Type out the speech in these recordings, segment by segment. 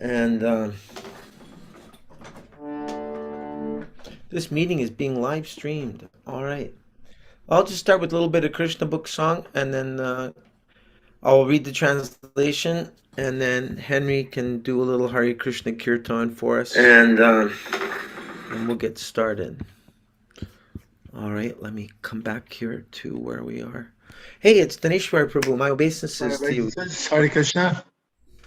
And this meeting is being live streamed. All right. I'll just start with a little bit of Krishna book song, and then I'll read the translation, and then Henry can do a little Hare Krishna Kirtan for us, and we'll get started. All right, let me come back here to where we are. Hey, it's Daneshwar Prabhu. My obeisances to you. Hare Krishna.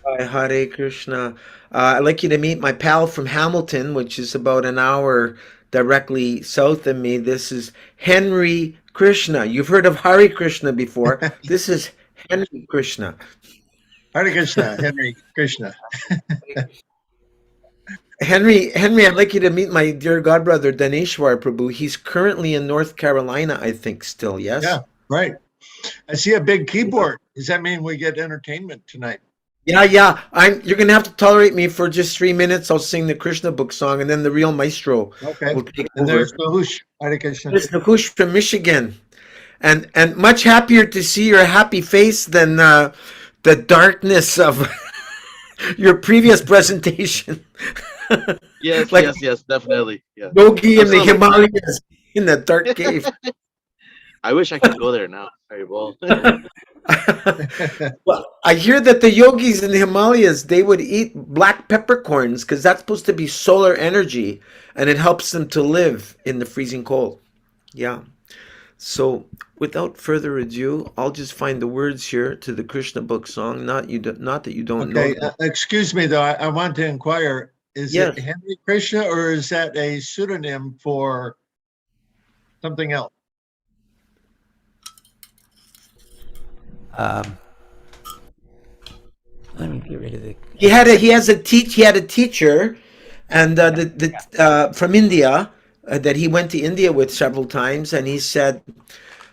Hi, Hare Krishna. I'd like you to meet my pal from Hamilton, which is about an hour directly south of me. This is Henry Krishna. You've heard of Hare Krishna before. This is Henry Krishna. Hare Krishna, Henry Krishna. Henry, I'd like you to meet my dear godbrother Daneshwar Prabhu. He's currently in North Carolina, I think, still, yes? Yeah, right. I see a big keyboard. Does that mean we get entertainment tonight? Yeah. You're gonna have to tolerate me for just 3 minutes. I'll sing the Krishna book song, and then the real maestro Okay. will take And over. there's Nahush. Hare Krishna. It's Nakush from Michigan, and much happier to see your happy face than the darkness of your previous presentation. Yes, Like yes, definitely. Yeah. Yogi in the Absolutely. Himalayas in that dark cave. I wish I could go there now. Very well. Well, I hear that the yogis in the Himalayas, they would eat black peppercorns because that's supposed to be solar energy, and it helps them to live in the freezing cold. Yeah. So, without further ado, I'll just find the words here to the Krishna book song. Not that you don't know Okay, them. excuse me though. I want to inquire: is Yes. it Henry Krishna or is that a pseudonym for something else? Let me get rid of the. He had a teacher, and from India that he went to India with several times, and he said,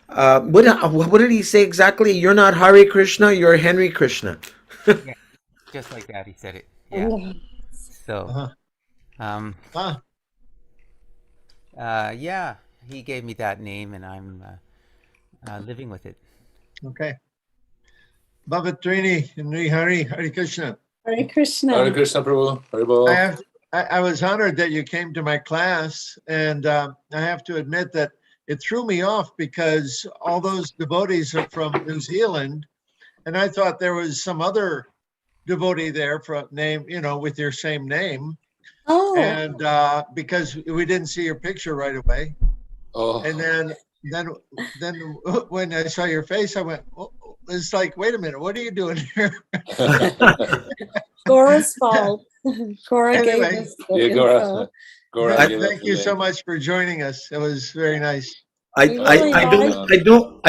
what did he say exactly? You're not Hare Krishna, you're Henry Krishna. Yeah, just like that, he said it. Yeah. So, Uh-huh. Ah, yeah, he gave me that name, and I'm living with it. okay. Bhavatrini and Hare Krishna. Hare Krishna. Hare Krishna, Prabhu. Hare I was honored that you came to my class, and I have to admit that it threw me off because all those devotees are from New Zealand, and I thought there was some other devotee there from name, with your same name, Oh, and because we didn't see your picture right away, Oh, and then when I saw your face, I went, oh, it's like, wait a minute, what are you doing here? Gaura's fault. Gaura Anyway. gave us the yeah, info. Gaura. Thank you so much for joining us. It was very nice. I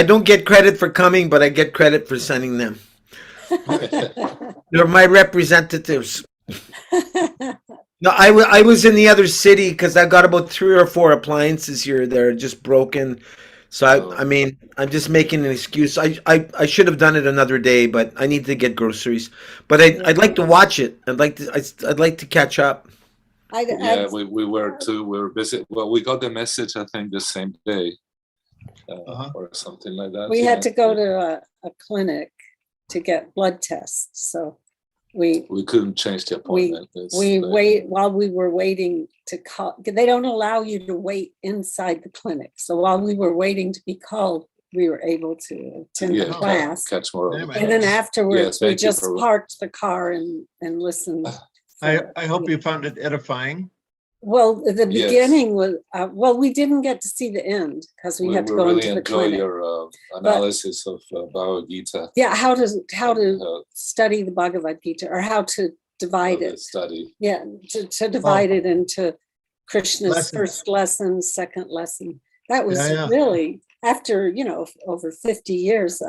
don't get credit for coming, but I get credit for sending them. They're my representatives. No, I was in the other city because I got about 3 or 4 appliances here that are just broken. So I mean, I'm just making an excuse. I should have done it another day, but I need to get groceries. But I'd like to watch it. I'd like to catch up. Yeah, we were too. We were busy. Well, we got the message, I think, the same day, or something like that. We had to go to a clinic to get blood tests. So we couldn't change the appointment. while we were waiting to call. They don't allow you to wait inside the clinic. So while we were waiting to be called, we were able to attend the class. Catch more of it. And then afterwards, we thank you just for- parked the car and listened. I hope you found it edifying. Well, the Yes. beginning was, we didn't get to see the end because we had to go really into the enjoy clinic. your analysis of Bhagavad Gita. Yeah, how to study the Bhagavad Gita, or how to divide it. Study. Yeah, to divide it into Krishna's Lessons. first lesson, second lesson. That was Yeah. really, after, over 50 years,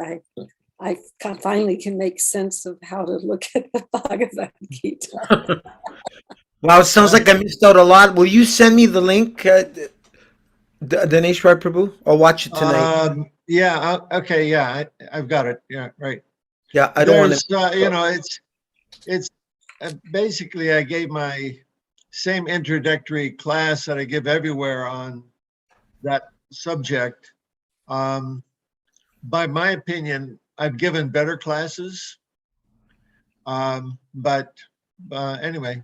I finally can make sense of how to look at the Bhagavad Gita. Wow, it sounds like I missed out a lot. Will you send me the link, Daneshwar Prabhu? I'll watch it tonight. Yeah. Okay. Yeah. I've got it. Yeah. Right. Yeah, I don't want There's, it's basically I gave my same introductory class that I give everywhere on that subject. By my opinion, I've given better classes, but Anyway,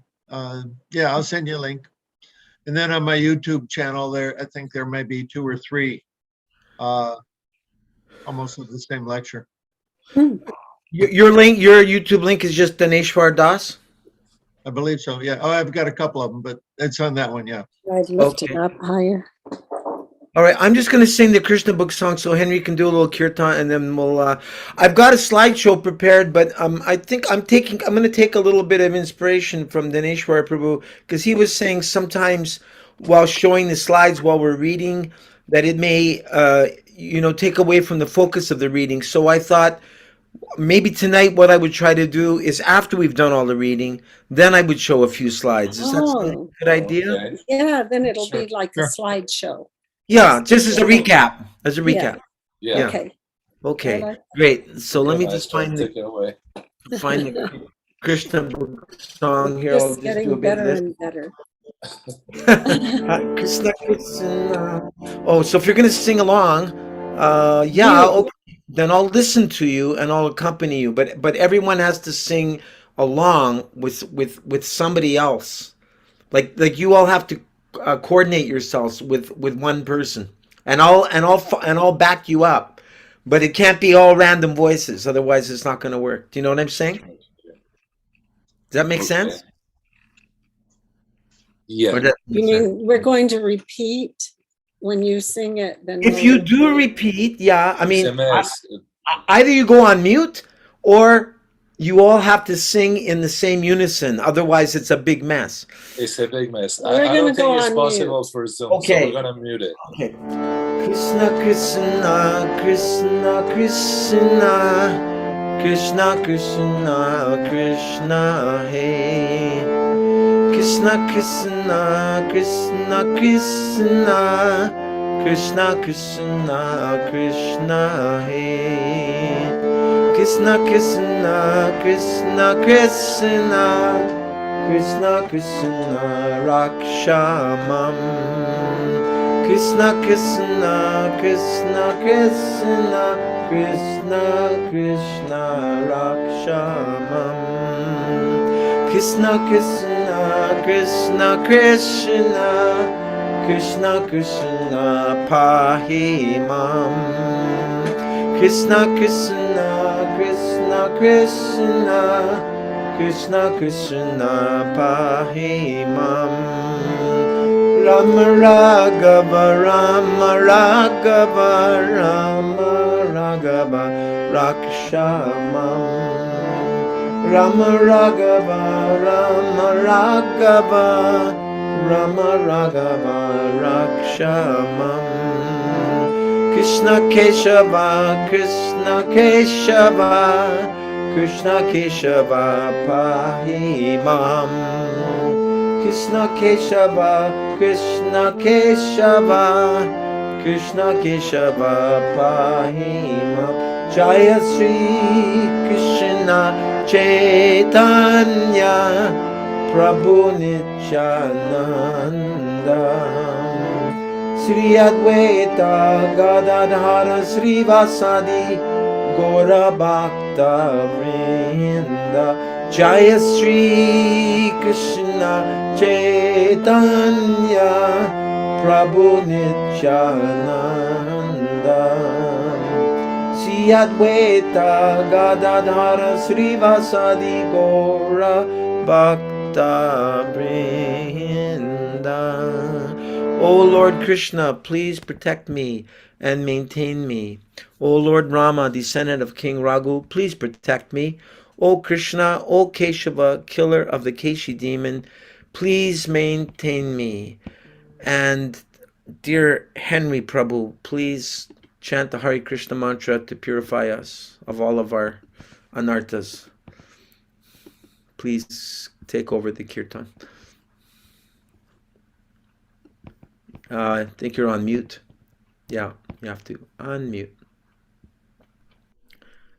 yeah, I'll send you a link. And then on my YouTube channel there, I think there may be 2 or 3 almost of the same lecture. Your link, your YouTube link is just Daneshwar Das? I believe so. Yeah. Oh, I've got a couple of them, but it's on that one. Yeah. I'd lift it Okay. up higher. All right, I'm just going to sing the Krishna book song so Henry can do a little kirtan, and then we'll. I've got a slideshow prepared, but I think I'm going to take a little bit of inspiration from Dineshwar Prabhu, because he was saying sometimes while showing the slides while we're reading that it may take away from the focus of the reading. So I thought maybe tonight what I would try to do is after we've done all the reading, then I would show a few slides. Is that Oh, a good idea? Okay. yeah, then it'll Sure. be like a slideshow. Yeah, just as a recap. As a recap. Yeah. Yeah. Okay. Okay, I like- great. So let me Okay, just Maestro, find take it away. the Krishna book song here. I'll Just just do getting a bit better of and better. this. Krishna, Krishna. Oh, so if you're gonna sing along, yeah, You. okay. Then I'll listen to you and I'll accompany you. But everyone has to sing along with somebody else. Like you all have to coordinate yourselves with one person, and I'll back you up. But it can't be all random voices, otherwise it's not going to work. Do you know what I'm saying? Does that make Okay. sense? Yeah. Or that- You mean we're going to repeat when you sing it? Then if we'll you do repeat, yeah, I mean, SMS. either you go on mute or you all have to sing in the same unison. Otherwise, it's a big mess. It's a big mess. We're I gonna don't go think it's on possible mute. for Zoom, Okay. so we're gonna mute it. Okay. Krishna, Krishna, Krishna, Krishna. Krishna, Krishna, Krishna, hey. Krishna, Krishna, Krishna, Krishna. Krishna, Krishna, Krishna, hey. Krishna, Krishna, Krishna, Krishna. Krishna, Krishna, Rakshamam. Krishna, Krishna, Krishna, Krishna. Krishna, Krishna, Rakshamam. Krishna, Krishna, Krishna, Krishna. Krishna, Krishna, Pahimam. Krishna, Krishna, Krishna, Krishna. Krishna, Krishna, Pahimam. Rama Raghava, Rama Raghava, Rama Raghava, Rakshamam. Rama Raghava, Rama Raghava, Rama Raghava, Rakshamam. Krishna Keshava, Krishna Keshava. Krishna Keshava, Pahimam. Krishna Keshava, Krishna Keshava. Krishna Keshava, Pahimam. Jaya Sri Krishna Caitanya, Prabhu Nityananda. Sri Advaita Gadadhara Srivasadi Gaura Bhakta Vrinda. Jaya Sri Krishna Caitanya, Prabhu Nityananda. Sri Advaita Gadadhara Srivasadi Gaura Bhakta Vrinda. O Lord Krishna, please protect me and maintain me. O Lord Rama, descendant of King Raghu, please protect me. O Krishna, O Keshava, killer of the Keshi demon, please maintain me. And dear Henry Prabhu, please chant the Hare Krishna mantra to purify us of all of our anarthas. Please take over the kirtan. I think you're on mute. Yeah, you have to unmute.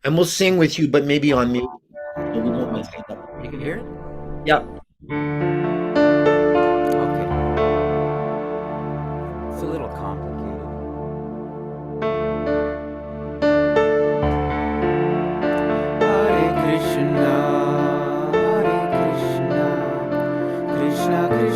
And we'll sing with you, but maybe on mute. So we don't mess it up. You can hear it? Yeah. Okay. It's a little complicated. Hare Krishna, Hare Krishna, Hare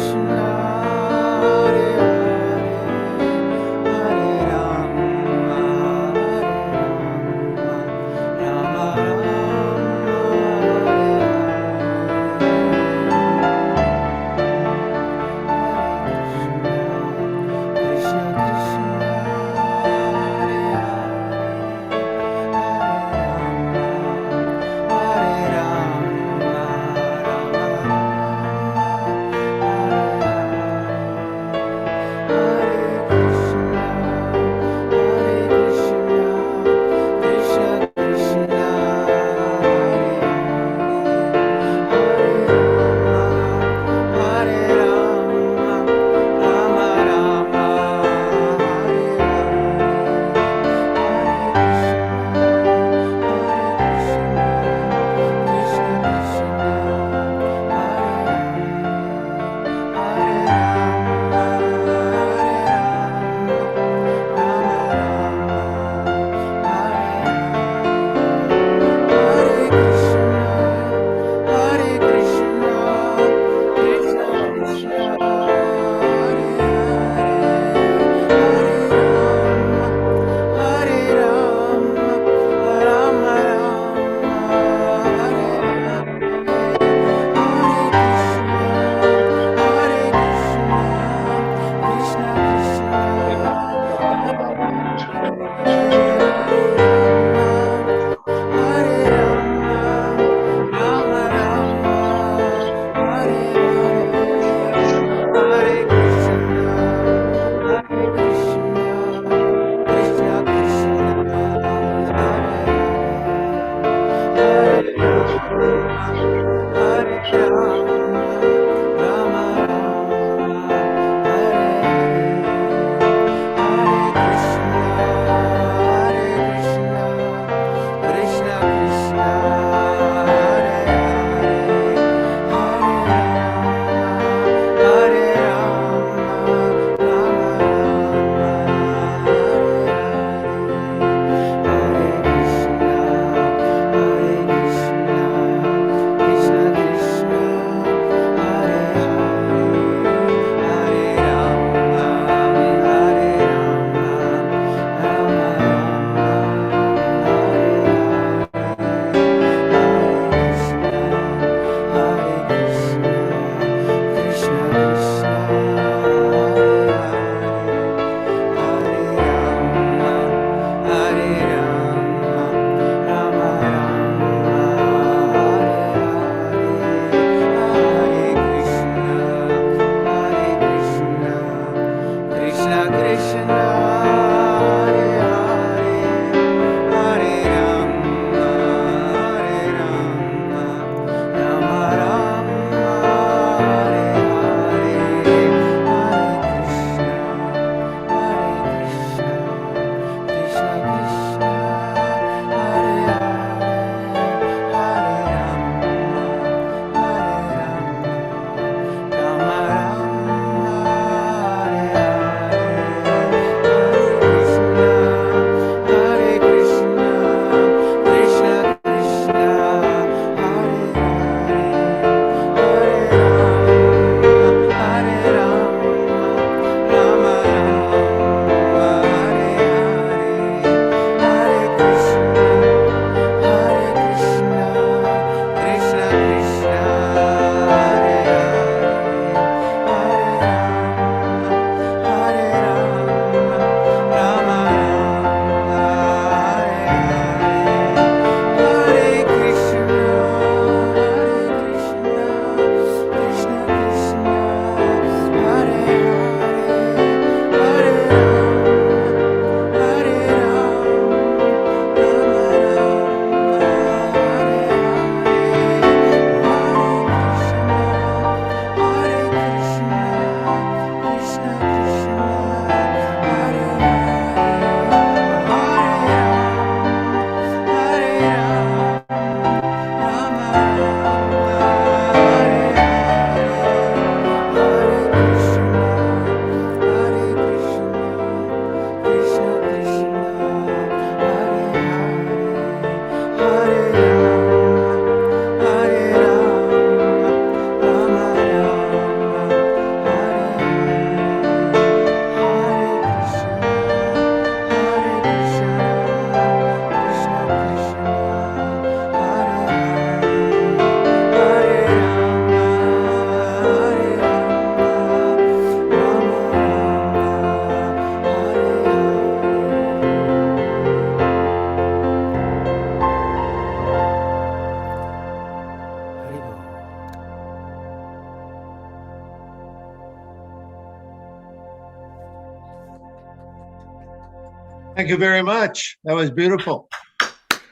Thank you very much. That was beautiful.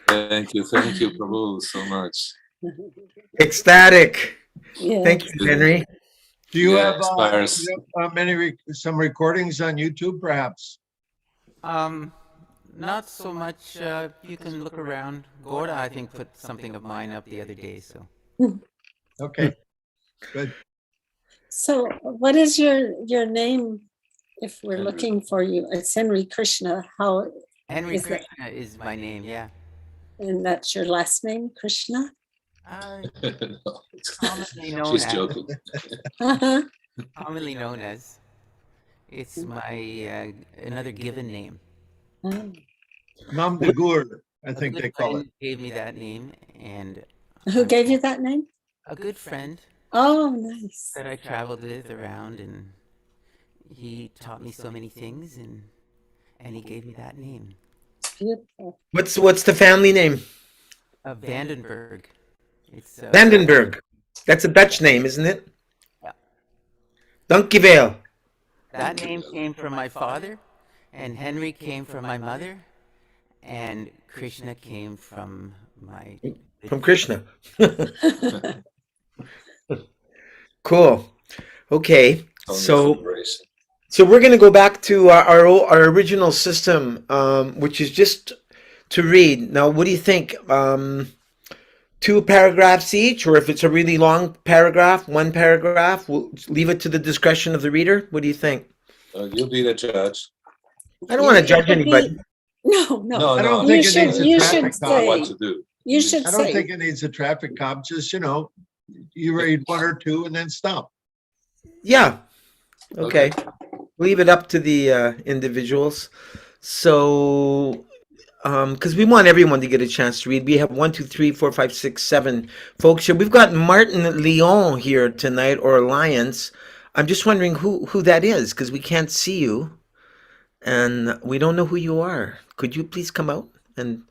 Thank you, Prabhu, so much. Ecstatic. Yeah. Thank you, Henry. Do you Yeah, have, inspires. some recordings on YouTube, perhaps? Not so much. You can look around. Gaura, I think, put something of mine up the other day. So Okay, good. So what is your name if we're Henry. looking for you? It's Henry Krishna. How, Henry Is that- Krishna is my name. Yeah. and that's your last name, Krishna? No, Commonly known she's as. joking. Commonly known as. It's my another given name. Nam de Gur, I A think good they call it. friend gave me that name, and Who gave you that name? a good friend Oh, nice. that I traveled with around, and he taught me so many things, and he gave me that name. Beautiful. What's the family name? Vandenberg. It's Vandenberg. That's a Dutch name, isn't it? Yeah. Dankjewel. That name came from my father, and Henry came from my mother, and Krishna came from my From Krishna. Cool. Okay. So we're going to go back to our original system, which is just to read. Now, what do you think? 2 paragraphs each, or if it's a really long paragraph, 1 paragraph, we'll leave it to the discretion of the reader. What do you think? You'll be the judge. I don't want to judge anybody. No. No, I don't no, think You it should- needs a you traffic should cop. say- what to do. You should I don't say. think it needs a traffic cop. Just, you read 1 or 2 and then stop. Yeah. Okay. Leave it up to the individuals. So, because we want everyone to get a chance to read. We have 1, 2, 3, 4, 5, 6, 7 folks here. We've got Martin Leon here tonight, or Alliance. I'm just wondering who that is, because we can't see you, and we don't know who you are. Could you please come out and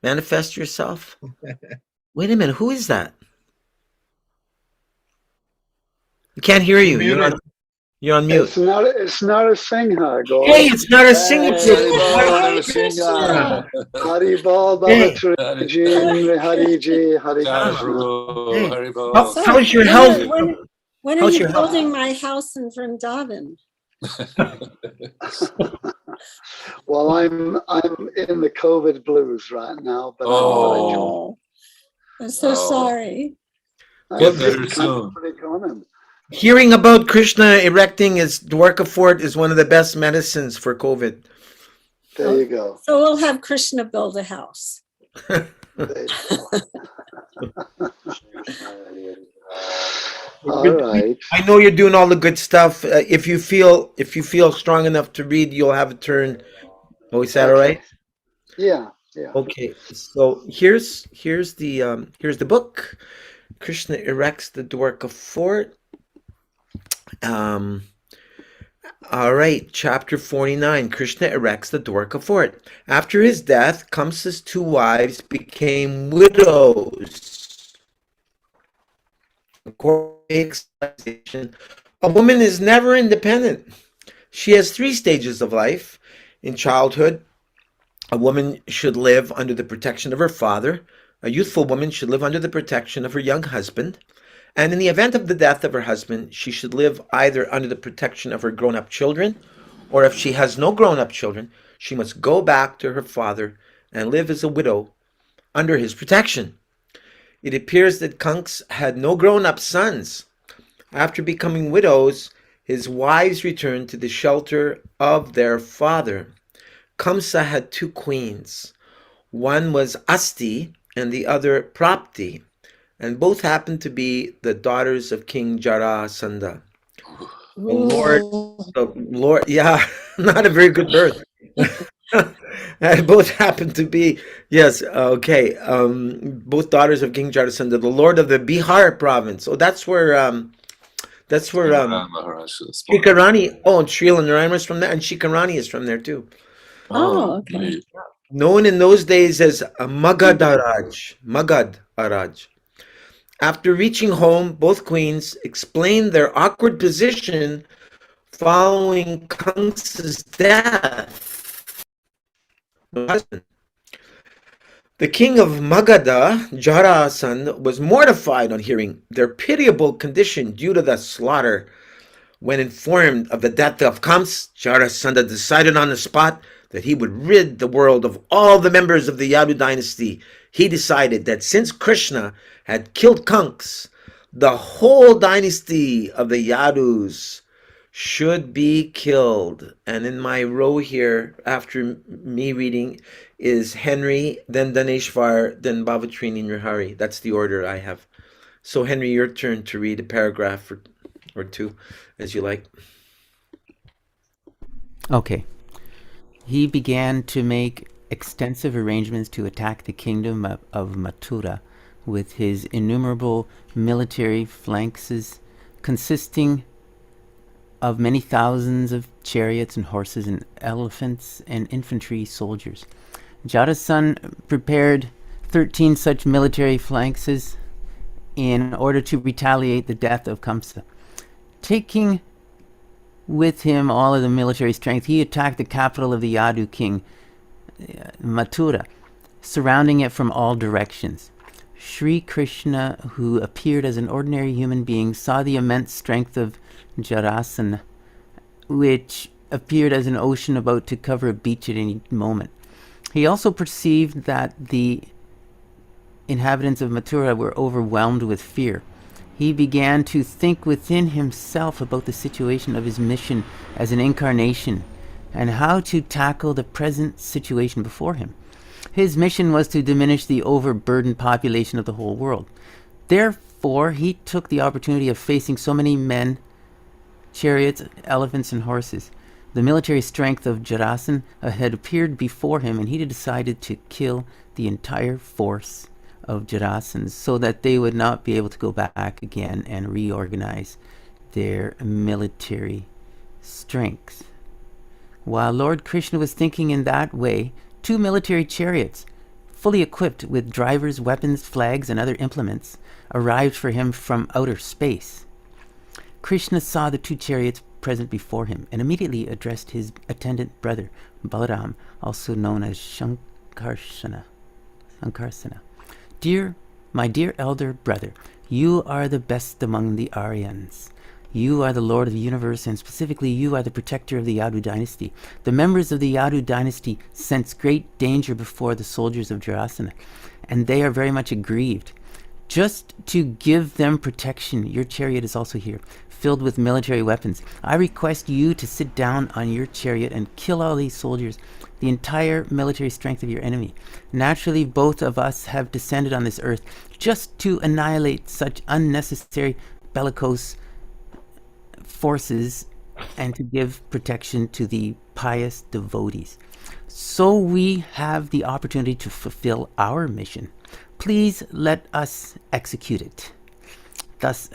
manifest yourself? Wait a minute. Who is that? We can't hear you. You're on mute. It's not a Singha, Gaura. Hey, it's not a single Hari Bol, Bhavatri Ji, Hari Ji, Hari Krishna. How's your health? When are How's you your health? building my house in Vrindavan? Well, I'm in the COVID blues right now, but Oh, I'm so Oh. sorry. Get better soon. pretty common. Hearing about Krishna erecting his Dwaraka fort is one of the best medicines for COVID. There you go. So we'll have Krishna build a house. There you go. All right. I know you're doing all the good stuff. If you feel strong enough to read, you'll have a turn. Oh, is that all right? Yeah. Okay. So here's the book. Krishna erects the Dwaraka fort. All right, chapter 49. Krishna erects the Dwaraka fort. After his death, Kamsa's 2 wives became widows. According to explanation, a woman is never independent. She has 3 stages of life. In childhood, a woman should live under the protection of her father. A youthful woman should live under the protection of her young husband. And in the event of the death of her husband, she should live either under the protection of her grown-up children, or if she has no grown-up children, she must go back to her father and live as a widow under his protection. It appears that Kansa had no grown-up sons. After becoming widows, his wives returned to the shelter of their father. Kamsa had 2 queens. One was Asti and the other Prapti, and both happened to be the daughters of King Jarasunda. The Lord, yeah, not a very good birth. And both happened to be, yes, okay, both daughters of King Jarasunda, the Lord of the Bihar province. Oh, that's where Shikarani, oh, and Srila Narayana is from there, and Shikarani is from there too. Oh, okay. Known in those days as Magad Araj. After reaching home, both queens explained their awkward position following Kamsa's death. husband. The king of Magadha, Jarasunda, was mortified on hearing their pitiable condition due to the slaughter. When informed of the death of Kams, Jarasunda decided on the spot that he would rid the world of all the members of the Yadu dynasty. He decided that since Krishna had killed Kams, the whole dynasty of the Yadus should be killed. And in my row here, after me reading, is Henry, then Daneshvar, then Bhavatrini Nirhari. That's the order I have. So Henry, your turn to read a paragraph or two, as you like. Okay. He began to make extensive arrangements to attack the kingdom of Mathura with his innumerable military phalanxes consisting of many thousands of chariots and horses and elephants and infantry soldiers. Jarasunda prepared 13 such military phalanxes in order to retaliate the death of Kamsa. Taking with him all of the military strength, he attacked the capital of the Yadu king, Mathura, surrounding it from all directions. Sri Krishna, who appeared as an ordinary human being, saw the immense strength of Jarasunda, which appeared as an ocean about to cover a beach at any moment. He also perceived that the inhabitants of Mathura were overwhelmed with fear. He began to think within himself about the situation of his mission as an incarnation and how to tackle the present situation before him. His mission was to diminish the overburdened population of the whole world. Therefore, he took the opportunity of facing so many men, chariots, elephants, and horses. The military strength of Jarasunda had appeared before him, and he decided to kill the entire force of Jarasunda so that they would not be able to go back again and reorganize their military strength. While Lord Krishna was thinking in that way, 2 military chariots, fully equipped with drivers, weapons, flags, and other implements, arrived for him from outer space. Krishna saw the 2 chariots present before him and immediately addressed his attendant brother, Balaram, also known as Shankarsana. My dear elder brother, you are the best among the Aryans. You are the Lord of the universe, and specifically you are the protector of the Yadu dynasty. The members of the Yadu dynasty sense great danger before the soldiers of Jarasunda, and they are very much aggrieved. Just to give them protection, your chariot is also here, filled with military weapons. I request you to sit down on your chariot and kill all these soldiers, the entire military strength of your enemy. Naturally, both of us have descended on this earth just to annihilate such unnecessary bellicose forces and to give protection to the pious devotees. So we have the opportunity to fulfill our mission. Please let us execute it. Thus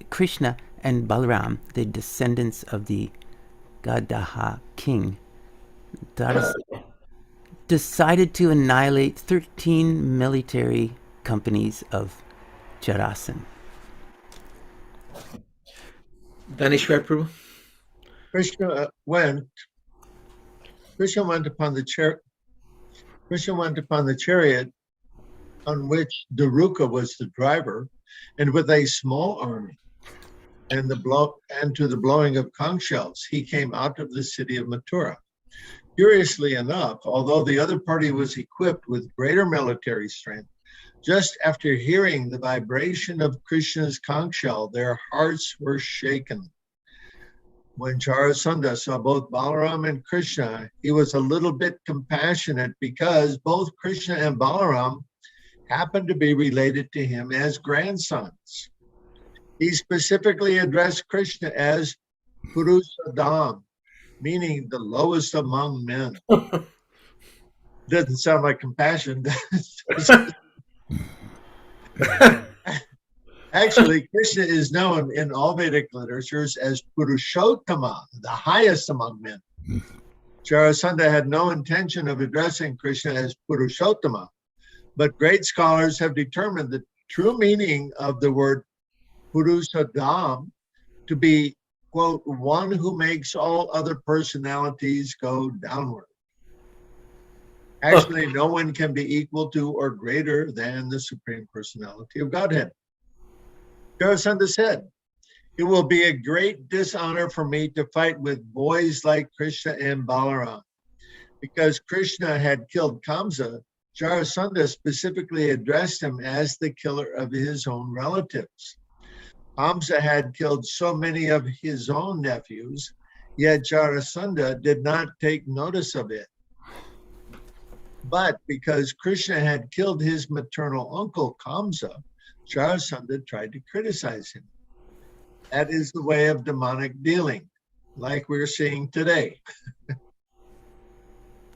Krishna and Balaram, the descendants of the Gadadha king, decided to annihilate 13 military companies of Jarasunda. Daneshvar Prabhu. Krishna went upon the chariot on which Dwaraka was the driver, and with a small army and to the blowing of conch shells, he came out of the city of Mathura. Curiously enough, although the other party was equipped with greater military strength, just after hearing the vibration of Krishna's conch shell, their hearts were shaken. When Jarasunda saw both Balaram and Krishna, he was a little bit compassionate because both Krishna and Balaram happened to be related to him as grandsons. He specifically addressed Krishna as Purushadam, meaning the lowest among men. Doesn't sound like compassion. Actually, Krishna is known in all Vedic literatures as Purushottama, the highest among men. Jarasunda had no intention of addressing Krishna as Purushottama, but great scholars have determined the true meaning of the word Purushadam to be, quote, one who makes all other personalities go downward. Actually, no one can be equal to or greater than the Supreme Personality of Godhead. Jarasunda said, "It will be a great dishonor for me to fight with boys like Krishna and Balaram." Because Krishna had killed Kamsa, Jarasunda specifically addressed him as the killer of his own relatives. Kamsa had killed so many of his own nephews, yet Jarasunda did not take notice of it. But because Krishna had killed his maternal uncle, Kamsa, Jarasunda tried to criticize him. That is the way of demonic dealing, like we're seeing today.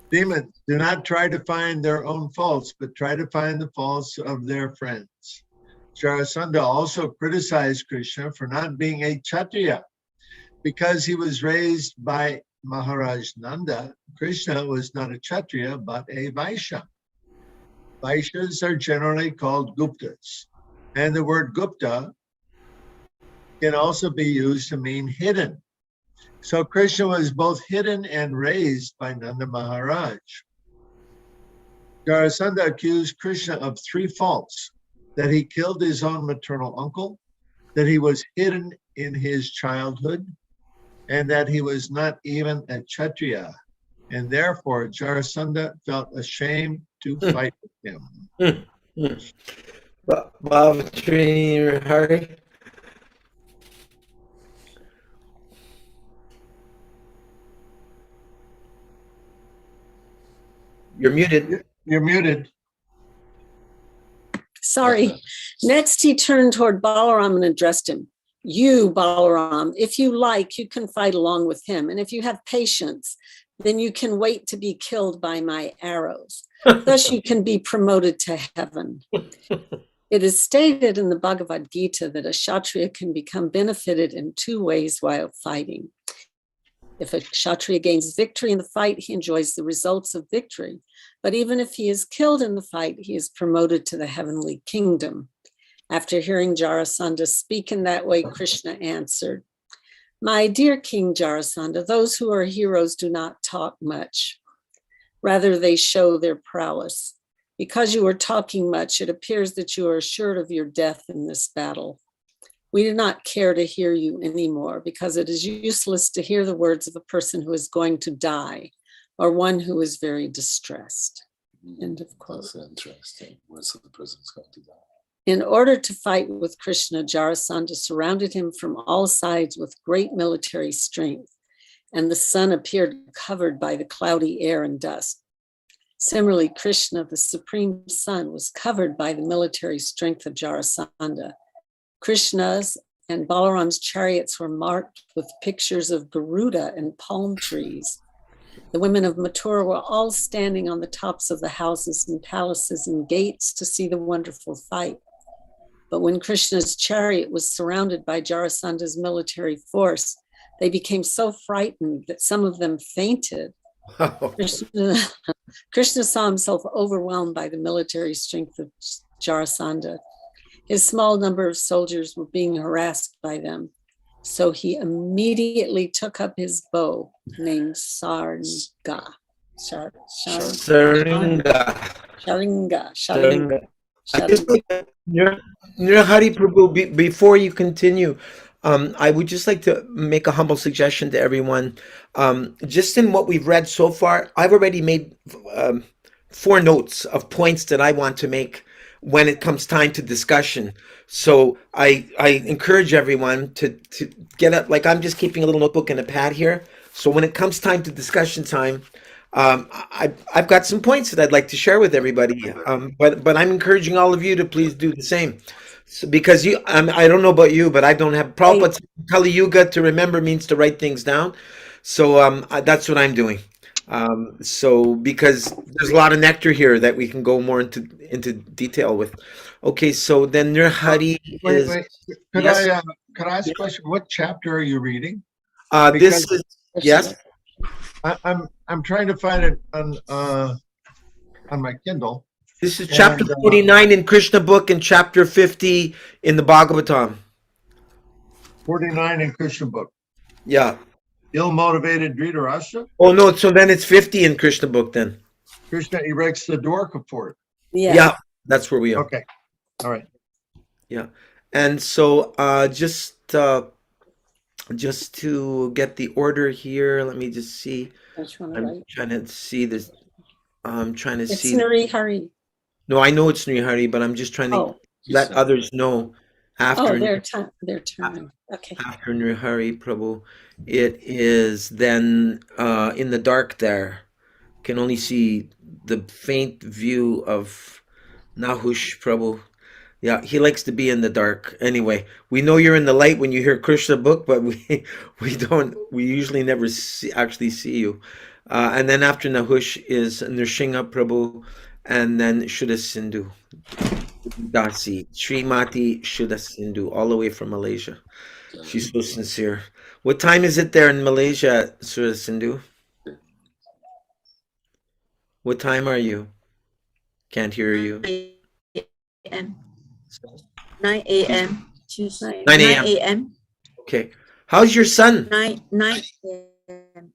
Demons do not try to find their own faults, but try to find the faults of their friends. Jarasunda also criticized Krishna for not being a Kshatriya. Because he was raised by Maharaj Nanda, Krishna was not a Kshatriya, but a Vaishya. Vaishyas are generally called Guptas, and the word Gupta can also be used to mean hidden. So Krishna was both hidden and raised by Nanda Maharaj. Jarasunda accused Krishna of 3 faults: that he killed his own maternal uncle, that he was hidden in his childhood, and that he was not even a Kshatriya. And therefore, Jarasunda felt ashamed to fight with him. Bhavatrini Hari. You're muted. You're muted. Sorry. Next, he turned toward Balaram and addressed him. You, Balaram, if you like, you can fight along with him. And if you have patience, then you can wait to be killed by my arrows. Thus you can be promoted to heaven. It is stated in the Bhagavad Gita that a Kshatriya can become benefited in 2 ways while fighting. If a Kshatriya gains victory in the fight, he enjoys the results of victory. But even if he is killed in the fight, he is promoted to the heavenly kingdom. After hearing Jarasunda speak in that way, Krishna answered, "My dear King Jarasunda, those who are heroes do not talk much. Rather, they show their prowess. Because you are talking much, it appears that you are assured of your death in this battle. We do not care to hear you anymore because it is useless to hear the words of a person who is going to die or one who is very distressed." End of quote. That's interesting. Words of the person is going to die. In order to fight with Krishna, Jarasunda surrounded him from all sides with great military strength, and the sun appeared covered by the cloudy air and dust. Similarly, Krishna, the supreme sun, was covered by the military strength of Jarasunda. Krishna's and Balaram's chariots were marked with pictures of Garuda and palm trees. The women of Mathura were all standing on the tops of the houses and palaces and gates to see the wonderful fight. But when Krishna's chariot was surrounded by Jarasunda's military force, they became so frightened that some of them fainted. Krishna saw himself overwhelmed by the military strength of Jarasunda. His small number of soldiers were being harassed by them. So he immediately took up his bow named Sharinga. Nirhari Prabhu, before you continue, I would just like to make a humble suggestion to everyone. Just in what we've read so far, I've already made 4 notes of points that I want to make when it comes time to discussion. So I encourage everyone to get up. Like, I'm just keeping a little notebook and a pad here. So when it comes time to discussion time, I've got some points that I'd like to share with everybody. But I'm encouraging all of you to please do the same. So, because I don't know about you, but I don't have Prabhupada Kali Yuga. To remember means to write things down. So that's what I'm doing. So because there's a lot of nectar here that we can go more into detail with. Okay, so then Nirhari is. Wait. Could Yes? I ask a question? What chapter are you reading? This is yes. I'm trying to find it on my Kindle. This is chapter 49 in Krishna book and chapter 50 in the Bhagavatam. 49 in Krishna book. Yeah. Ill-motivated Dhritarashtra? Oh no, so then it's 50 in Krishna book then. Krishna erects the Dwarka fort. Yeah. Yeah, that's where we are. Okay. All right. Yeah. And so just to get the order here, let me just see. Which one to I'm write? trying to see this. I'm trying to It's see. Nari Hari. No, I know it's Nrihari, but I'm just trying to Oh, let others know after their turn. Okay. after Nrihari Prabhu. It is then in the dark there. Can only see the faint view of Nahush Prabhu. Yeah, he likes to be in the dark. Anyway, we know you're in the light when you hear Krishna book, but we usually never actually see you. And then after Nahush is Nrsimha Prabhu, and then Shuddha Sindhu. Dasi, Srimati Shuddha Sindhu, all the way from Malaysia. She's so sincere. What time is it there in Malaysia, Shuddha Sindhu? What time are you? Can't hear you. 9 a.m. 9 a.m. a.m. Okay. How's your son? 9 a.m.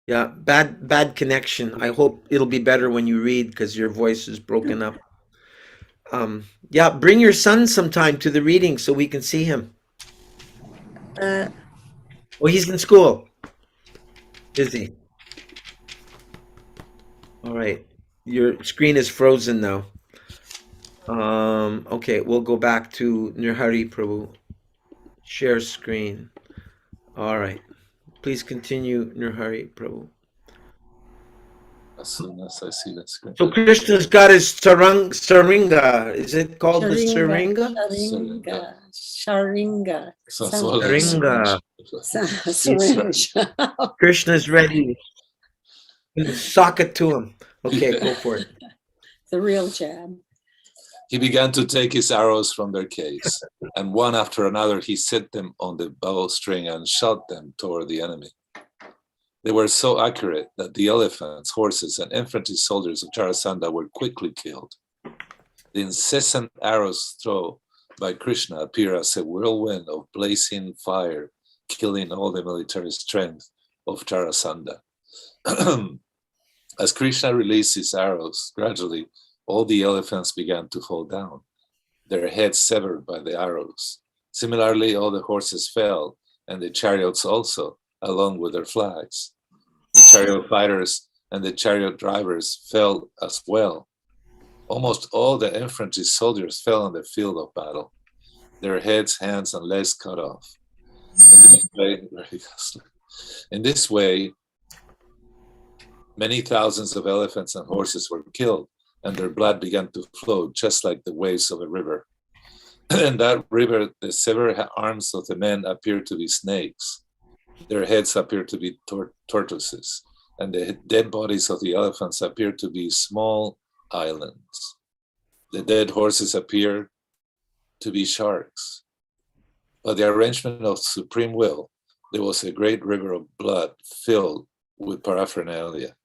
Yeah, bad connection. I hope it'll be better when you read because your voice is broken up. Yeah, bring your son sometime to the reading so we can see him. Well, he's in school. Is he? All right. Your screen is frozen now. Okay, we'll go back to Nrihari Prabhu. Share screen. All right. Please continue, Nrihari Prabhu. As soon as I see the screen. So Krishna's got his saringa. Is it called the saringa? Sharinga. Sounds more like Saringa. Syringe. Krishna's ready. Sock it to him. Okay, go for it. The real jab. He began to take his arrows from their case, and one after another he set them on the bowstring and shot them toward the enemy. They were so accurate that the elephants, horses, and infantry soldiers of Jarasunda were quickly killed. The incessant arrows thrown by Krishna appear as a whirlwind of blazing fire, killing all the military strength of Jarasunda. As Krishna released his arrows, gradually all the elephants began to fall down, their heads severed by the arrows. Similarly, all the horses fell, and the chariots also, along with their flags. The chariot fighters and the chariot drivers fell as well. Almost all the infantry soldiers fell on the field of battle, their heads, hands, and legs cut off. In this way, many thousands of elephants and horses were killed, and their blood began to flow just like the waves of a river. In that river, the severed arms of the men appeared to be snakes. Their heads appeared to be tortoises, and the dead bodies of the elephants appeared to be small islands. The dead horses appeared to be sharks. By the arrangement of supreme will, there was a great river of blood filled with paraphernalia.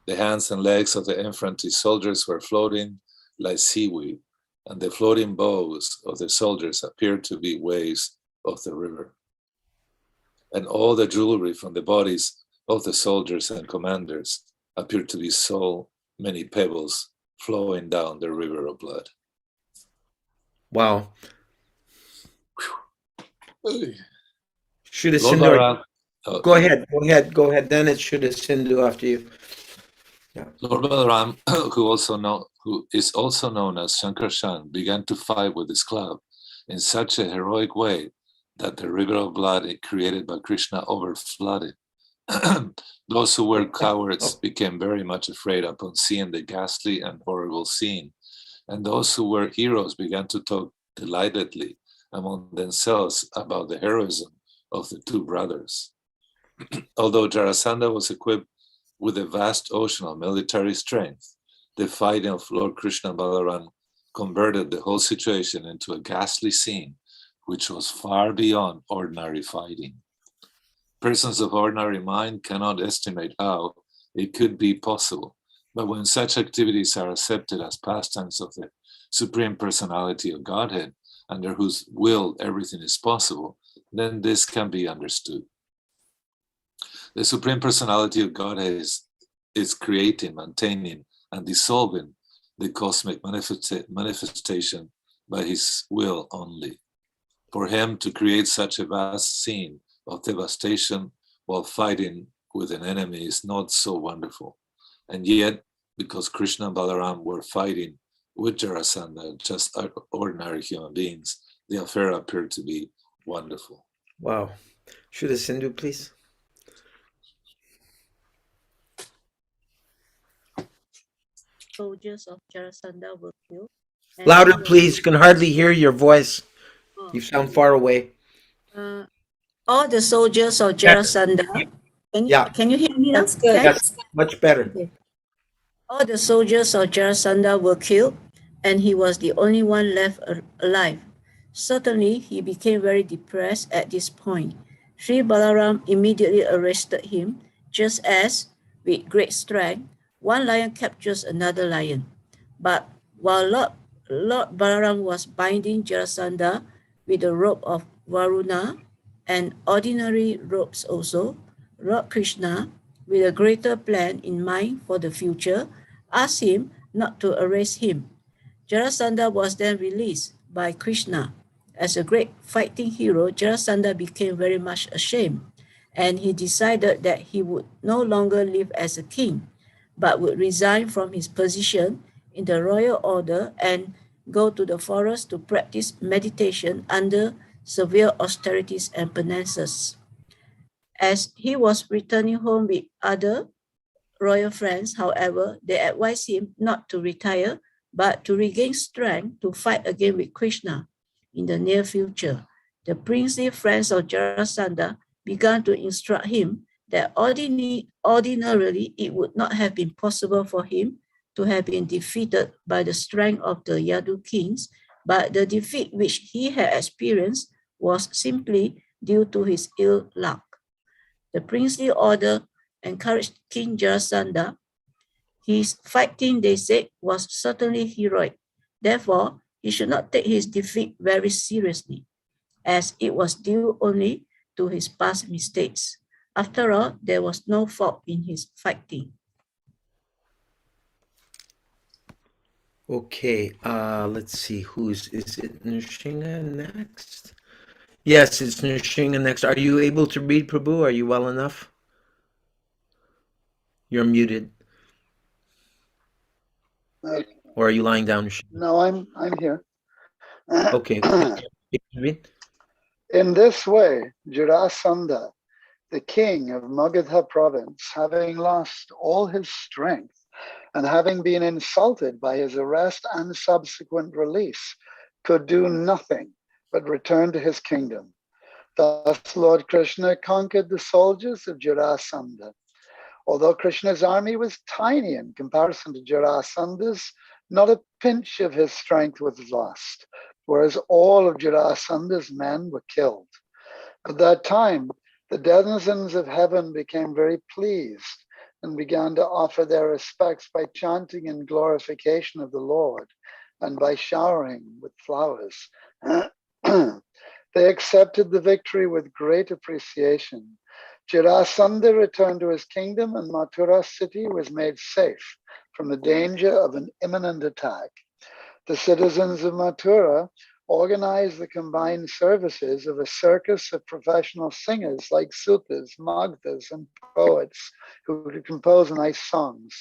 The hands and legs of the infantry soldiers were floating like seaweed, and the floating bows of the soldiers appeared to be waves of the river. And all the jewelry from the bodies of the soldiers and commanders appeared to be so many pebbles flowing down the river of blood. Wow. Shuddha Lord Sindhu. Balaram, Go ahead. Then it Shuddha Sindhu after you. Yeah. Lord Balaram, who is also known as Shankarshan, began to fight with his club in such a heroic way that the river of blood created by Krishna overflooded. Those who were cowards became very much afraid upon seeing the ghastly and horrible scene, and those who were heroes began to talk delightedly among themselves about the heroism of the two brothers. Although Jarasunda was equipped with a vast ocean of military strength, the fighting of Lord Krishna and Balaram converted the whole situation into a ghastly scene, which was far beyond ordinary fighting. Persons of ordinary mind cannot estimate how it could be possible, but when such activities are accepted as pastimes of the Supreme Personality of Godhead, under whose will everything is possible, then this can be understood. The Supreme Personality of Godhead is is creating, maintaining, and dissolving the cosmic manifestation by his will only. For him to create such a vast scene of devastation while fighting with an enemy is not so wonderful. And yet, because Krishna and Balaram were fighting with Jarasandha, just ordinary human beings, the affair appeared to be wonderful. Wow. Should a Sindhu, please? Soldiers of Jarasandha were killed. and Louder, he was- please. Can hardly hear your voice. Oh, You sound far away. all the soldiers of Jarasandha. Yeah. Can you hear me now? That's good. Can? Yes, much better. Okay. All the soldiers of Jarasandha were killed, and he was the only one left alive. Certainly, he became very depressed at this point. Sri Balaram immediately arrested him, just as, with great strength, one lion captures another lion. But while Lord Balaram was binding Jarasandha with the rope of Varuna and ordinary ropes also, Lord Krishna, with a greater plan in mind for the future, asked him not to arrest him. Jarasandha was then released by Krishna. As a great fighting hero, Jarasandha became very much ashamed, and he decided that he would no longer live as a king, but would resign from his position in the royal order and go to the forest to practice meditation under severe austerities and penances. As he was returning home with other royal friends, however, they advised him not to retire, but to regain strength to fight again with Krishna in the near future. The princely friends of Jarasandha began to instruct him that ordinarily it would not have been possible for him to have been defeated by the strength of the Yadu kings, but the defeat which he had experienced was simply due to his ill luck. The princely order encouraged King Jarasandha. His fighting, they said, was certainly heroic. Therefore, he should not take his defeat very seriously, as it was due only to his past mistakes. After all, there was no fault in his fighting. Okay, let's see. Is it Nrsinga next? Yes, it's Nrsinga next. Are you able to read, Prabhu? Are you well enough? You're muted. Or are you lying down? Nrsinga? No, I'm here. Okay. Read. In this way, Jarasandha, the king of Magadha province, having lost all his strength and having been insulted by his arrest and subsequent release, could do nothing but return to his kingdom. Thus, Lord Krishna conquered the soldiers of Jarasandha. Although Krishna's army was tiny in comparison to Jarasandha's, not a pinch of his strength was lost, whereas all of Jarasandha's men were killed. At that time, the denizens of heaven became very pleased and began to offer their respects by chanting in glorification of the Lord and by showering with flowers. They accepted the victory with great appreciation. Jarasandha returned to his kingdom, and Mathura city was made safe from the danger of an imminent attack. The citizens of Mathura organized the combined services of a circus of professional singers like sutas, magdas, and poets who could compose nice songs.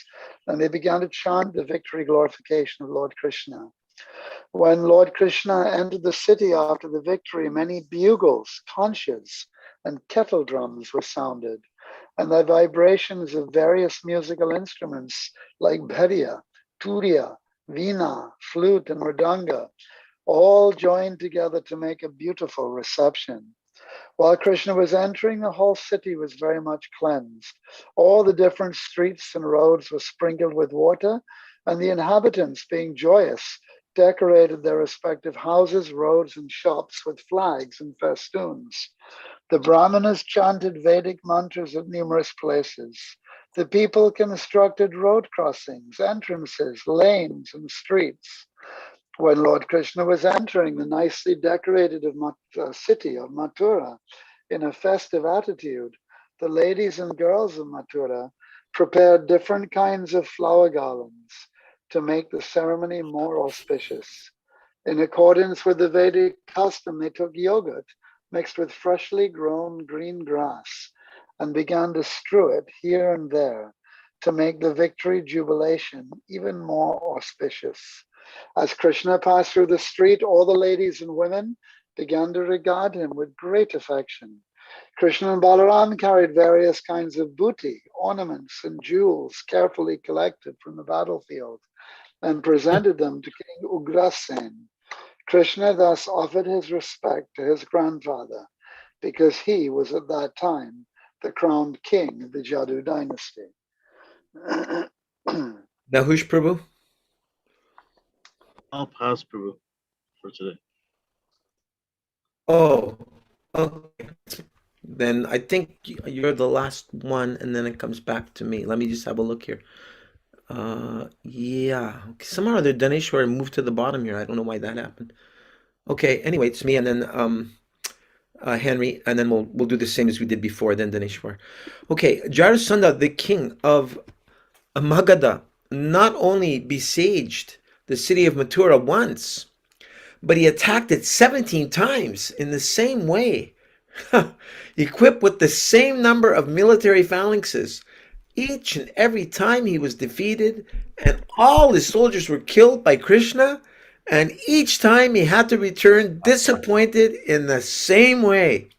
And they began to chant the victory glorification of Lord Krishna. When Lord Krishna entered the city after the victory, many bugles, conchas, and kettle drums were sounded, and the vibrations of various musical instruments like bhediya, turiya, veena, flute, and mridanga all joined together to make a beautiful reception. While Krishna was entering, the whole city was very much cleansed. All the different streets and roads were sprinkled with water, and the inhabitants, being joyous, decorated their respective houses, roads, and shops with flags and festoons. The Brahmanas chanted Vedic mantras at numerous places. The people constructed road crossings, entrances, lanes, and streets. When Lord Krishna was entering the nicely decorated city of Mathura in a festive attitude, the ladies and girls of Mathura prepared different kinds of flower garlands to make the ceremony more auspicious. In accordance with the Vedic custom, they took yogurt mixed with freshly grown green grass and began to strew it here and there to make the victory jubilation even more auspicious. As Krishna passed through the street, all the ladies and women began to regard him with great affection. Krishna and Balaram carried various kinds of booty, ornaments, and jewels carefully collected from the battlefield and presented them to King Ugrasen. Krishna thus offered his respect to his grandfather because he was at that time the crowned king of the Jadu dynasty. Nahush Prabhu? I'll pass, Prabhu, for today. Oh, okay. Then I think you're the last one, and then it comes back to me. Let me just have a look here. Yeah. Somehow or other, Daneshwar moved to the bottom here. I don't know why that happened. Okay. Anyway, it's me, and then Henry, and then we'll do the same as we did before. Then Daneshwar. Okay. Jarasunda, the king of Magadha, not only besieged the city of Mathura once, but he attacked it 17 times in the same way, equipped with the same number of military phalanxes. Each and every time he was defeated, and all his soldiers were killed by Krishna, and each time he had to return disappointed in the same way.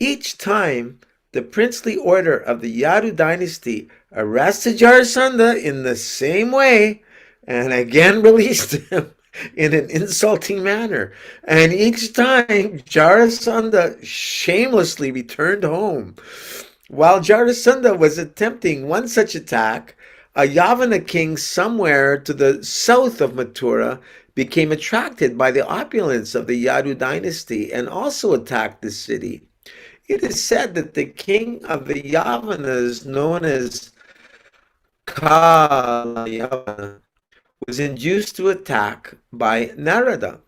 Each time, the princely order of the Yadu dynasty arrested Jarasunda in the same way, and again released him in an insulting manner. And each time, Jarasunda shamelessly returned home. While Jarasunda was attempting one such attack, a Yavana king somewhere to the south of Mathura became attracted by the opulence of the Yadu dynasty and also attacked the city. It is said that the king of the Yavanas, known as Kalayavana, was induced to attack by Narada.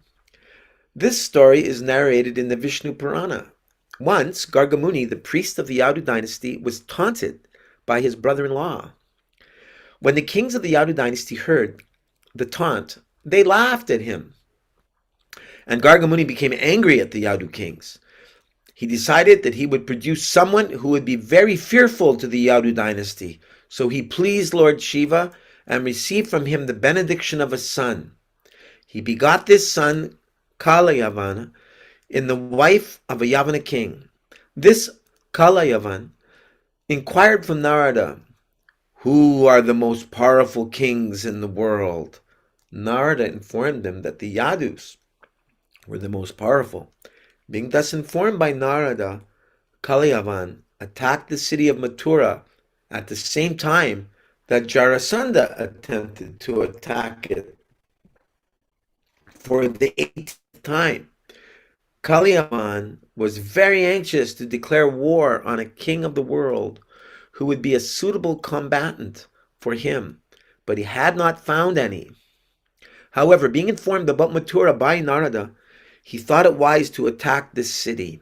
This story is narrated in the Vishnu Purana. Once, Gargamuni, the priest of the Yadu dynasty, was taunted by his brother-in-law. When the kings of the Yadu dynasty heard the taunt, they laughed at him. And Gargamuni became angry at the Yadu kings. He decided that he would produce someone who would be very fearful to the Yadu dynasty. So he pleased Lord Shiva and received from him the benediction of a son. He begot this son, Kalayavana, in the wife of a Yavana king. This Kalayavan inquired from Narada, "Who are the most powerful kings in the world?" Narada informed him that the Yadus were the most powerful. Being thus informed by Narada, Kalayavan attacked the city of Mathura at the same time that Jarasunda attempted to attack it for the 8th time. Kalayavan was very anxious to declare war on a king of the world who would be a suitable combatant for him, but he had not found any. However, being informed about Mathura by Narada, he thought it wise to attack this city.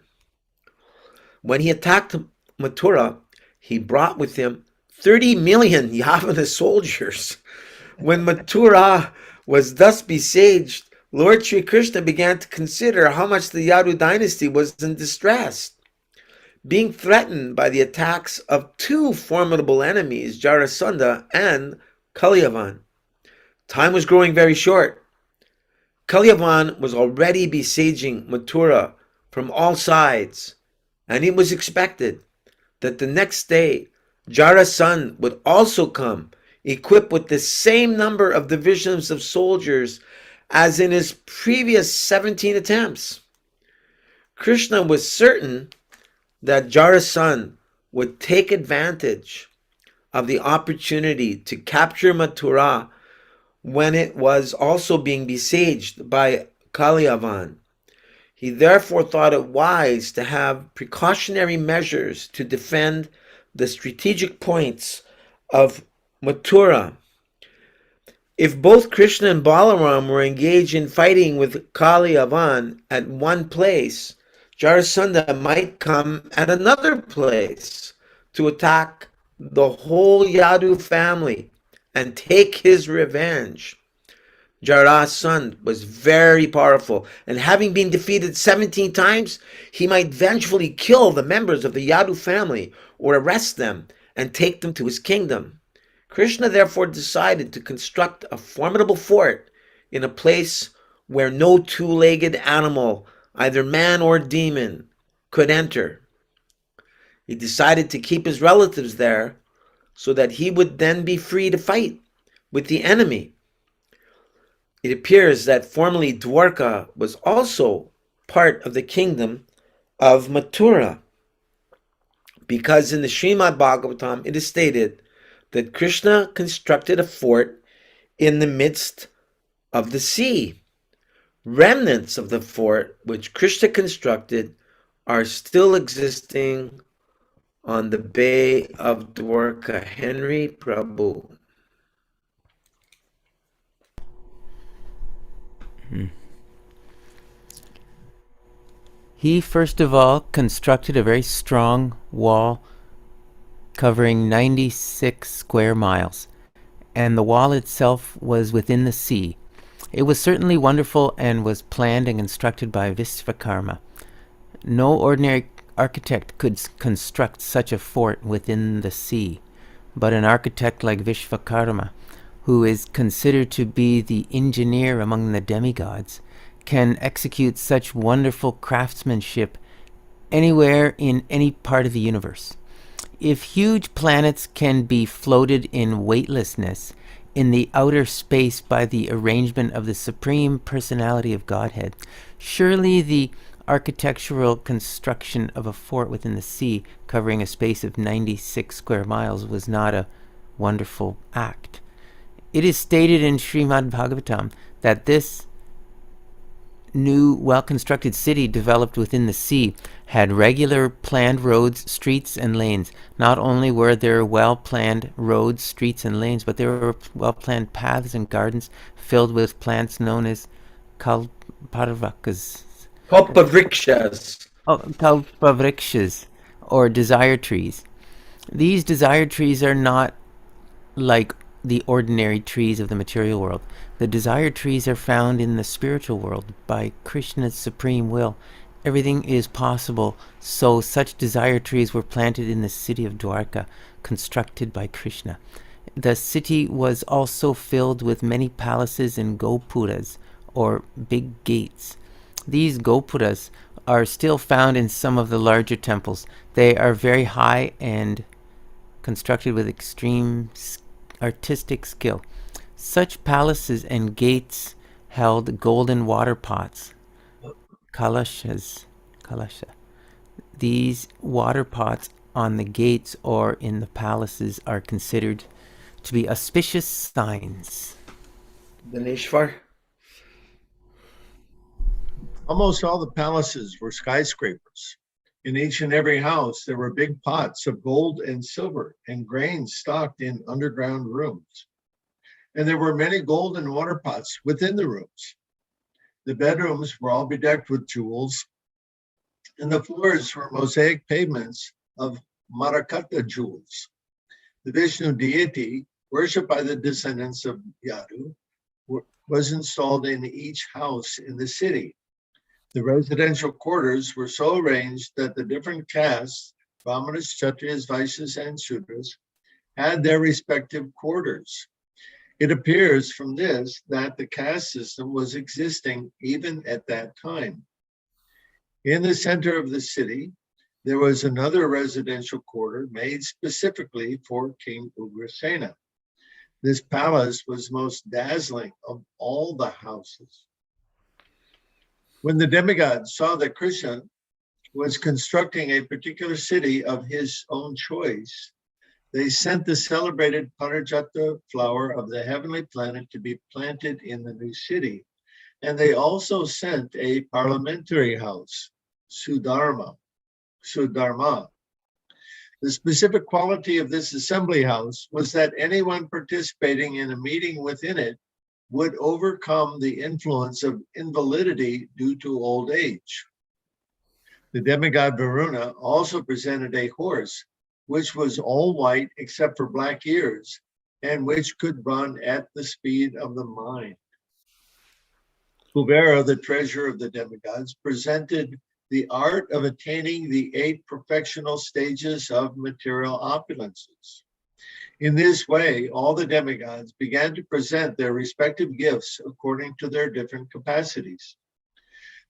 When he attacked Mathura, he brought with him 30 million Yavana soldiers. When Mathura was thus besieged, Lord Sri Krishna began to consider how much the Yadu dynasty was in distress. Being threatened by the attacks of two formidable enemies, Jarasunda and Kalayavan, time was growing very short. Kalayavan was already besieging Mathura from all sides, and it was expected that the next day Jarasunda would also come, equipped with the same number of divisions of soldiers as in his previous 17 attempts. Krishna was certain that Jarasunda would take advantage of the opportunity to capture Mathura when it was also being besieged by Kalayavan. He therefore thought it wise to have precautionary measures to defend the strategic points of Mathura. If both Krishna and Balaram were engaged in fighting with Kalayavan at one place, Jarasunda might come at another place to attack the whole Yadu family and take his revenge. Jarasunda was very powerful, and having been defeated 17 times, he might vengefully kill the members of the Yadu family or arrest them and take them to his kingdom. Krishna therefore decided to construct a formidable fort in a place where no two-legged animal, either man or demon, could enter. He decided to keep his relatives there so that he would then be free to fight with the enemy. It appears that formerly Dwarka was also part of the kingdom of Mathura, because in the Srimad Bhagavatam it is stated that Krishna constructed a fort in the midst of the sea. Remnants of the fort which Krishna constructed are still existing on the Bay of Dwarka. Henry Prabhu. He first of all constructed a very strong wall covering 96 square miles, and the wall itself was within the sea. It was certainly wonderful and was planned and constructed by Vishvakarma. No ordinary architect could construct such a fort within the sea, but an architect like Vishvakarma, who is considered to be the engineer among the demigods, can execute such wonderful craftsmanship anywhere in any part of the universe. If huge planets can be floated in weightlessness in the outer space by the arrangement of the Supreme Personality of Godhead, surely the architectural construction of a fort within the sea covering a space of 96 square miles was not a wonderful act. It is stated in Srimad Bhagavatam that this new well-constructed city developed within the sea had regular planned roads, streets, and lanes. Not only were there well-planned roads, streets, and lanes, but there were well-planned paths and gardens filled with plants known as kalpavrikshas. Kalpavrikshas, or desire trees. These desire trees are not like the ordinary trees of the material world. The desire trees are found in the spiritual world by Krishna's supreme will. Everything is possible, so such desire trees were planted in the city of Dwaraka, constructed by Krishna. The city was also filled with many palaces and gopuras, or big gates. These gopuras are still found in some of the larger temples. They are very high and constructed with extreme artistic skill. Such palaces and gates held golden water pots, kalasha. These water pots on the gates or in the palaces are considered to be auspicious signs. Daneshwar? Almost all the palaces were skyscrapers. In each and every house, there were big pots of gold and silver and grain stocked in underground rooms. And there were many golden water pots within the rooms. The bedrooms were all bedecked with jewels, and the floors were mosaic pavements of Marakata jewels. The Vishnu deity, worshipped by the descendants of Yadu, was installed in each house in the city. The residential quarters were so arranged that the different castes, Brahmanas, Kshatriyas, Vaishyas, and Shudras, had their respective quarters. It appears from this that the caste system was existing even at that time. In the center of the city, there was another residential quarter made specifically for King Ugrasena. This palace was most dazzling of all the houses. When the demigods saw that Krishna was constructing a particular city of his own choice, they sent the celebrated Parijata flower of the heavenly planet to be planted in the new city. And they also sent a parliamentary house, Sudharma. The specific quality of this assembly house was that anyone participating in a meeting within it would overcome the influence of invalidity due to old age. The demigod Varuna also presented a horse which was all white except for black ears, and which could run at the speed of the mind. Kuvera, the treasurer of the demigods, presented the art of attaining the 8 perfectional stages of material opulences. In this way, all the demigods began to present their respective gifts according to their different capacities.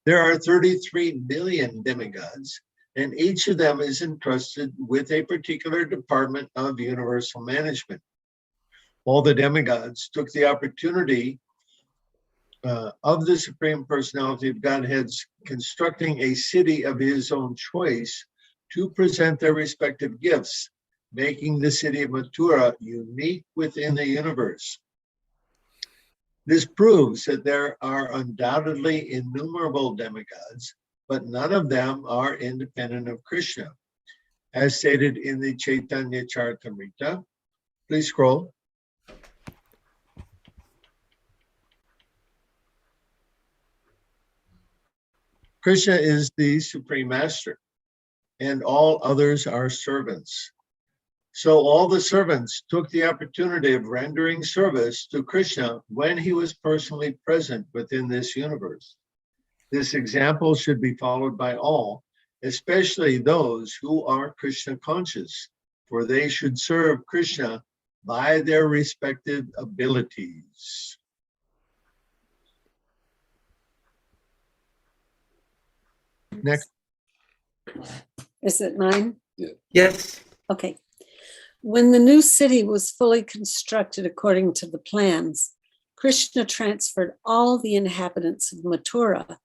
There are 33 million demigods, and each of them is entrusted with a particular department of universal management. All the demigods took the opportunity of the Supreme Personality of Godhead's constructing a city of his own choice to present their respective gifts, making the city of Mathura unique within the universe. This proves that there are undoubtedly innumerable demigods, but none of them are independent of Krishna. As stated in the Caitanya Charitamrita, please scroll. Krishna is the Supreme Master, and all others are servants. So all the servants took the opportunity of rendering service to Krishna when he was personally present within this universe. This example should be followed by all, especially those who are Krishna conscious, for they should serve Krishna by their respective abilities. Next. Is it mine? Yes. Okay. When the new city was fully constructed according to the plans, Krishna transferred all the inhabitants of Mathura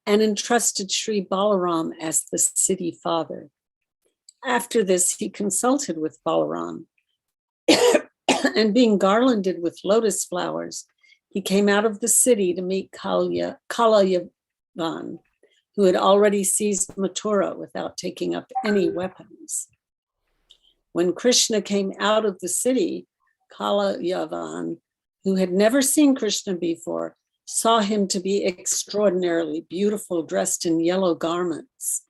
and entrusted Sri Balaram as the city father. After this, he consulted with Balaram, and being garlanded with lotus flowers, he came out of the city to meet Kalayavan, who had already seized Mathura without taking up any weapons. When Krishna came out of the city, Kalayavan, who had never seen Krishna before, saw him to be extraordinarily beautiful, dressed in yellow garments.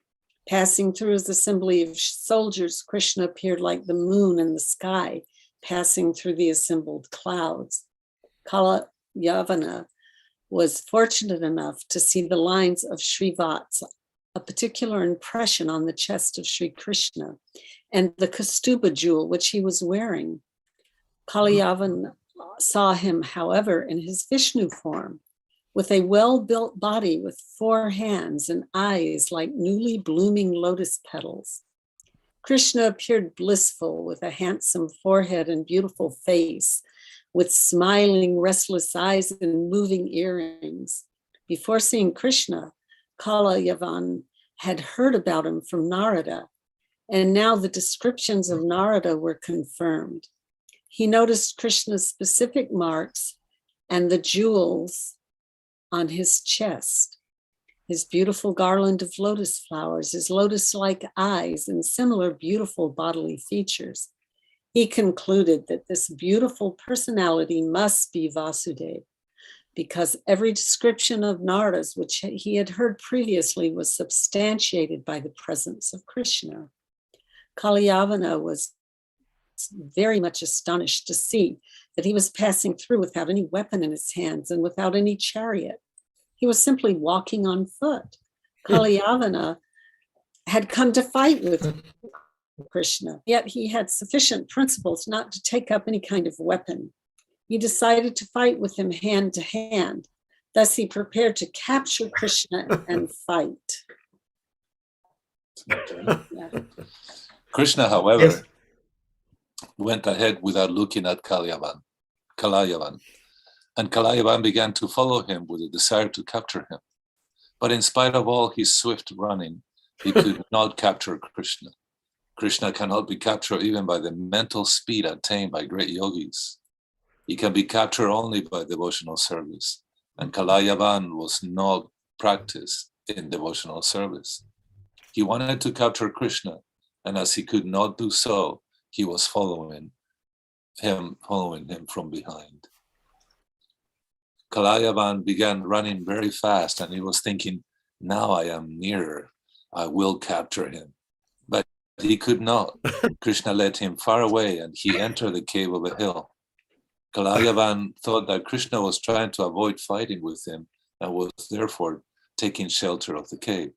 Passing through his assembly of soldiers, Krishna appeared like the moon in the sky, passing through the assembled clouds. Kalayavana was fortunate enough to see the lines of Srivatsa, a particular impression on the chest of Sri Krishna, and the Kastuba jewel which he was wearing. Kalayavana saw him, however, in his Vishnu form, with a well-built body with 4 hands and eyes like newly blooming lotus petals. Krishna appeared blissful with a handsome forehead and beautiful face, with smiling, restless eyes and moving earrings. Before seeing Krishna, Kalayavan had heard about him from Narada, and now the descriptions of Narada were confirmed. He noticed Krishna's specific marks and the jewels on his chest, his beautiful garland of lotus flowers, his lotus-like eyes, and similar beautiful bodily features. He concluded that this beautiful personality must be Vasudeva, because every description of Narada's, which he had heard previously, was substantiated by the presence of Krishna. Kalayavana was very much astonished to see that he was passing through without any weapon in his hands and without any chariot. He was simply walking on foot. Kalayavana had come to fight with Krishna, yet he had sufficient principles not to take up any kind of weapon. He decided to fight with him hand to hand. Thus he prepared to capture Krishna and fight. Yeah. Krishna, however, Yes. went ahead without looking at Kalayavan, and Kalayavan began to follow him with a desire to capture him. But in spite of all his swift running, he could not capture Krishna. Krishna cannot be captured even by the mental speed attained by great yogis. He can be captured only by devotional service, and Kalayavan was not practiced in devotional service. He wanted to capture Krishna, and as he could not do so, he was following him from behind. Kalayavan began running very fast, and he was thinking, now I am nearer, I will capture him. But he could not. Krishna led him far away, and he entered the cave of a hill. Kalayavan thought that Krishna was trying to avoid fighting with him and was therefore taking shelter of the cave.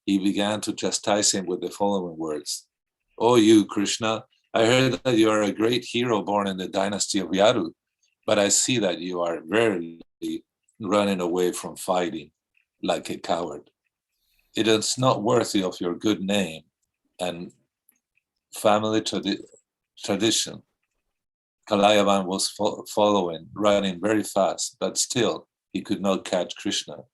He began to chastise him with the following words. "Oh, you, Krishna, I heard that you are a great hero born in the dynasty of Yadu, but I see that you are verily running away from fighting like a coward. It is not worthy of your good name and family tradition." Kalayavan was following, running very fast, but still he could not catch Krishna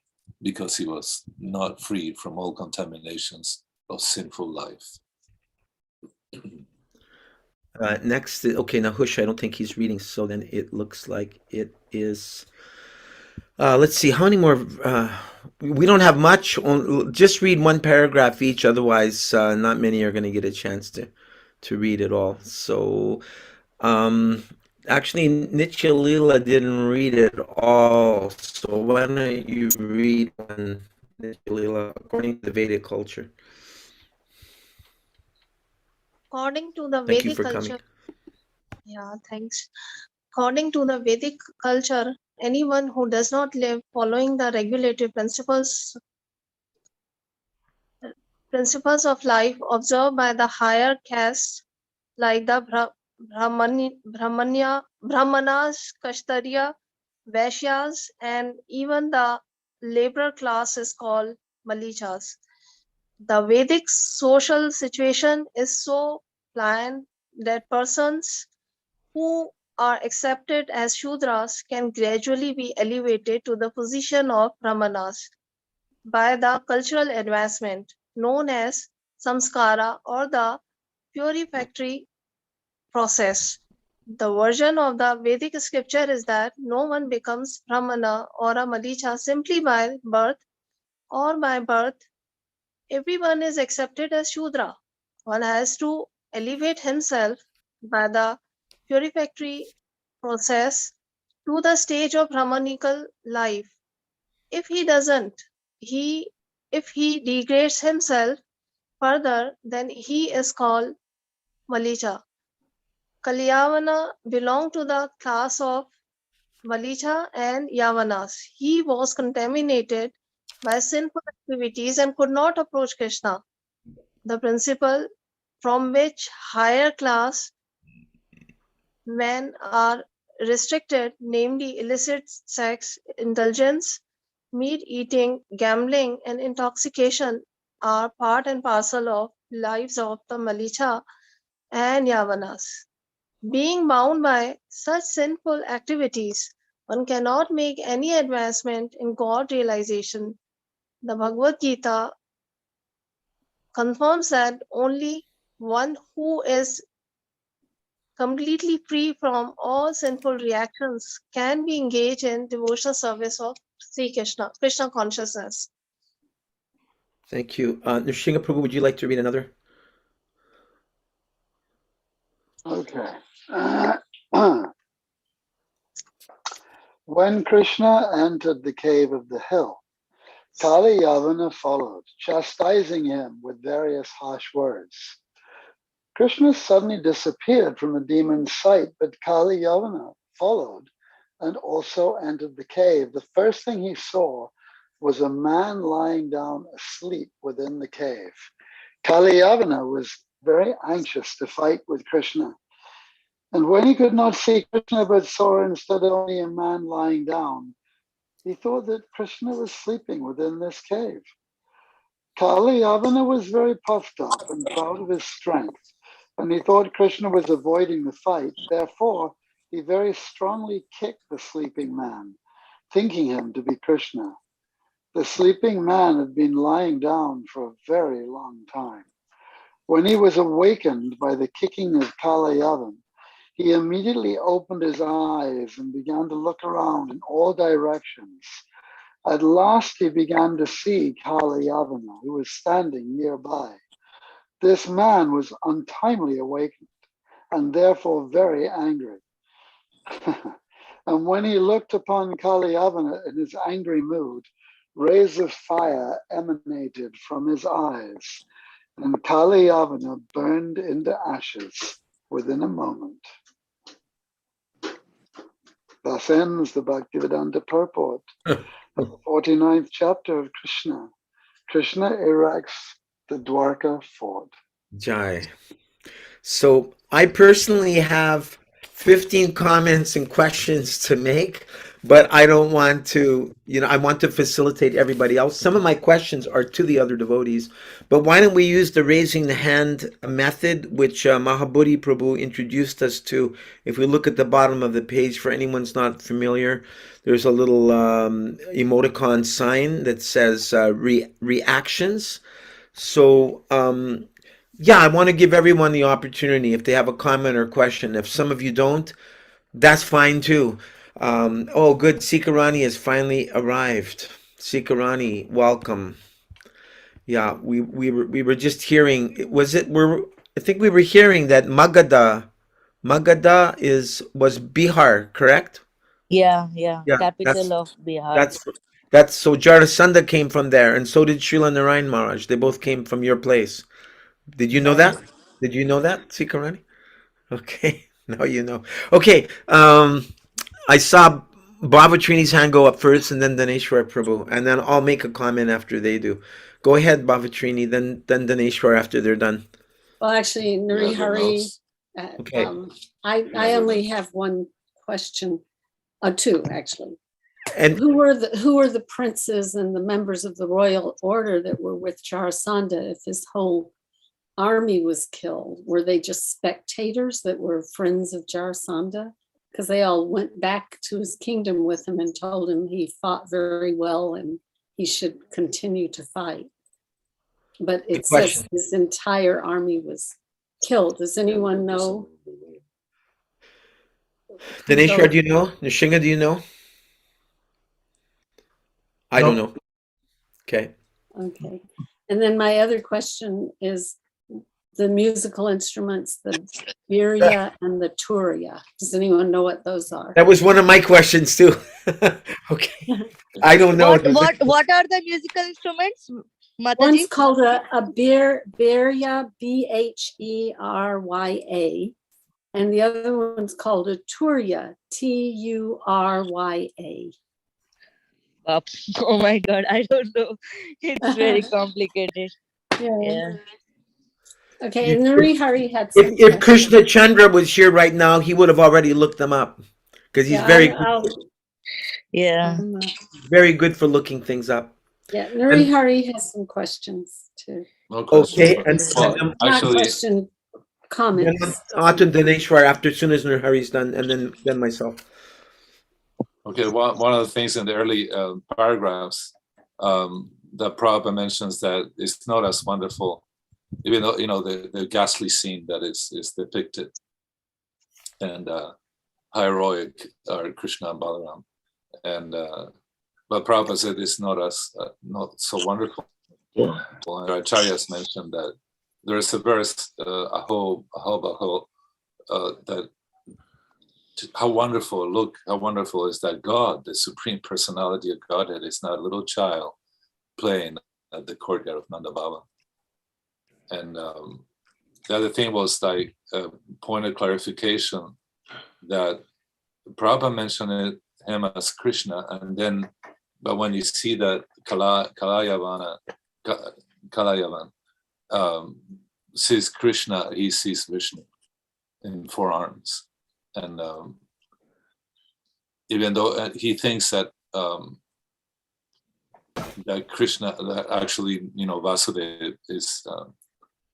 because he was not free from all contaminations of sinful life. Next, okay, now Hush, I don't think he's reading, so then it looks like it is. Let's see, how many more? We don't have much. Just read one paragraph each, otherwise, not many are going to get a chance to read it all. So, actually, Nitya Leela didn't read it all. So why don't you read one, Nitya Leela, according to the Vedic culture? According to the Thank you Vedic for culture, coming. yeah, thanks. According to the Vedic culture, anyone who does not live following the regulative principles of life observed by the higher castes like the Brahmanas, Kashtarya, Vaishyas, and even the laborer class is called Malichas. The Vedic social situation is so planned that persons who are accepted as Shudras can gradually be elevated to the position of Brahmanas by the cultural advancement known as samskara or the purificatory process. The version of the Vedic scripture is that no one becomes Brahmana or a Malicha simply by birth or by birth. Everyone is accepted as Shudra. One has to elevate himself by the purificatory process to the stage of Brahmanical life. If he doesn't, if he degrades himself further, then he is called Malicha. Kalyavana belonged to the class of Malicha and Yavanas. He was contaminated by sinful activities and could not approach Krishna. The principle from which higher class men are restricted, namely illicit sex, indulgence, meat eating, gambling, and intoxication, are part and parcel of lives of the Malicha and Yavanas. Being bound by such sinful activities, one cannot make any advancement in God realization. The Bhagavad Gita confirms that only one who is completely free from all sinful reactions can be engaged in devotional service of Sri Krishna, Krishna consciousness. Thank you. Nrsinga Prabhu, would you like to read another? Okay. When Krishna entered the cave of the hill, Kali Yavana followed, chastising him with various harsh words. Krishna suddenly disappeared from the demon's sight, but Kali Yavana followed and also entered the cave. The first thing he saw was a man lying down asleep within the cave. Kali Yavana was very anxious to fight with Krishna. And when he could not see Krishna but saw instead only a man lying down, he thought that Krishna was sleeping within this cave. Kali Yavana was very puffed up and proud of his strength, and he thought Krishna was avoiding the fight. Therefore, he very strongly kicked the sleeping man, thinking him to be Krishna. The sleeping man had been lying down for a very long time. When he was awakened by the kicking of Kali Yavana, he immediately opened his eyes and began to look around in all directions. At last, he began to see Kali Yavana, who was standing nearby. This man was untimely awakened and therefore very angry. And when he looked upon Kali Yavana in his angry mood, rays of fire emanated from his eyes. and Kalayavana burned into ashes within a moment. Thus ends the Bhaktivedanta purport of the 49th chapter of Krishna. Krishna erects the Dwaraka fort. Jai. So I personally have 15 comments and questions to make, but I don't want to, I want to facilitate everybody else. Some of my questions are to the other devotees, but why don't we use the raising the hand method, which Mahabodhi Prabhu introduced us to. If we look at the bottom of the page, for anyone's not familiar, there's a little emoticon sign that says reactions. So, yeah, I want to give everyone the opportunity if they have a comment or question. If some of you don't, that's fine too. Oh, good. Sikarani has finally arrived. Sikarani, welcome. Yeah, we were just hearing. I think we were hearing that Magadha was Bihar, correct? Yeah, Yeah, capital of Bihar. that's so Jarasunda came from there, and so did Srila Narayan Maharaj. They both came from your place. Did you know Right. that? Did you know that, Sikarani? Okay, now you know. Okay, I saw Bhavatrini's hand go up first, and then Daneshwar Prabhu, and then I'll make a comment after they do. Go ahead, Bhavatrini, then Daneshwar after they're done. Well, actually, Nuri Hari, Okay. I only have one question, two actually. And Who were the princes and the members of the royal order that were with Jarasunda if his whole army was killed? Were they just spectators that were friends of Jarasunda? Because they all went back to his kingdom with him and told him he fought very well and he should continue to fight. But it says his entire army was killed. Does anyone know? Daneshwar, do you know? Nishinga, do you know? I don't know. Okay. Okay. And then my other question is the musical instruments, the virya and the turya. Does anyone know what those are? That was one of my questions too. Okay. I don't know. What are the musical instruments, Mataji? One's called a virya, Bherya, and the other one's called a turya, Turya. Oh my God, I don't know. It's very complicated. Yeah. Okay, and Nuri Hari had some If Krishna Chandra was here right now, he would have already looked them up because he's very good for looking things up. Yeah, Nuri Hari has some questions too. Okay, and Not question, comments. After Daneshwar, after as soon as Nuri Hari's done, and then myself. Okay, one of the things in the early paragraphs that Prabhupada mentions that it's not as wonderful, even though the ghastly scene that is depicted, and heroic are Krishna and Balaram, and but Prabhupada said it's not not so wonderful. Yeah. And Acharyas mentioned that there is a verse, Aho Baho, that how wonderful is that God, the Supreme Personality of Godhead, is not a little child playing at the courtyard of Nanda Baba. And the other thing was like a point of clarification that Prabhupada mentioned him as Krishna, and then, but when you see that Kalayavan sees Krishna, he sees Vishnu in 4 arms. And even though he thinks that that Krishna, that actually, Vasudeva is,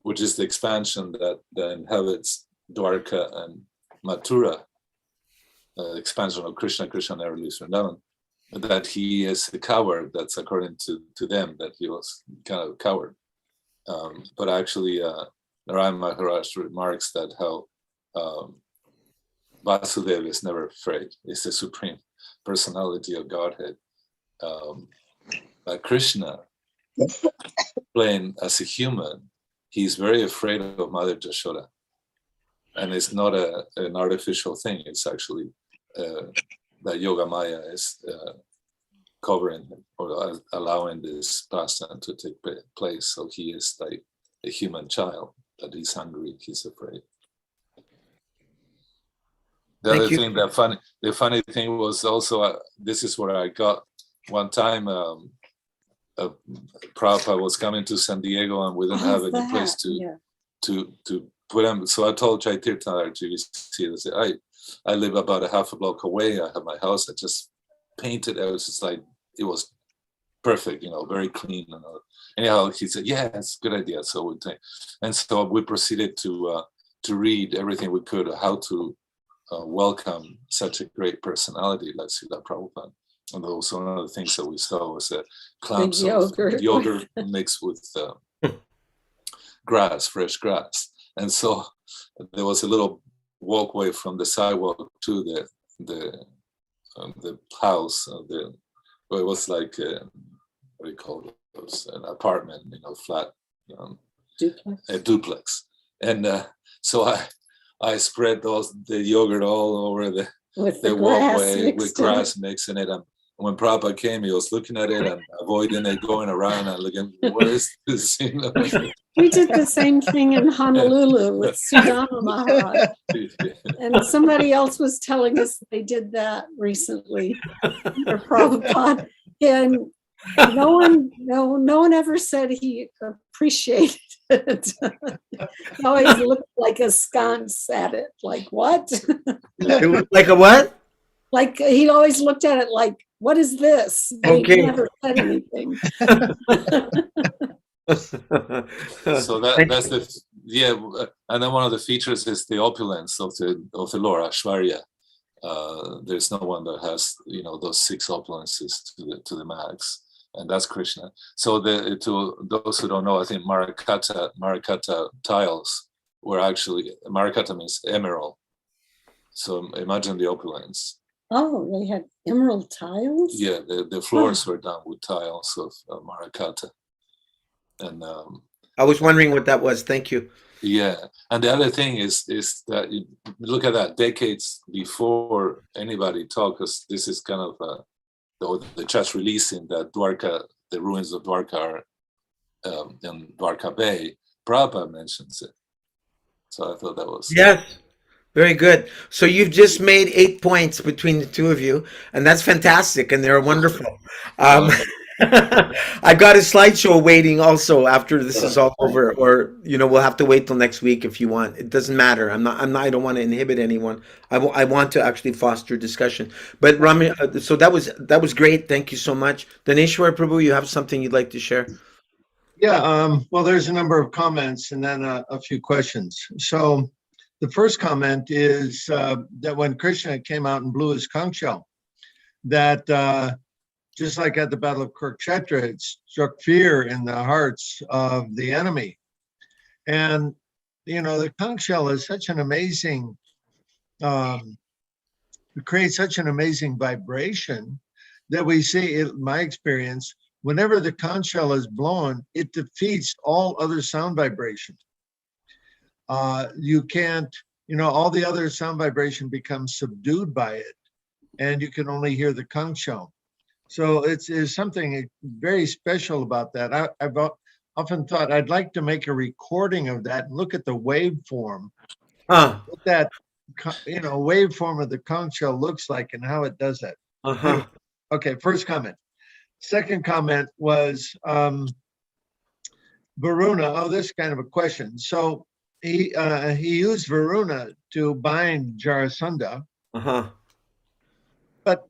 which is the expansion that inhabits Dwaraka and Mathura, expansion of Krishna never leaves Vrindavan, that he is a coward. That's according to them, that he was kind of a coward. But actually, Narayan Maharaj remarks that how Vasudeva is never afraid. It's the Supreme Personality of Godhead. Krishna, playing as a human, he's very afraid of Mother Jashoda. And it's not an artificial thing. It's actually that Yoga Maya is covering him or allowing this pastime to take place. So he is like a human child, that he's hungry, he's afraid. The Thank other you. thing the funny thing was also, this is where I got one time, Prabhupada was coming to San Diego and we didn't have any place to put him. So I told Chaitirtha, I said, I live about a half a block away. I have my house. I just painted. It was just like, it was perfect, very clean. And anyhow, he said, yeah, it's a good idea. So we proceeded to read everything we could, how to welcome such a great personality like Srila Prabhupada. And those one of the things that we saw was clumps of yogurt mixed with grass, fresh grass. And so there was a little walkway from the sidewalk to the house. It was like what do you call those? An apartment, flat, Duplex. A duplex. And so I spread the yogurt all over the walkway with grass mixing it. And when Prabhupada came, he was looking at it and avoiding it, going around and looking, what is this? We did the same thing in Honolulu with Sudama Maharaj. And somebody else was telling us they did that recently for Prabhupada. And no one ever said he appreciated it. He always looked like askance at it. Like, what? Like a what? Like he always looked at it like, what is this? Okay. He never said anything. So that's and then one of the features is the opulence of the Lord Ashwarya. There's no one that has those 6 opulences to the max, and that's Krishna. So to those who don't know, I think Marakata tiles were actually, Marakata means emerald. So imagine the opulence. Oh, they had emerald tiles? Yeah, the floors were done with tiles of Marakata. And I was wondering what that was. Thank you. Yeah, and the other thing is that you look at that decades before anybody talked, because this is kind of the just releasing that Dwarka, the ruins of Dwarka are in Dwarka Bay. Prabhupada mentions it, so I thought that was Yes. Very good. So you've just made 8 points between the two of you, and that's fantastic, and they're wonderful. I got a slideshow waiting also after this is all over, or we'll have to wait till next week if you want. It doesn't matter. I don't want to inhibit anyone. I want to actually foster discussion. But Rami, so that was great. Thank you so much. Daneshwar Prabhu, you have something you'd like to share? Yeah. Well, there's a number of comments and then a few questions. So the first comment is that when Krishna came out and blew his conch shell, that just like at the Battle of Kurukshetra, it struck fear in the hearts of the enemy. And, the conch shell is such an amazing, it creates such an amazing vibration that we see, in my experience, whenever the conch shell is blown, it defeats all other sound vibration. You can't, all the other sound vibration becomes subdued by it, and you can only hear the conch shell. So it's something very special about that. I've often thought I'd like to make a recording of that and look at the waveform. What that, waveform of the conch shell looks like and how it does that. Anyway, okay, first comment. Second comment was Varuna. Oh, this is kind of a question. So he used Varuna to bind Jarasunda. But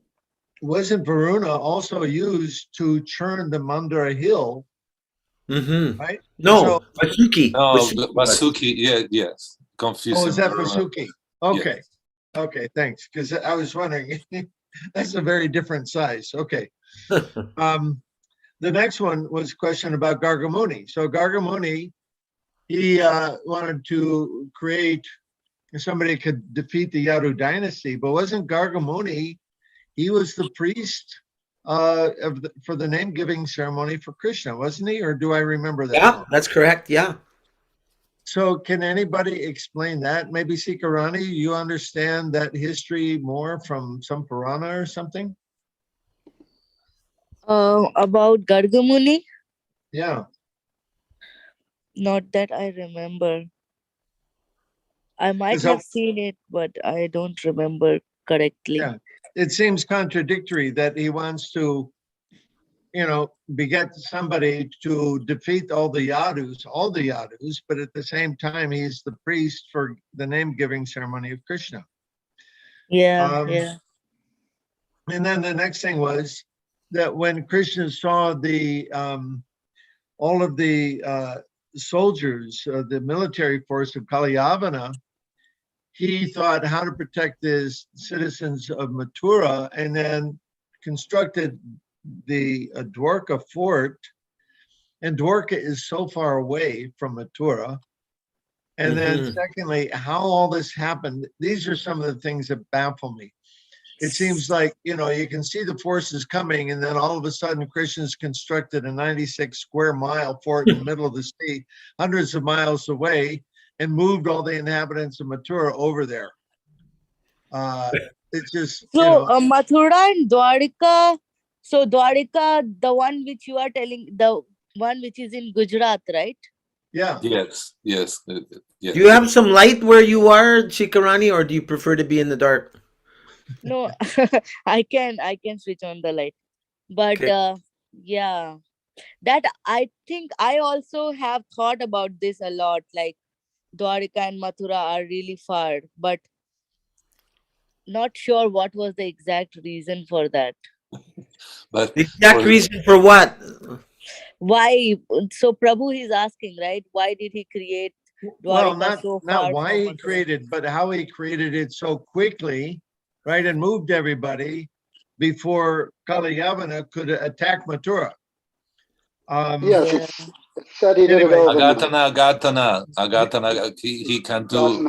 wasn't Varuna also used to churn the Mandara hill? Right? No, Vasuki. No, Vasuki. Yeah, yes. Confusing. Oh, is that Vasuki? Okay. Yes. Okay, thanks. Because I was wondering, that's a very different size. Okay. The next one was a question about Gargamuni. So Gargamuni, he wanted to create somebody could defeat the Yadu dynasty, but wasn't Gargamuni? He was the priest for the name-giving ceremony for Krishna, wasn't he? Or do I remember that? Yeah, that's correct. Yeah. So can anybody explain that? Maybe Sikarani, you understand that history more from some Purana or something? About Gargamuni? Yeah. Not that I remember. I might So- have seen it, but I don't remember correctly. Yeah, it seems contradictory that he wants to, beget somebody to defeat all the Yadus, but at the same time, he's the priest for the name-giving ceremony of Krishna. Yeah, Um, yeah. And then the next thing was that when Krishna saw all of the soldiers, the military force of Kalyavana, he thought how to protect the citizens of Mathura, and then constructed the Dwarka fort. And Dwarka is so far away from Mathura. And then secondly, how all this happened, these are some of the things that baffle me. It seems like, you can see the forces coming, and then all of a sudden Krishna's constructed a 96 square mile fort in the middle of the sea, hundreds of miles away, and moved all the inhabitants of Mathura over there. It's just, So Mathura and Dwaraka. So Dwaraka, the one which you are telling, the one which is in Gujarat, right? yeah. Yes, yes, yes. Do you have some light where you are, Chikarani, or do you prefer to be in the dark? No, I can switch on the light, but Okay. yeah, that I think I also have thought about this a lot. Like Dwaraka and Mathura are really far, but not sure what was the exact reason for that. But The exact reason for what? Why? So Prabhu is asking, right? Why did he create Well, Dwaraka so not far why from he Mathura? created, but how he created it so quickly, right, and moved everybody before Kalyavana could attack Mathura. Yes, it said he did it overnight. Agatana, he can do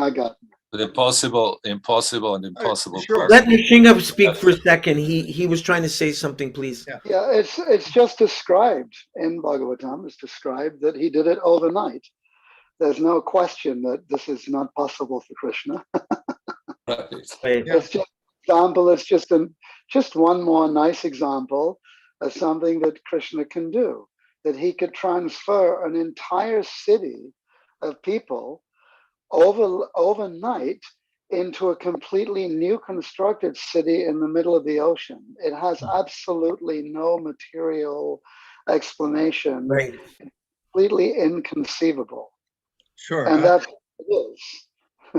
the possible, impossible, and impossible. Sure. Let Nrsimha speak for a second. He was trying to say something, please. Yeah, it's just described in Bhagavatam. It's described that he did it overnight. There's no question that this is not possible for Krishna. Right. It's just example. It's just one more nice example of something that Krishna can do. That he could transfer an entire city of people overnight into a completely new constructed city in the middle of the ocean. It has absolutely no material explanation. Right. Completely inconceivable. Sure. And that's what it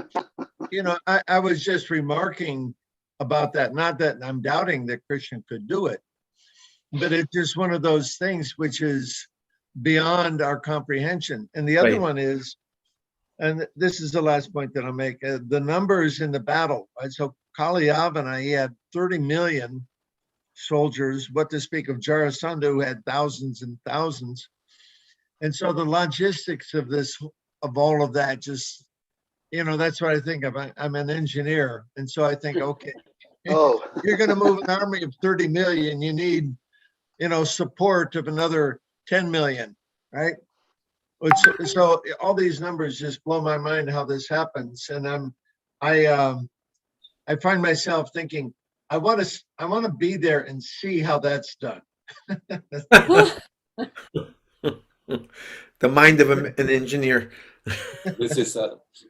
is. I was just remarking about that. Not that I'm doubting that Krishna could do it, but it's just one of those things which is beyond our comprehension. And the other one is, and this is the last point that I'll make, the numbers in the battle. Right? So Kalyavana, he had 30 million soldiers, what to speak of Jarasunda, who had thousands and thousands. And so the logistics of all of that, just, that's what I think of. I'm an engineer. And so I think, okay, you're going to move an army of 30 million, you need, support of another 10 million, right? So all these numbers just blow my mind how this happens. And I find myself thinking, I want to be there and see how that's done. The mind of an engineer. This is,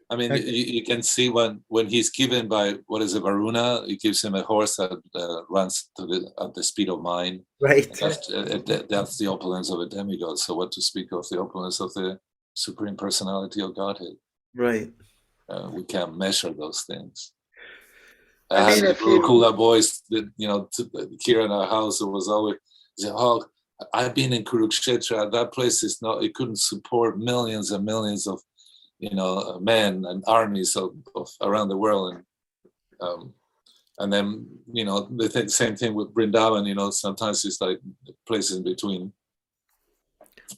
you can see when he's given by, what is it, Varuna, he gives him a horse that runs at the speed of mine. Right. That's the opulence of a demigod. So what to speak of the opulence of the Supreme Personality of Godhead? Right. We can't measure those things. I mean, if you Gurukula boys, here in our house, it was always, I've been in Kurukshetra. That place is not, it couldn't support millions and millions of, men and armies of around the world. And then, the same thing with Vrindavan, sometimes it's like places in between,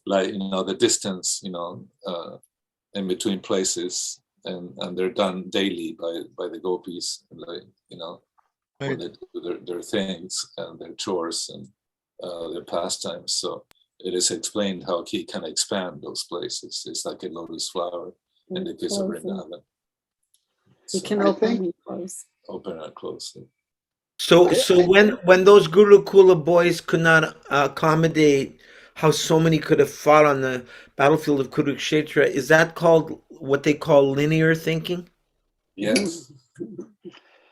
like, the distance, in between places, and they're done daily by the gopis, like, when they do their things and their chores and their pastimes. So it is explained how he can expand those places. It's like a lotus flower in the case of Vrindavan. You can open and close. Open and close. So when those Gurukula boys could not accommodate how so many could have fought on the battlefield of Kurukshetra. Is that called what they call linear thinking? Yes.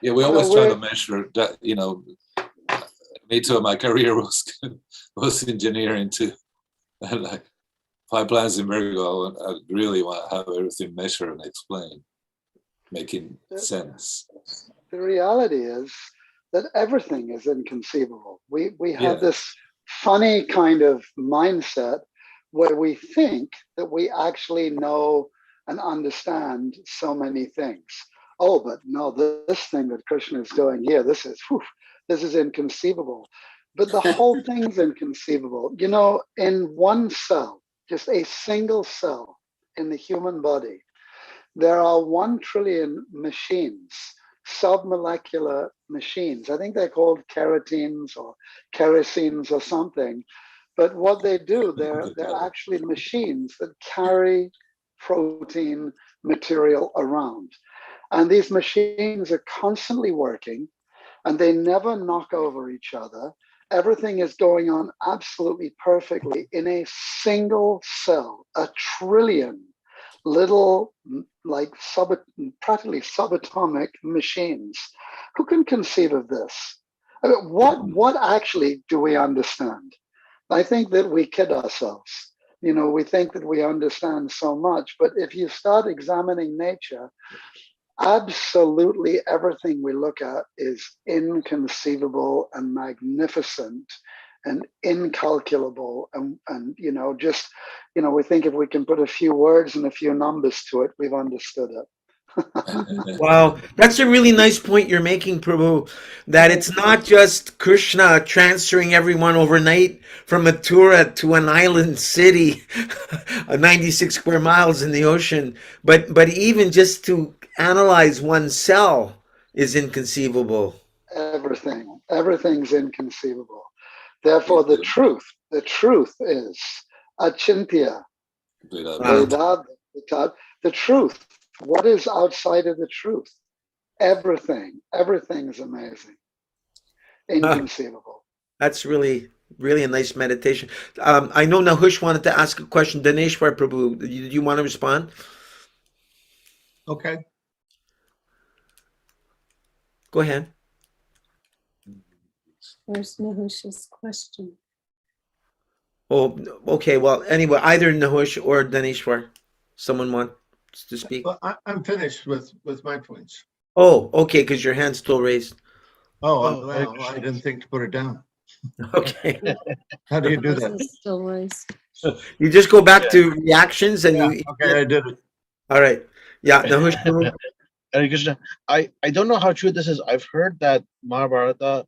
Yeah, we So always try to we're measure that, me too, my career was engineering too. And like pipelines in Virgo, I really want to have everything measured and explained, making sense. the reality is that everything is inconceivable. We Yeah. have this funny kind of mindset where we think that we actually know and understand so many things. Oh, but no, this thing that Krishna is doing here, this is inconceivable. But the whole thing's inconceivable. You know, in one cell, just a single cell in the human body, there are 1 trillion machines, submolecular machines. I think they're called keratines or kerosenes or something. But what they do, they're actually machines that carry protein material around. And these machines are constantly working and they never knock over each other. Everything is going on absolutely perfectly in a single cell, 1 trillion little, like practically subatomic machines. Who can conceive of this? I mean, what actually do we understand? I think that we kid ourselves. You know, we think that we understand so much, but if you start examining nature, absolutely everything we look at is inconceivable and magnificent and incalculable. And we think if we can put a few words and a few numbers to it, we've understood it. Wow, that's a really nice point you're making, Prabhu, that it's not just Krishna transferring everyone overnight from Mathura to an island city, 96 square miles in the ocean, but even just to analyze one cell is inconceivable. Everything's inconceivable. Therefore, the truth is achintya, Wow. the truth. What is outside of the truth? Everything's amazing, inconceivable. That's really, really a nice meditation. I know Nahush wanted to ask a question. Dineshwar Prabhu, do you want to respond? Okay. Go ahead. Where's Nahush's question? Oh, okay. Well, anyway, either Nahush or Dineshwar. Someone wants to speak? Well, I'm finished with my points. Oh, okay, because your hand's still raised. Oh, well, I didn't think to put it down. Okay. How do you do Yours that? is still raised. You just go back to reactions and you. Okay, I did it. All right. Yeah, Nahush. Hare Krishna. I don't know how true this is. I've heard that Mahabharata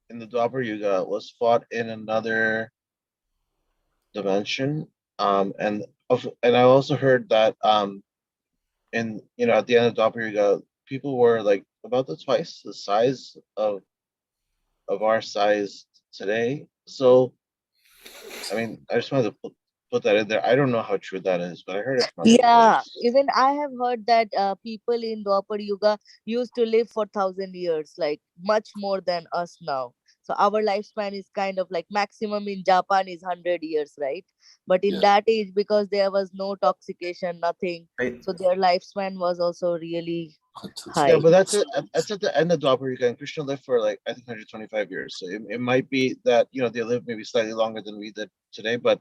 in the Dwapar Yuga was fought in another dimension. And I also heard that at the end of Dwapar Yuga, people were like about twice the size of our size today. So, I mean, I just wanted to put that in there. I don't know how true that is, but I heard it from Yeah, even I have heard that people in Dwapar Yuga used to live for 1,000 years, like much more than us now. So our lifespan is kind of like maximum in Japan is 100 years, right? But in that age, because there was no toxication, nothing, Right. so their lifespan was also really high. Yeah, but that's at the end of Dwapar Yuga, and Krishna lived for like I think 125 years. So it might be that they live maybe slightly longer than we did today, but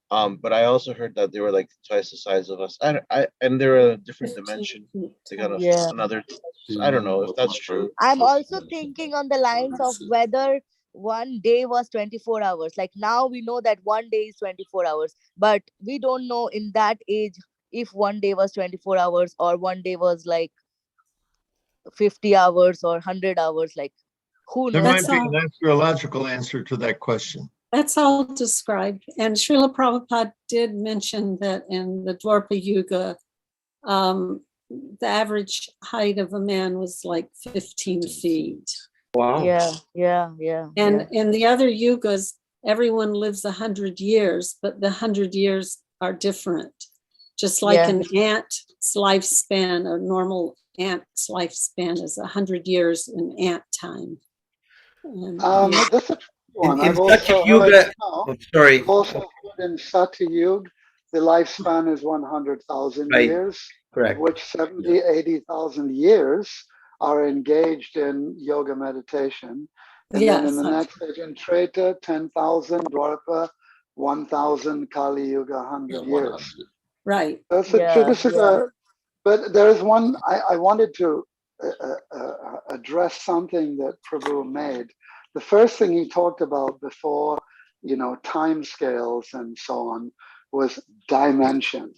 I also heard that they were like twice the size of us. And they're a different dimension. They got another. So I don't know if that's true. I'm also thinking on the lines of whether one day was 24 hours. Like now we know that one day is 24 hours, but we don't know in that age if one day was 24 hours or one day was like 50 hours or 100 hours. Like who There knows? might be an astrological answer to that question. That's all described. And Srila Prabhupada did mention that in the Dwarpa Yuga, the average height of a man was like 15 feet. Wow. Yeah. And in the other yugas, everyone lives 100 years, but the 100 years are different. Just like an ant's lifespan, a normal ant's lifespan is 100 years in ant time. And, one. in I've Satya also heard, Yuga. no, Oh, sorry. I've also heard in Satya Yuga, the lifespan is 100,000 Right. years, of Correct. which 70, 80,000 years are engaged in yoga meditation. And then in Yes, the next stage, in Treta, 10,000, Dwaraka, 1,000, Kali Yuga, 100 years. 100. right. That's Yeah, this is but there is one, I wanted to address something that Prabhu made. The first thing he talked about before, time scales and so on, was dimension.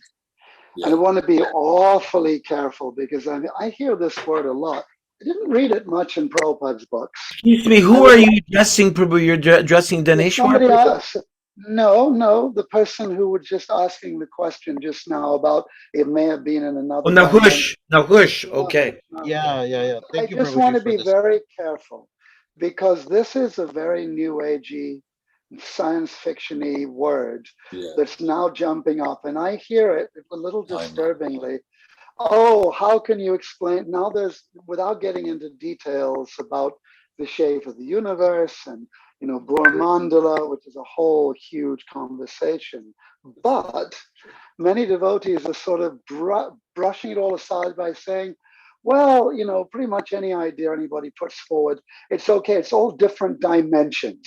And I Yeah. want to be awfully careful because I hear this word a lot. I didn't read it much in Prabhupada's books. Excuse me. Who are you addressing, Prabhu? You're addressing Daneshwar? Somebody else. No, the person who was just asking the question just now about it may have been in another Oh, dimension. Nahush. Okay. Yeah. I Thank you, just want Prabhuji, to for be this. very careful because this is a very new agey science fiction-y word Yeah. that's now jumping up, and I hear it a little I know. disturbingly. Oh, how can you explain? Now there's, without getting into details about the shape of the universe and, Brahmandala, which is a whole huge conversation. But many devotees are sort of brushing it all aside by saying, well, pretty much any idea anybody puts forward, it's okay. It's all different dimensions.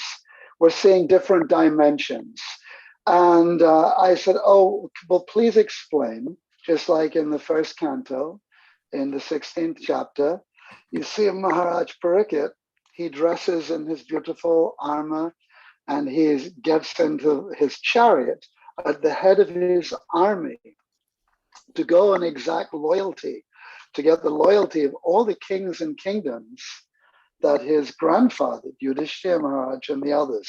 We're seeing different dimensions. And I said, oh, well, please explain. Just like in the first canto, in the 16th chapter, you see Maharaj Parikit, he dresses in his beautiful armor and he gets into his chariot at the head of his army to go and exact loyalty, to get the loyalty of all the kings and kingdoms that his grandfather, Yudhishthira Maharaj, and the others.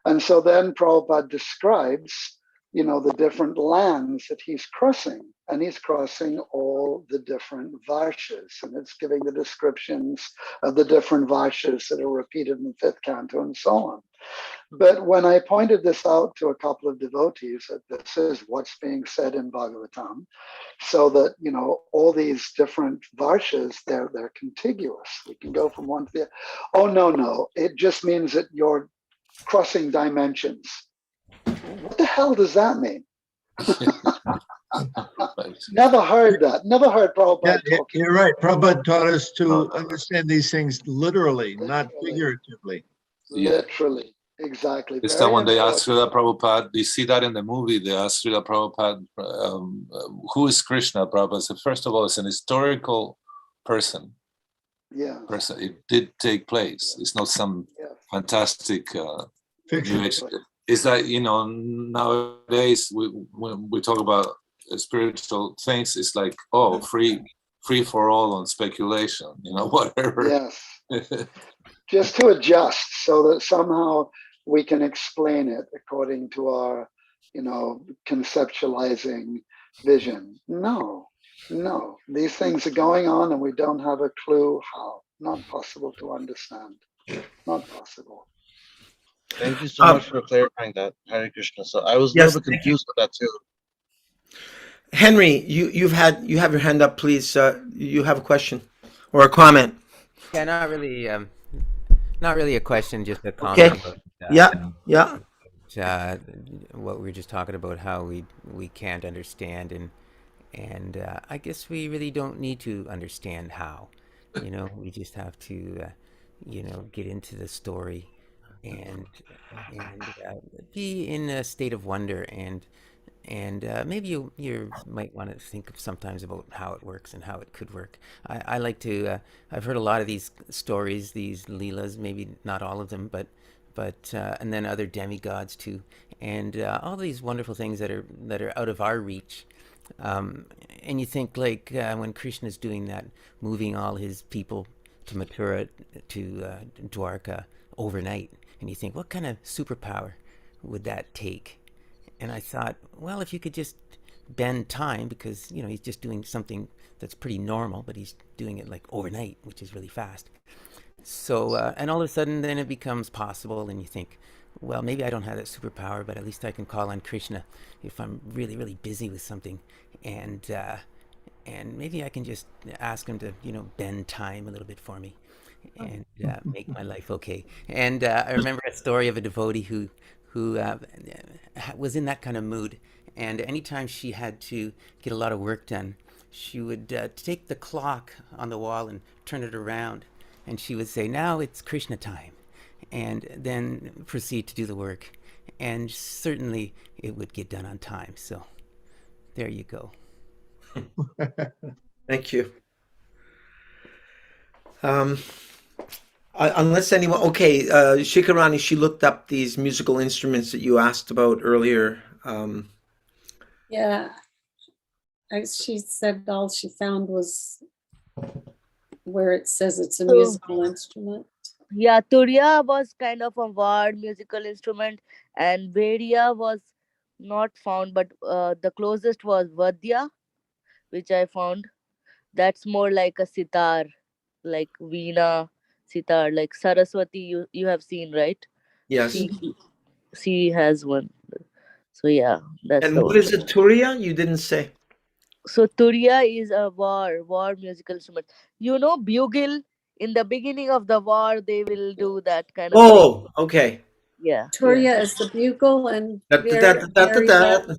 And so then Prabhupada describes, the different lands that he's crossing, and he's crossing all the different varshas, and it's giving the descriptions of the different varshas that are repeated in the fifth canto and so on. But when I pointed this out to a couple of devotees, that this is what's being said in Bhagavatam, so that, all these different varshas, they're contiguous. We can go from one to the other. Oh, no, it just means that you're crossing dimensions. What the hell does that mean? Never heard that. Never heard Prabhupada talk. You're right. Prabhupada taught us to understand these things literally, not figuratively. Yeah. Literally. Exactly. It's Very that when they important. asked Srila Prabhupada, you see that in the movie, they asked Srila Prabhupada, who is Krishna? Prabhupada said, first of all, it's an historical person. Yeah. It did take place. It's not some fantastic Fiction. new age. It's like, nowadays when we talk about spiritual things, it's like, free for all on speculation, whatever. Yes. Just to adjust so that somehow we can explain it according to our, conceptualizing vision. No. These things are going on and we don't have a clue how. Not possible to understand. Not possible. Thank you so much for clarifying that, Hare Krishna. So I was a Yes, little bit confused with that too. Henry, you have your hand up, please. You have a question or a comment? Yeah, not really a question, just a comment. Okay. About, what we were just talking about, how we can't understand, and I guess we really don't need to understand how. We just have to, get into the story and be in a state of wonder, and maybe you might want to think sometimes about how it works and how it could work. I like to. I've heard a lot of these stories, these leelas, maybe not all of them, but and then other demigods too, and all these wonderful things that are out of our reach. And you think like when Krishna's doing that, moving all his people to Mathura, to Dwaraka overnight, and you think, what kind of superpower would that take? And I thought, well, if you could just bend time, because he's just doing something that's pretty normal, but he's doing it like overnight, which is really fast. So and all of a sudden then it becomes possible, and you think, well, maybe I don't have that superpower, but at least I can call on Krishna if I'm really, really busy with something, and maybe I can just ask him to bend time a little bit for me. and make my life okay. And I remember a story of a devotee who was in that kind of mood, and anytime she had to get a lot of work done, she would take the clock on the wall and turn it around, and she would say, "Now it's Krishna time," and then proceed to do the work. And certainly it would get done on time. So there you go. Thank you. Unless anyone, okay, Shikarani, she looked up these musical instruments that you asked about earlier. Yeah, she said all she found was where it says it's a musical instrument. Yeah, Turiya was kind of a ward musical instrument, and Vedia was not found, but the closest was Vadya, which I found. That's more like a sitar, like Veena, sitar, like Saraswati. You have seen, right? Yes. She has one. So yeah, that's And the what one. is it, Turiya? You didn't say. So Turiya is a war musical instrument. You know, bugle. In the beginning of the war, they will do that kind of thing. Oh, okay. Yeah. Turiya is the bugle, and Da, da, da, da, da, da, da.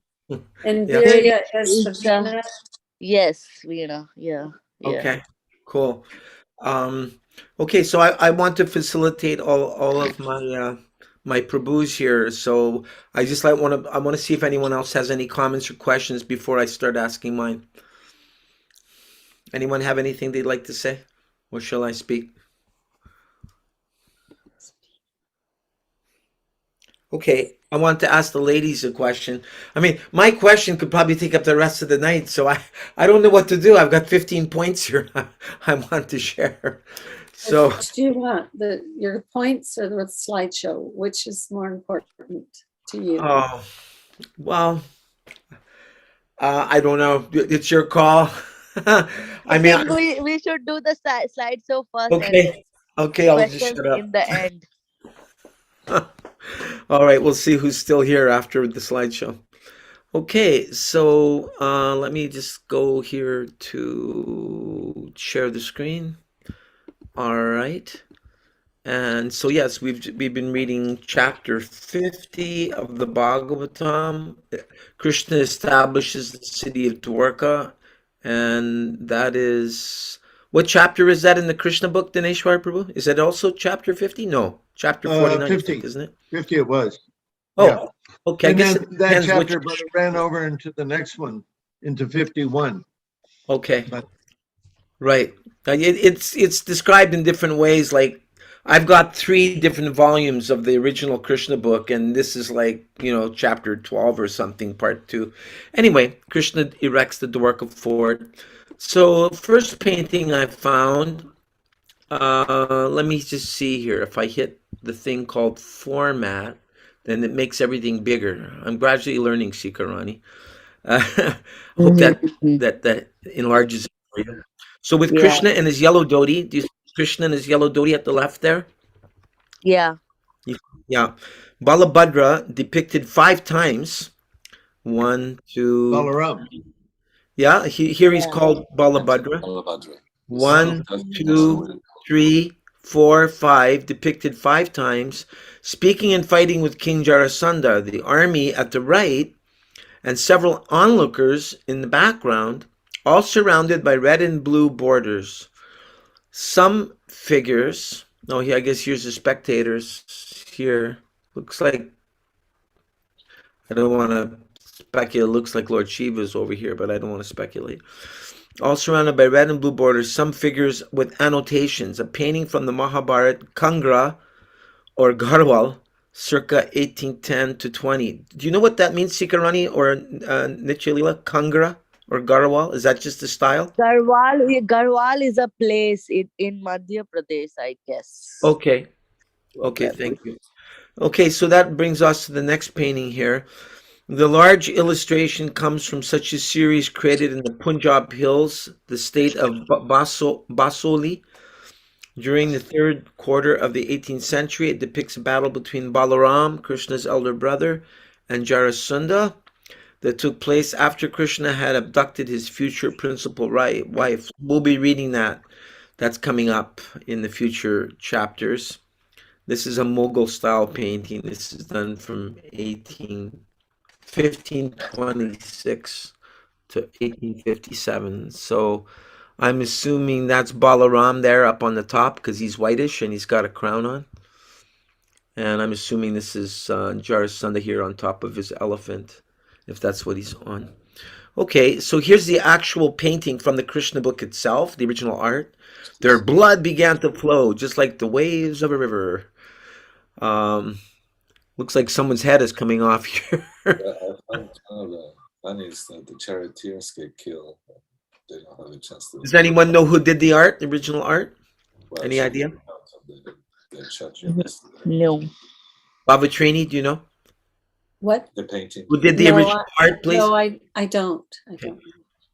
and Yeah. Virya is the Veena. Yes, Veena. Yeah. Okay, cool. Okay, so I want to facilitate all of my prabhus here. So I just I want to see if anyone else has any comments or questions before I start asking mine. Anyone have anything they'd like to say, or shall I speak? Okay, I want to ask the ladies a question. I mean, my question could probably take up the rest of the night, so I don't know what to do. I've got 15 points here I want to share. So Which do you want, your points or the slideshow? Which is more important to you? oh, well, I don't know. It's your call. I mean, think we should do the slideshow first okay, okay, and I'll just questions shut up. in the end. All right, we'll see who's still here after the slideshow. Okay, so let me just go here to share the screen. All right. And so yes, we've been reading chapter 50 of the Bhagavatam. Krishna establishes the city of Dwarka, and that is what chapter is that in the Krishna book, Dineshwar Prabhu? Is that also chapter 50? No, chapter 49, I 50. think, isn't it? 50 it was. Oh, Yeah. okay. I And guess then it that depends chapter which. ran over into the next one, into 51. Okay. But Right. It's described in different ways. Like I've got 3 different volumes of the original Krishna book, and this is like, chapter 12 or something, part 2. Anyway, Krishna erects the Dwaraka fort. So first painting I found, let me just see here. If I hit the thing called format, then it makes everything bigger. I'm gradually learning, Sikarani. Hope that enlarges it for you. So with Yeah. Krishna and his yellow dhoti, do you see Krishna and his yellow dhoti at the left there? Yeah. Yeah. Balabhadra depicted 5 times. 1, 2. Balaram. Yeah, here he's called Balabhadra. Balabhadra. 1, That's 2, 3, 4, 5, depicted 5 times, speaking and fighting with King Jarasunda. The army at the right and several onlookers in the background, all surrounded by red and blue borders. Some figures, I guess here's the spectators here. Looks like, I don't want to speculate, looks like Lord Shiva's over here, but I don't want to speculate. All surrounded by red and blue borders, some figures with annotations, a painting from the Mahabharata, Kangra, or Garwal, circa 1810 to 20. Do you know what that means, Sikarani or Nityalila? Kangra or Garwal? Is that just the style? Garwal is a place in Madhya Pradesh, I guess. Okay, thank you. Okay, so that brings us to the next painting here. The large illustration comes from such a series created in the Punjab Hills, the state of Basoli. During the 3rd quarter of the 18th century, it depicts a battle between Balaram, Krishna's elder brother, and Jarasunda that took place after Krishna had abducted his future principal wife. We'll be reading that That's coming up in the future chapters. This is a Mughal style painting. This is done from 1526 to 1857. So I'm assuming that's Balaram there up on the top because he's whitish and he's got a crown on. And I'm assuming this is Jarasunda here on top of his elephant, if that's what he's on. Okay, so here's the actual painting from the Krishna book itself, the original art. Their blood began to flow, just like the waves of a river. Looks like someone's head is coming off here. I found one of the funnies that the charioteers get killed. They don't have a chance to. Does anyone know who did the art, the original art? Well, Any she idea? came out of the kshatriya yesterday. No. Bavatrini, do you know? What? The painting. Who did the No, original art, please? No, I don't. I don't.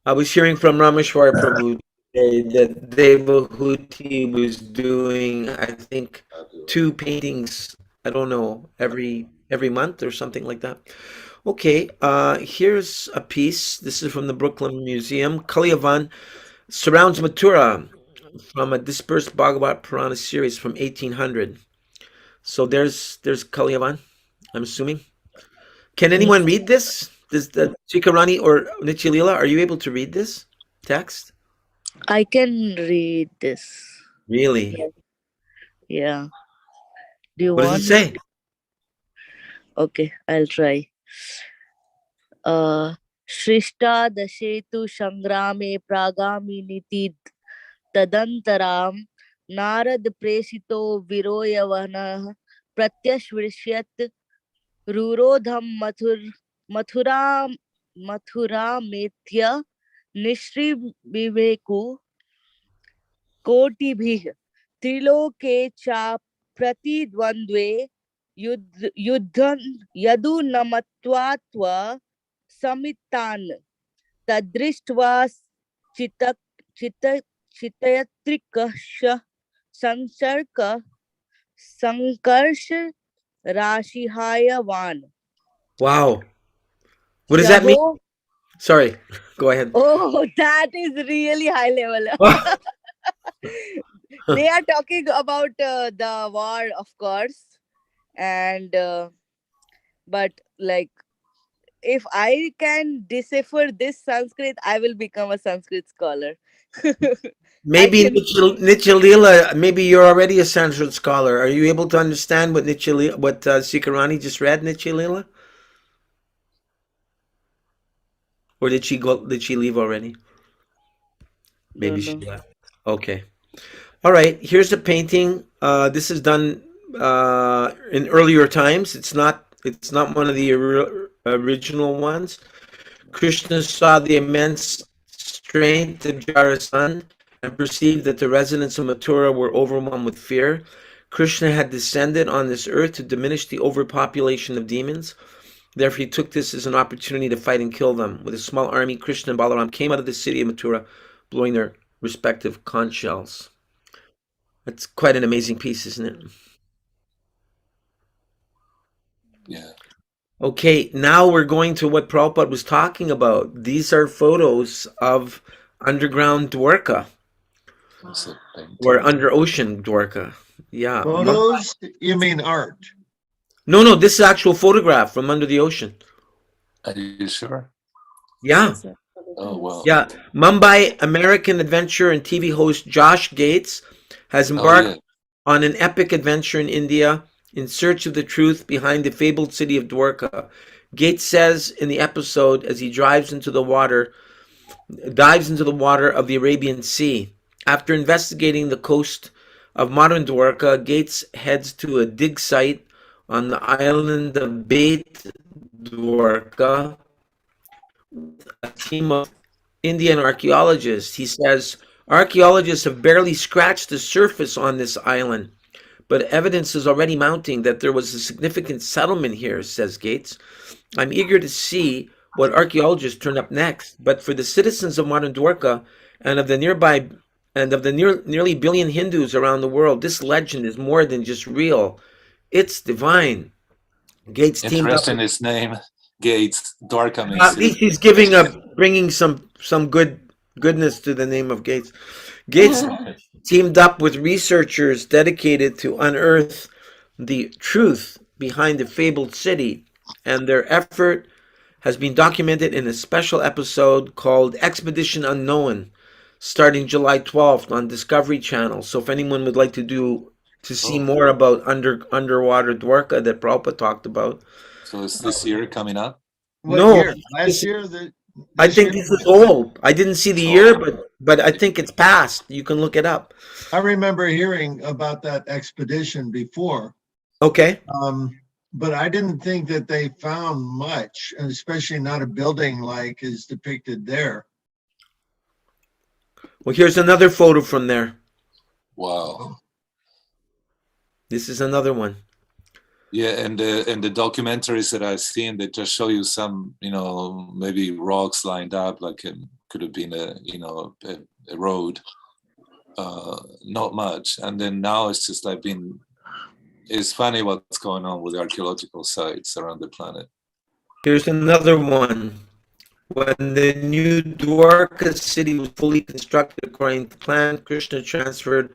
I was hearing from Rameshwar Prabhu today that Devahuti was doing, I think, 2 paintings, I don't know, every month or something like that. Okay, here's a piece. This is from the Brooklyn Museum. Kaliyavan surrounds Mathura from a dispersed Bhagavat Purana series from 1800. So there's Kaliyavan, I'm assuming. Can anyone read this? Does the Chikarani or Nichilila, are you able to read this text? I can read this. Really? Yeah. Do you What want? does it say? Okay, I'll try. Shrishta dashetu sangrame pragaminiti tadantaram narad presito viroyavanah pratyashvishyat rurodham mathura metya nishri viveku कोटिभिः त्रिलोके च प्रतिद्वन्द्वे युद्धं यदुनमत्वा समितान् तदृष्ट्वा चितयत्रिकः संकर्ष राशिहायवान्. Wow. What does that mean? Sorry, go ahead. Oh, that is really high level. They are talking about the war, of course, and but like if I can decipher this Sanskrit, I will become a Sanskrit scholar. Maybe Nichilila, maybe you're already a Sanskrit scholar. Are you able to understand what Sikarani just read, Nichilila? Or did she go? Did she leave already? Maybe she left. Okay. All right. Here's a painting. This is done in earlier times. It's not one of the original ones. Krishna saw the immense strength of Jarasunda and perceived that the residents of Mathura were overwhelmed with fear. Krishna had descended on this earth to diminish the overpopulation of demons. Therefore, he took this as an opportunity to fight and kill them. With a small army, Krishna and Balaram came out of the city of Mathura, blowing their respective conch shells. That's quite an amazing piece, isn't it? Yeah. Okay, now we're going to what Prabhupada was talking about. These are photos of underground Dwarka, or under ocean Dwarka. Yeah. Photos? You mean art? No, this is actual photograph from under the ocean. Are you sure? Yeah. Oh, well. Yeah. Mumbai American adventurer and TV host Josh Gates has embarked on an epic adventure in India in search of the truth behind the fabled city of Dwarka. Gates says in the episode, as he dives into the water of the Arabian Sea. After investigating the coast of modern Dwarka, Gates heads to a dig site on the island of Beit Dwarka with a team of Indian archaeologists. He says, archaeologists have barely scratched the surface on this island, but evidence is already mounting that there was a significant settlement here, says Gates. I'm eager to see what archaeologists turn up next, but for the citizens of modern Dwarka and of the nearly billion Hindus around the world, this legend is more than just real. It's divine. Gates teamed up. Interesting his name, Gates. Dwarka means. At least he's bringing some good Goodness to the name of Gates. Gates teamed up with researchers dedicated to unearth the truth behind the fabled city, and their effort has been documented in a special episode called Expedition Unknown, starting July 12th on Discovery Channel. So if anyone would like to see more about underwater Dwarka that Prabhupada talked about. So is this year coming up? What No, year? Last year? I think this is old. I didn't see the year, but I think it's past. You can look it up. I remember hearing about that expedition before, Okay. but I didn't think that they found much, and especially not a building like is depicted there. Well, here's another photo from there. Wow. This is another one. Yeah, and the documentaries that I've seen, they just show you some, maybe rocks lined up, like it could have been a road, not much. And then now it's just like it's funny what's going on with archaeological sites around the planet. Here's another one. When the new Dwaraka city was fully constructed according to plan, Krishna transferred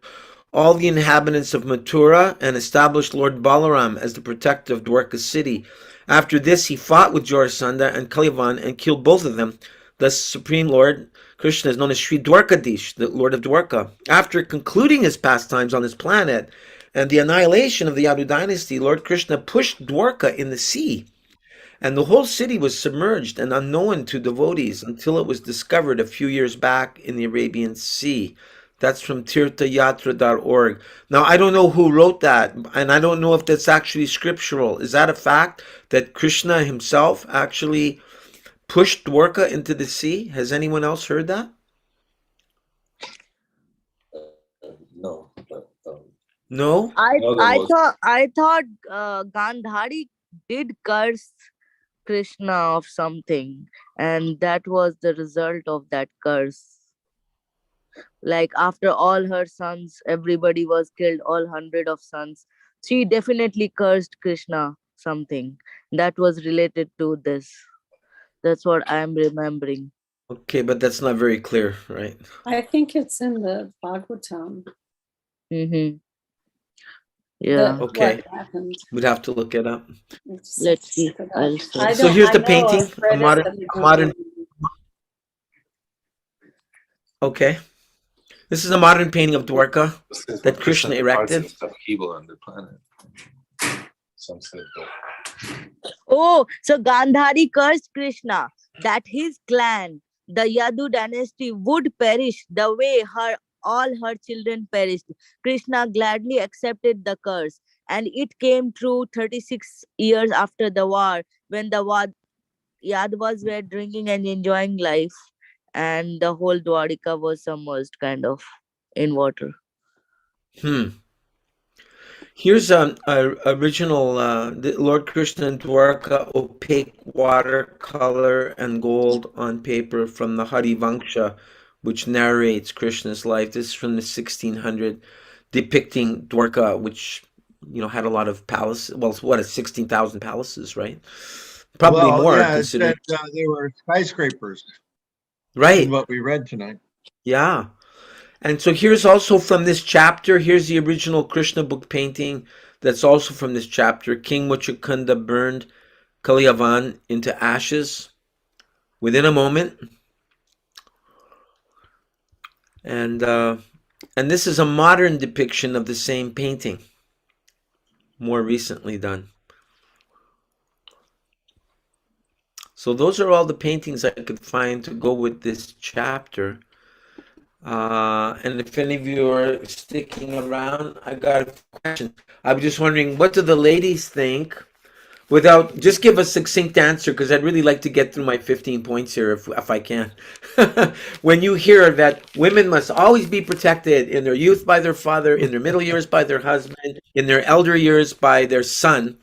all the inhabitants of Mathura and established Lord Balaram as the protector of Dwarka city. After this, he fought with Jarasunda and Kalivan and killed both of them. Thus, Supreme Lord Krishna is known as Sri Dwarkadish, the Lord of Dwarka. After concluding his pastimes on this planet and the annihilation of the Yadu dynasty, Lord Krishna pushed Dwarka in the sea, and the whole city was submerged and unknown to devotees until it was discovered a few years back in the Arabian Sea. That's from tirthayatra.org. Now, I don't know who wrote that, and I don't know if that's actually scriptural. Is that a fact that Krishna himself actually pushed Dwarka into the sea? Has anyone else heard that? No. No? I thought Gandhari did curse Krishna of something, and that was the result of that curse. Like after all her sons, everybody was killed, all 100 of sons. She definitely cursed Krishna something that was related to this. That's what I'm remembering. Okay, but that's not very clear, right? I think it's in the Bhagavatam. Mm-hmm. Yeah. Okay. What happened. We'd have to look it up. Let's see. So here's the painting, a modern. Okay. This is a modern painting of Dwarka that Krishna erected. Upheaval on the planet. Some say Oh, so Gandhari cursed Krishna that his clan, the Yadu dynasty, would perish the way all her children perished. Krishna gladly accepted the curse, and it came true 36 years after the war, when the Yadavas were drinking and enjoying life, and the whole Dwarika was submerged kind of in water. Here's a original Lord Krishna and Dwarka opaque watercolor and gold on paper from the Harivangsha, which narrates Krishna's life. This is from the 1600, depicting Dwarka, which had a lot of palaces. Well, what, 16,000 palaces, right? Probably more. Yeah, considering they were skyscrapers. Right. In what we read tonight. Yeah. And so here's also from this chapter, here's the original Krishna book painting that's also from this chapter. King Muchukunda burned Kaliyavan into ashes within a moment. And this is a modern depiction of the same painting, more recently done. So those are all the paintings I could find to go with this chapter. And if any of you are sticking around, I got a question. I was just wondering, what do the ladies think? Just give a succinct answer, because I'd really like to get through my 15 points here if I can. When you hear that women must always be protected in their youth by their father, in their middle years by their husband, in their elder years by their son,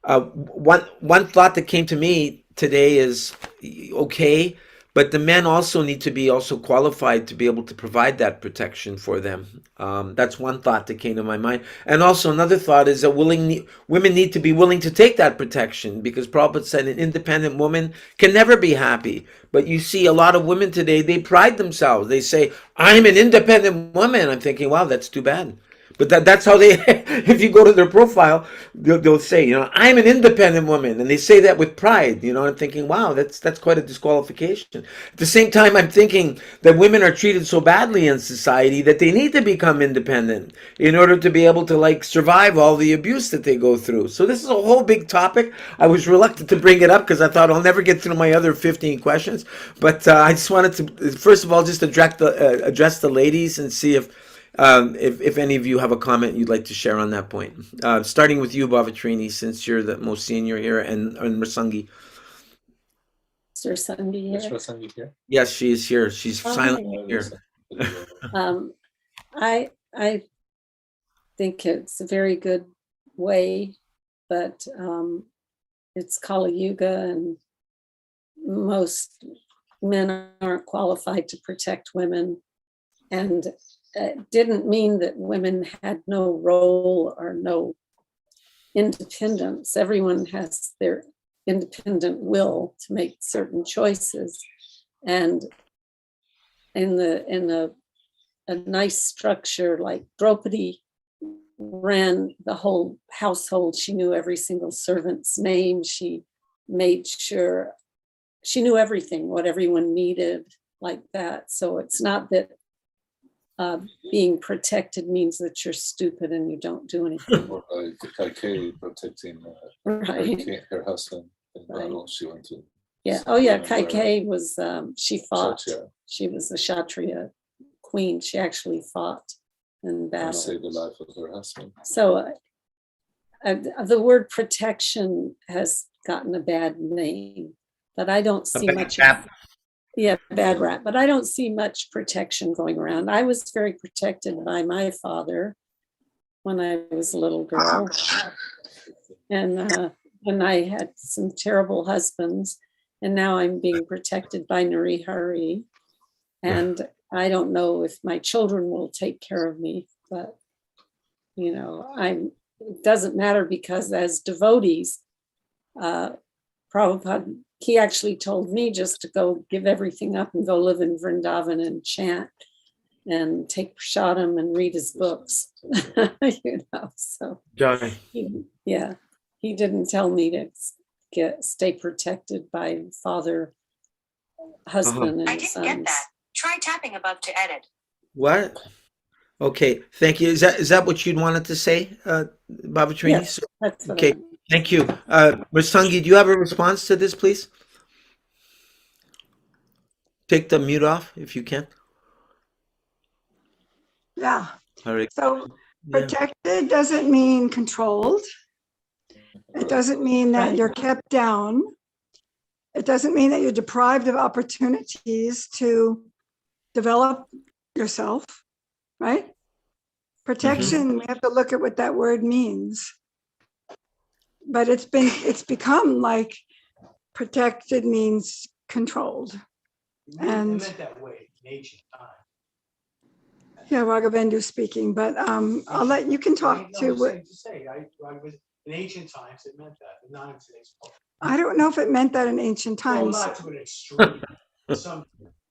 one thought that came to me today is, okay, but the men also need to be also qualified to be able to provide that protection for them. That's one thought that came to my mind. And also another thought is that women need to be willing to take that protection, because Prabhupada said an independent woman can never be happy. But you see a lot of women today, they pride themselves. They say, I'm an independent woman. I'm thinking, wow, that's too bad. But that's how they, if you go to their profile, they'll say, I'm an independent woman. And they say that with pride, I'm thinking, wow, that's quite a disqualification. At the same time, I'm thinking that women are treated so badly in society that they need to become independent in order to be able to survive all the abuse that they go through. So this is a whole big topic. I was reluctant to bring it up because I thought I'll never get through my other 15 questions. But I just wanted to, first of all, just address the ladies and see if any of you have a comment you'd like to share on that point. Starting with you, Bhavatrini, since you're the most senior here, and Rasangi. Is Rasangi Is here? Rasangi here? Yes, she is here. She's silently hi. here. I think it's a very good way, but it's Kali Yuga, and most men aren't qualified to protect women. And it didn't mean that women had no role or no independence. Everyone has their independent will to make certain choices. And in a nice structure like Draupadi ran the whole household. She knew every single servant's name. She made sure she knew everything, what everyone needed, like that. So it's not that being protected means that you're stupid and you don't do anything. Or like Kaikeyi protecting Right. her husband in Right. battle. She went to. Yeah. Oh yeah. Kaikeyi was, she fought. Kshatriya. She was a Kshatriya queen. She actually fought in And battle. saved the life of her husband. So the word protection has gotten a bad name, but I don't see much. Yeah, bad rap. But I don't see much protection going around. I was very protected by my father when I was a little girl. And when I had some terrible husbands, and now I'm being protected by Nari Hari. And I don't know if my children will take care of me, but it doesn't matter, because as devotees, Prabhupada, he actually told me just to go give everything up and go live in Vrindavan and chant and take prasadam and read his books. So he didn't tell me to stay protected by father, husband, and I didn't sons. get that. Try tapping above to edit. What? Okay, thank you. Is that what you'd wanted to say, Bhavatrini? Yes, that's what okay, thank you. Rasangi, do you have a response to this, please? Take the mute off if you can. Yeah. All right. So protected doesn't mean controlled. It doesn't mean that you're kept down. It doesn't mean that you're deprived of opportunities to develop yourself, right? Protection, we have to look at what that word means. But it's become like protected means controlled. And meant that way in ancient times. Yeah, Raghavendu speaking, but I'll let you can talk to what. In ancient times, it meant that, but not in today's world. I don't know if it meant that in ancient times. Well, not to an extreme.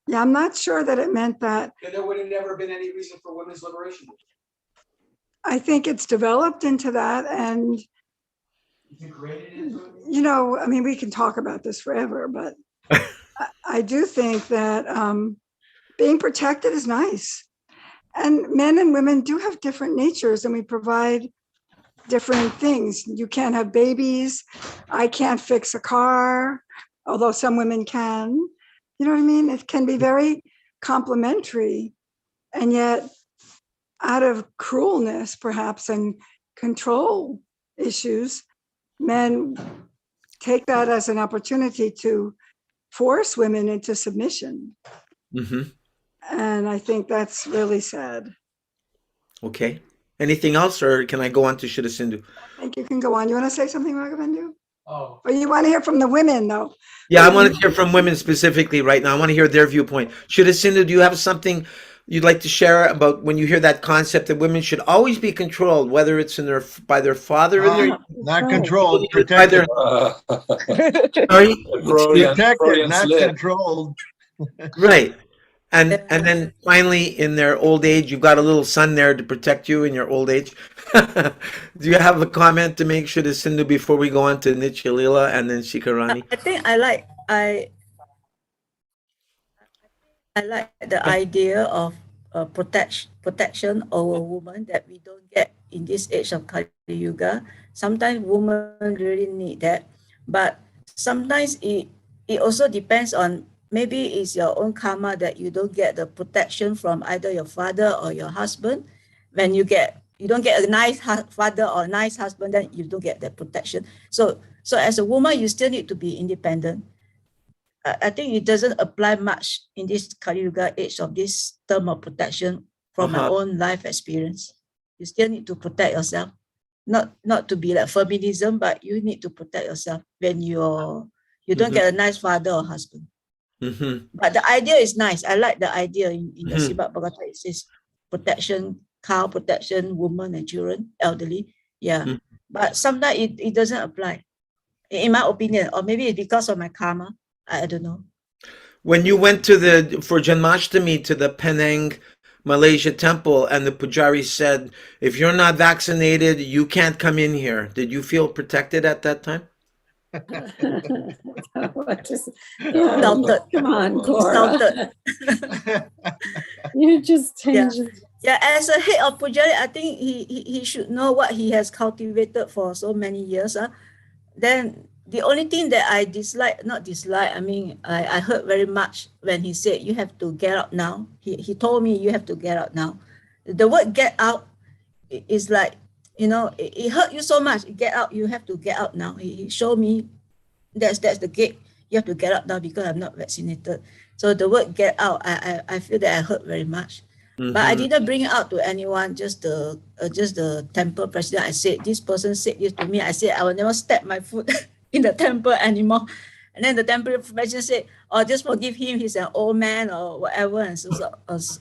Yeah, I'm not sure that it meant that. There would have never been any reason for women's liberation. I think it's developed into that, and I mean, we can talk about this forever, but I do think that being protected is nice. And men and women do have different natures, and we provide different things. You can't have babies. I can't fix a car, although some women can. You know what I mean? It can be very complementary, and yet out of cruelness, perhaps, and control issues, men take that as an opportunity to force women into submission. Mm-hmm. And I think that's really sad. Okay. Anything else, or can I go on to Shida Sindhu? I think you can go on. You want to say something, Raghavendu? Oh, Or you want to hear from the women, though? Yeah, I want to hear from women specifically right now. I want to hear their viewpoint. Shurasinda, do you have something you'd like to share about when you hear that concept that women should always be controlled, whether it's in their by their father in their Not controlled, by their protected. sorry, Protected, not slip. controlled. right. And then finally in their old age, you've got a little son there to protect you in your old age. Do you have a comment to make, Shurasinda, before we go on to Nitya Lila and then Shikarani? I think I like the idea of protection of a woman that we don't get in this age of Kali Yuga. Sometimes women really need that, but sometimes it also depends on, maybe it's your own karma that you don't get the protection from either your father or your husband. When you don't get a nice father or nice husband, then you don't get that protection. So as a woman, you still need to be independent. I think it doesn't apply much in this Kali Yuga age of this term of protection from my own life experience. You still need to protect yourself. Not to be like feminism, but you need to protect yourself when you don't get a nice father or husband. But the idea is nice. I like the idea in the Srimad Bhagavatam. It says protection, cow protection, women and children, elderly. Yeah. But sometimes it doesn't apply, in my opinion, or maybe it's because of my karma. I don't know. When you went for Janmashtami to the Penang, Malaysia temple, and the pujari said, if you're not vaccinated, you can't come in here. Did you feel protected at that time? Come on, Gaura. You just changed. Yeah, as a head of pujari, I think he should know what he has cultivated for so many years. Then the only thing that I I mean, I hurt very much when he said, you have to get out now. He told me, you have to get out now. The word get out is like, it hurt you so much. Get out, you have to get out now. He showed me that's the gate. You have to get out now because I'm not vaccinated. So the word get out, I feel that I hurt very much. But I didn't bring it out to anyone, just the temple president. I said, this person said this to me. I said, I will never step my foot in the temple anymore. And then the temple president said, oh, just forgive him. He's an old man or whatever. And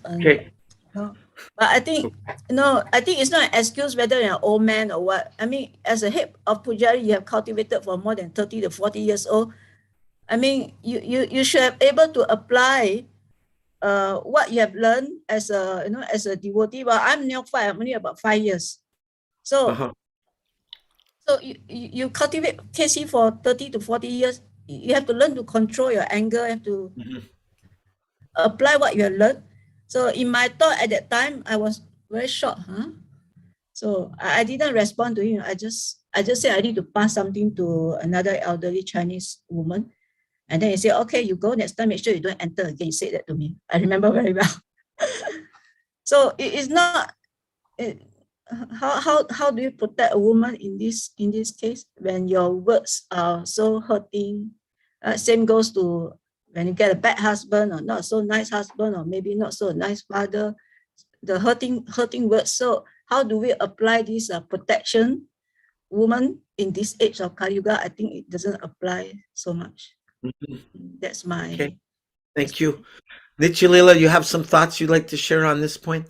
Okay. But I think, I think it's not an excuse whether you're an old man or what. I mean, as a head of pujari, you have cultivated for more than 30 to 40 years old. I mean, you should have able to apply what you have learned as a devotee. Well, I'm neophyte, I'm only about 5 years. So so you cultivate KC for 30 to 40 years. You have to learn to control your anger, you have to apply what you have learned. So in my thought at that time, I was very shocked. So I didn't respond to him. I just said I need to pass something to another elderly Chinese woman. And then he said, okay, you go next time, make sure you don't enter again. He said that to me. I remember very well. So it is not, how do you protect a woman in this case when your words are so hurting? Same goes to when you get a bad husband or not so nice husband or maybe not so nice father, the hurting words. So how do we apply this protection woman in this age of Kali Yuga? I think it doesn't apply so much. That's my... Okay. Thank you. Nitya Lila, you have some thoughts you'd like to share on this point?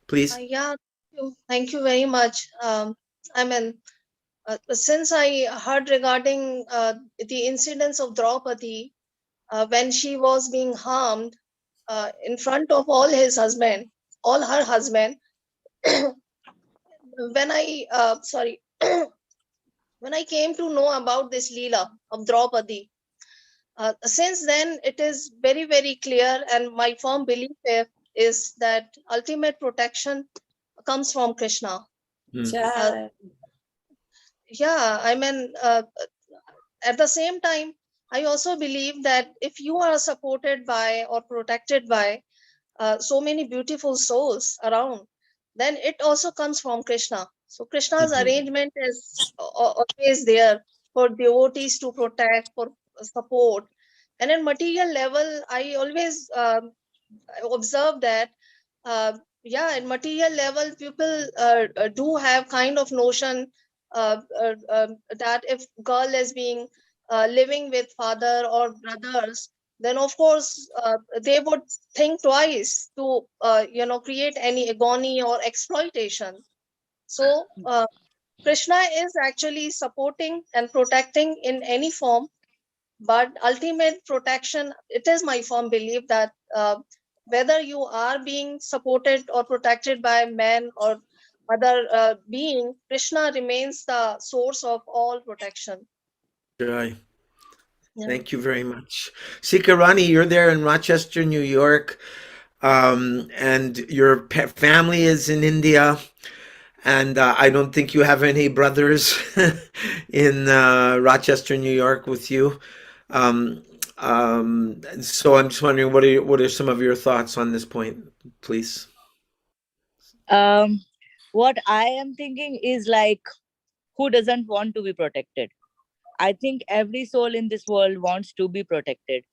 Please. Yeah, thank you very much. I mean, since I heard regarding the incidents of Draupadi when she was being harmed in front of all her husband, when I came to know about this Leela of Draupadi, since then it is very, very clear, and my firm belief is that ultimate protection comes from Krishna. Yeah, I mean, at the same time, I also believe that if you are supported by or protected by so many beautiful souls around, then it also comes from Krishna. So Krishna's arrangement is always there for devotees to protect, for support. And in material level, I always observe that, in material level, people do have kind of notion that if girl is being living with father or brothers, then of course they would think twice to create any agony or exploitation. So Krishna is actually supporting and protecting in any form, but ultimate protection, it is my firm belief that whether you are being supported or protected by man or other being, Krishna remains the source of all protection. Joy. Yeah. Thank you very much. Sikarani, you're there in Rochester, New York, and your family is in India, and I don't think you have any brothers in Rochester, New York with you. So I'm just wondering, what are some of your thoughts on this point, please? What I am thinking is like, who doesn't want to be protected? I think every soul in this world wants to be protected.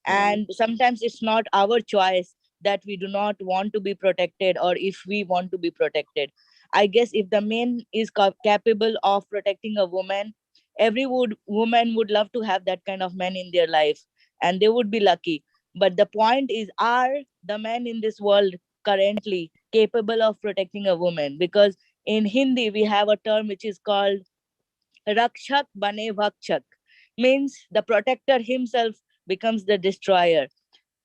And sometimes it's not our choice that we do not want to be protected or if we want to be protected. I guess if the man is capable of protecting a woman, every woman would love to have that kind of man in their life and they would be lucky. But the point is, are the men in this world currently capable of protecting a woman? Because in Hindi, we have a term which is called Rakshak Bane Vakshak, means the protector himself becomes the destroyer.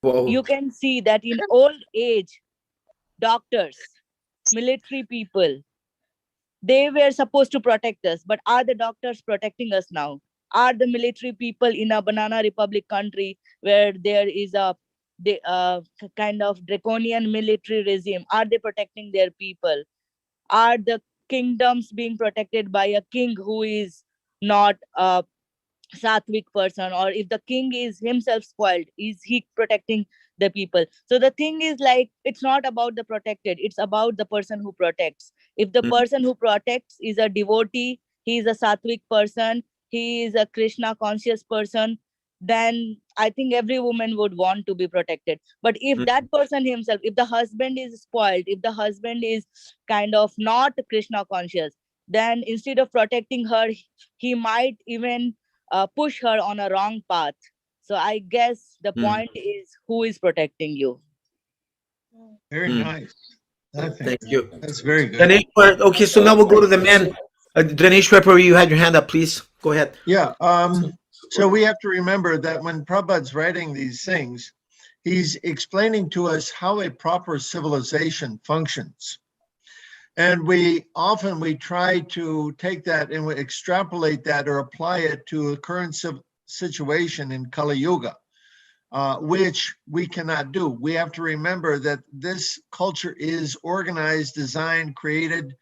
Whoa. You can see that in old age, doctors, military people, they were supposed to protect us, but are the doctors protecting us now? Are the military people in a banana republic country where there is a kind of draconian military regime, are they protecting their people? Are the kingdoms being protected by a king who is not a sattvic person? Or if the king is himself spoiled, is he protecting the people? So the thing is like, it's not about the protected, it's about the person who protects. If the person who protects is a devotee, he is a sattvic person, he is a Krishna conscious person, then I think every woman would want to be protected. But if that person himself, if the husband is spoiled, if the husband is kind of not Krishna conscious, then instead of protecting her, he might even push her on a wrong path. So I guess the point is, who is protecting you? Very nice. I think Thank you. that's very good. Ganesh, okay, so now we'll go to the men. Ganesh Pepper, you had your hand up, please. Go ahead. Yeah. So we have to remember that when Prabhupada's writing these things, he's explaining to us how a proper civilization functions. And we try to take that and we extrapolate that or apply it to a current situation in Kali Yuga, which we cannot do. We have to remember that this culture is organized, designed, created,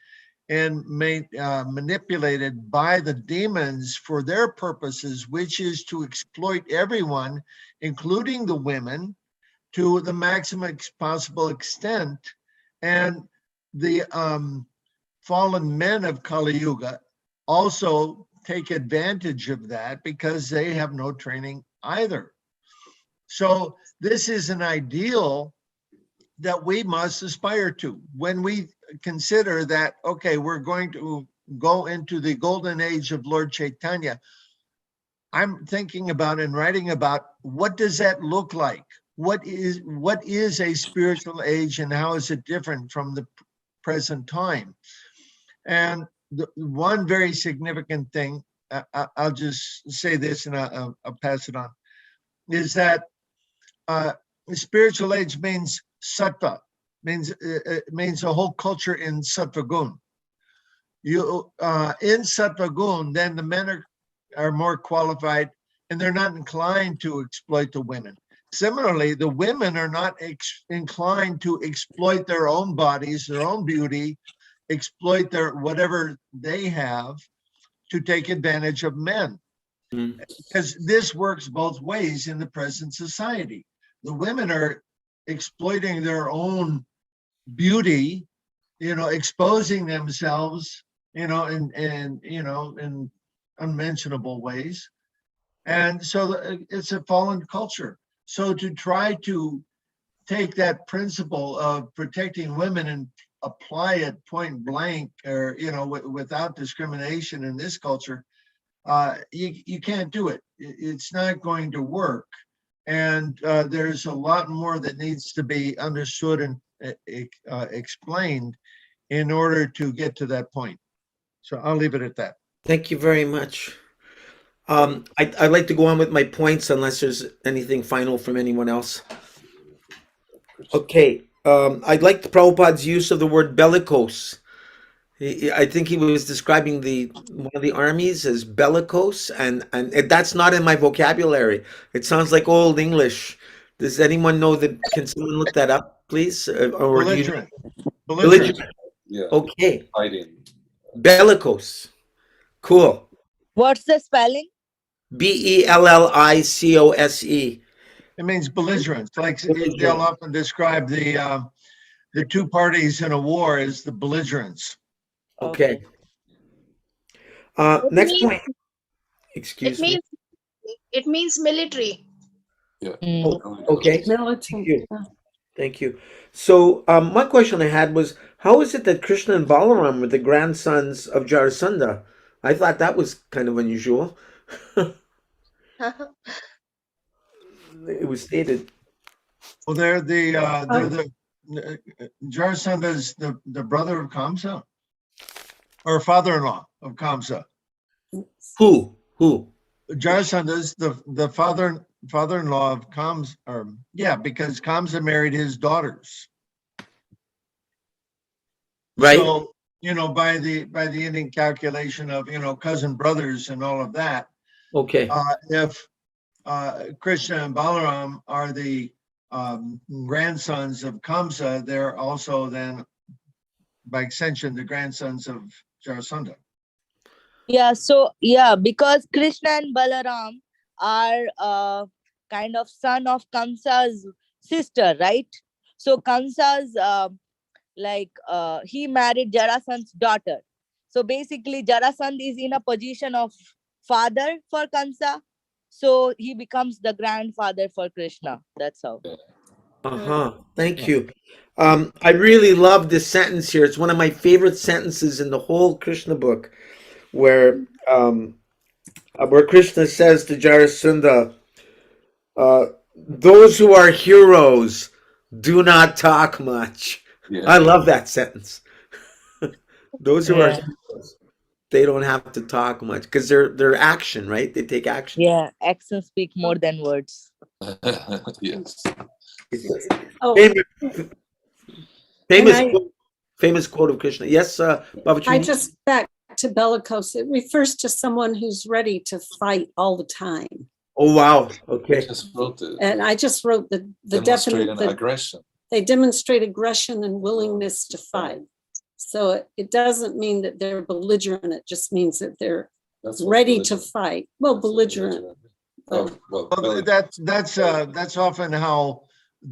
and manipulated by the demons for their purposes, which is to exploit everyone, including the women, to the maximum possible extent. And the fallen men of Kali Yuga also take advantage of that because they have no training either. So this is an ideal that we must aspire to. When we consider that, okay, we're going to go into the golden age of Lord Caitanya, I'm thinking about and writing about what does that look like? What is a spiritual age and how is it different from the present time? And the one very significant thing, I'll just say this and I'll pass it on, is that spiritual age means sattva, means a whole culture in sattva gun. You in sattva gun, then the men are more qualified and they're not inclined to exploit the women. Similarly, the women are not inclined to exploit their own bodies, their own beauty, exploit their whatever they have to take advantage of men. Because this works both ways in the present society. The women are exploiting their own beauty, exposing themselves, in unmentionable ways. And so it's a fallen culture. So to try to take that principle of protecting women and apply it point blank or, without discrimination in this culture, you can't do it. It's not going to work. And there's a lot more that needs to be understood and explained in order to get to that point. So I'll leave it at that. Thank you very much. I'd like to go on with my points unless there's anything final from anyone else. Okay. I'd like Prabhupada's use of the word bellicose. I think he was describing one of the armies as bellicose, and that's not in my vocabulary. It sounds like old English. Does anyone know that? Can someone look that up, please? Or do you know? Belligerent. Belligerent. Yeah. Okay. Fighting. Bellicose. Cool. What's the spelling? Bellicose. It means belligerent. Like they'll often describe the two parties in a war as the belligerents. Okay. Next point. Excuse me. It means military. Yeah. Okay. Militant. Thank you. So one question I had was, how is it that Krishna and Balaram were the grandsons of Jarasunda? I thought that was kind of unusual. It was stated. Well, they're the Jarasunda's the brother of Kamsa, or father-in-law of Kamsa. Who? Jarasunda's the father-in-law of Kamsa, because Kamsa married his daughters. Right. So, by the Indian calculation of, cousin brothers and all of that. Okay. If Krishna and Balaram are the grandsons of Kamsa, they're also then, by extension, the grandsons of Jarasunda. Yeah, so because Krishna and Balaram are kind of son of Kamsa's sister, right? So Kamsa's he married Jarasand's daughter. So basically Jarasand is in a position of father for Kamsa. So he becomes the grandfather for Krishna. That's how. Thank you. I really love this sentence here. It's one of my favorite sentences in the whole Krishna book, where Krishna says to Jarasunda, those who are heroes do not talk much. Yeah. I love that sentence. Those who are heroes, they don't have to talk much because they're action, right? They take action. Yeah, actions speak more than words. Yes. Oh, Famous quote of Krishna. Yes, Bhavachini? I just back to bellicose. It refers to someone who's ready to fight all the time. Oh wow. Okay. I just wrote it. And I just wrote the Demonstrate definite. aggression. They demonstrate aggression and willingness to fight. So it doesn't mean that they're belligerent. It just means that they're That's what ready to belligerent- fight. Well, that's what belligerent. Oh, well, Well, that's often how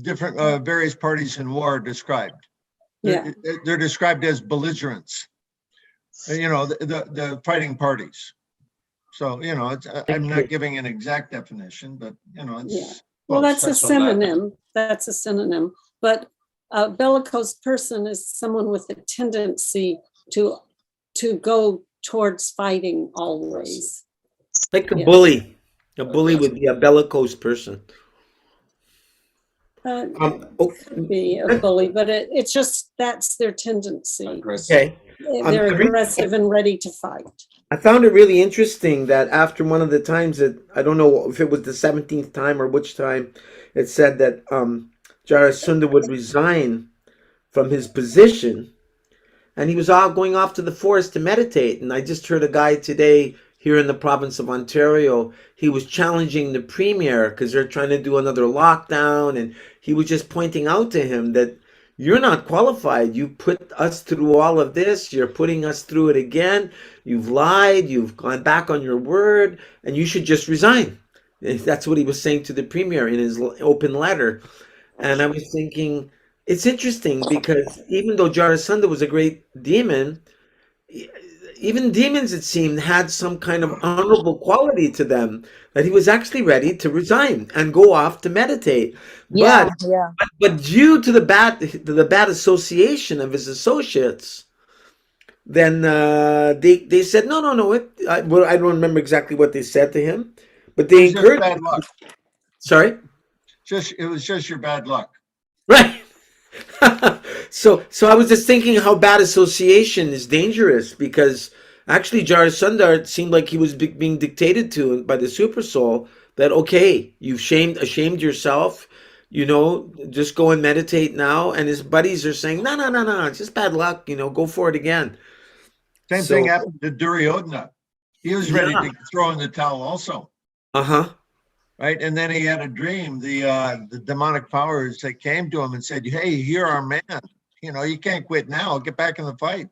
different various parties in war are described. Yeah. They're described as belligerents. The fighting parties. So I'm not giving an exact definition, but it's. Yeah. Well, that's a that's from Latin. synonym. That's a synonym. But a bellicose person is someone with a tendency to go towards fighting always. Like a Yeah. bully. A bully would be a bellicose person. Could be a bully, but it's just that's their tendency. Aggressive. Okay. They're aggressive and ready to fight. I found it really interesting that after one of the times that, I don't know if it was the 17th time or which time, it said that Jarasunda would resign from his position, and he was going off to the forest to meditate. And I just heard a guy today here in the province of Ontario, he was challenging the premier because they're trying to do another lockdown, and he was just pointing out to him that you're not qualified. You put us through all of this. You're putting us through it again. You've lied. You've gone back on your word, and you should just resign. That's what he was saying to the premier in his open letter. And I was thinking, it's interesting because even though Jarasunda was a great demon, even demons, it seemed, had some kind of honorable quality to them, that he was actually ready to resign and go off to meditate. Yeah, But yeah. but due to the bad association of his associates, then they said no. Well, I don't remember exactly what they said to him, but It they was just encouraged. bad luck. Sorry, It was just your bad luck. right? So I was just thinking how bad association is dangerous, because actually Jarasunda, it seemed like he was being dictated to by the super soul, that okay, you've ashamed yourself, just go and meditate now. And his buddies are saying, no, it's just bad luck, go for it again. Same So thing happened to Duryodhana. He was ready yeah, to throw in the towel also, uh-huh. right? And then he had a dream. The demonic powers that came to him and said, "Hey, you're our man. You can't quit now. Get back in the fight."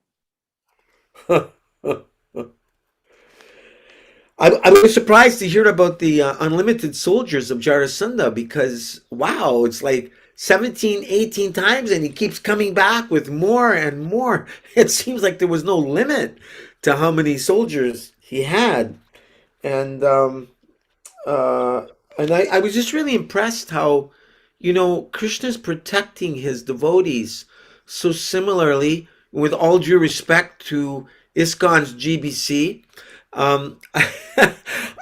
I was surprised to hear about the unlimited soldiers of Jarasunda, because wow, it's like 17, 18 times, and he keeps coming back with more and more. It seems like there was no limit to how many soldiers he had. And I was just really impressed how, Krishna's protecting his devotees so similarly, with all due respect to ISKCON's GBC.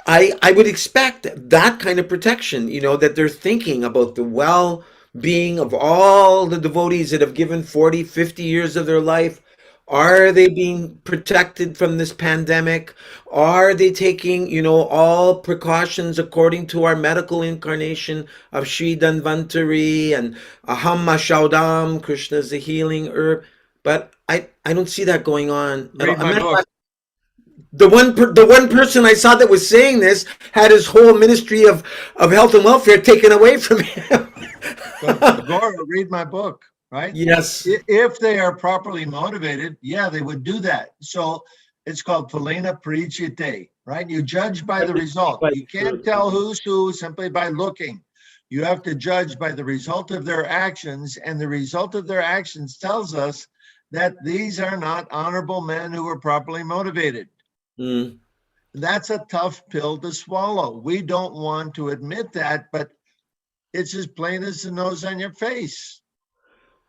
I would expect that kind of protection, that they're thinking about the well-being of all the devotees that have given 40, 50 years of their life. Are they being protected from this pandemic? Are they taking, all precautions according to our medical incarnation of Sri Dhanvantari and Aham Mashaudam, Krishna's the healing herb? But I don't see that going on at all. Read my book. The one person I saw that was saying this had his whole ministry of health and welfare taken away from him. Gaura, read my book, right? Yes. If they are properly motivated, yeah, they would do that. So it's called Phalena Parichite, right? You judge by the result. You can't tell who's who simply by looking. You have to judge by the result of their actions, and the result of their actions tells us that these are not honorable men who are properly motivated. Mm. That's a tough pill to swallow. We don't want to admit that, but it's as plain as the nose on your face.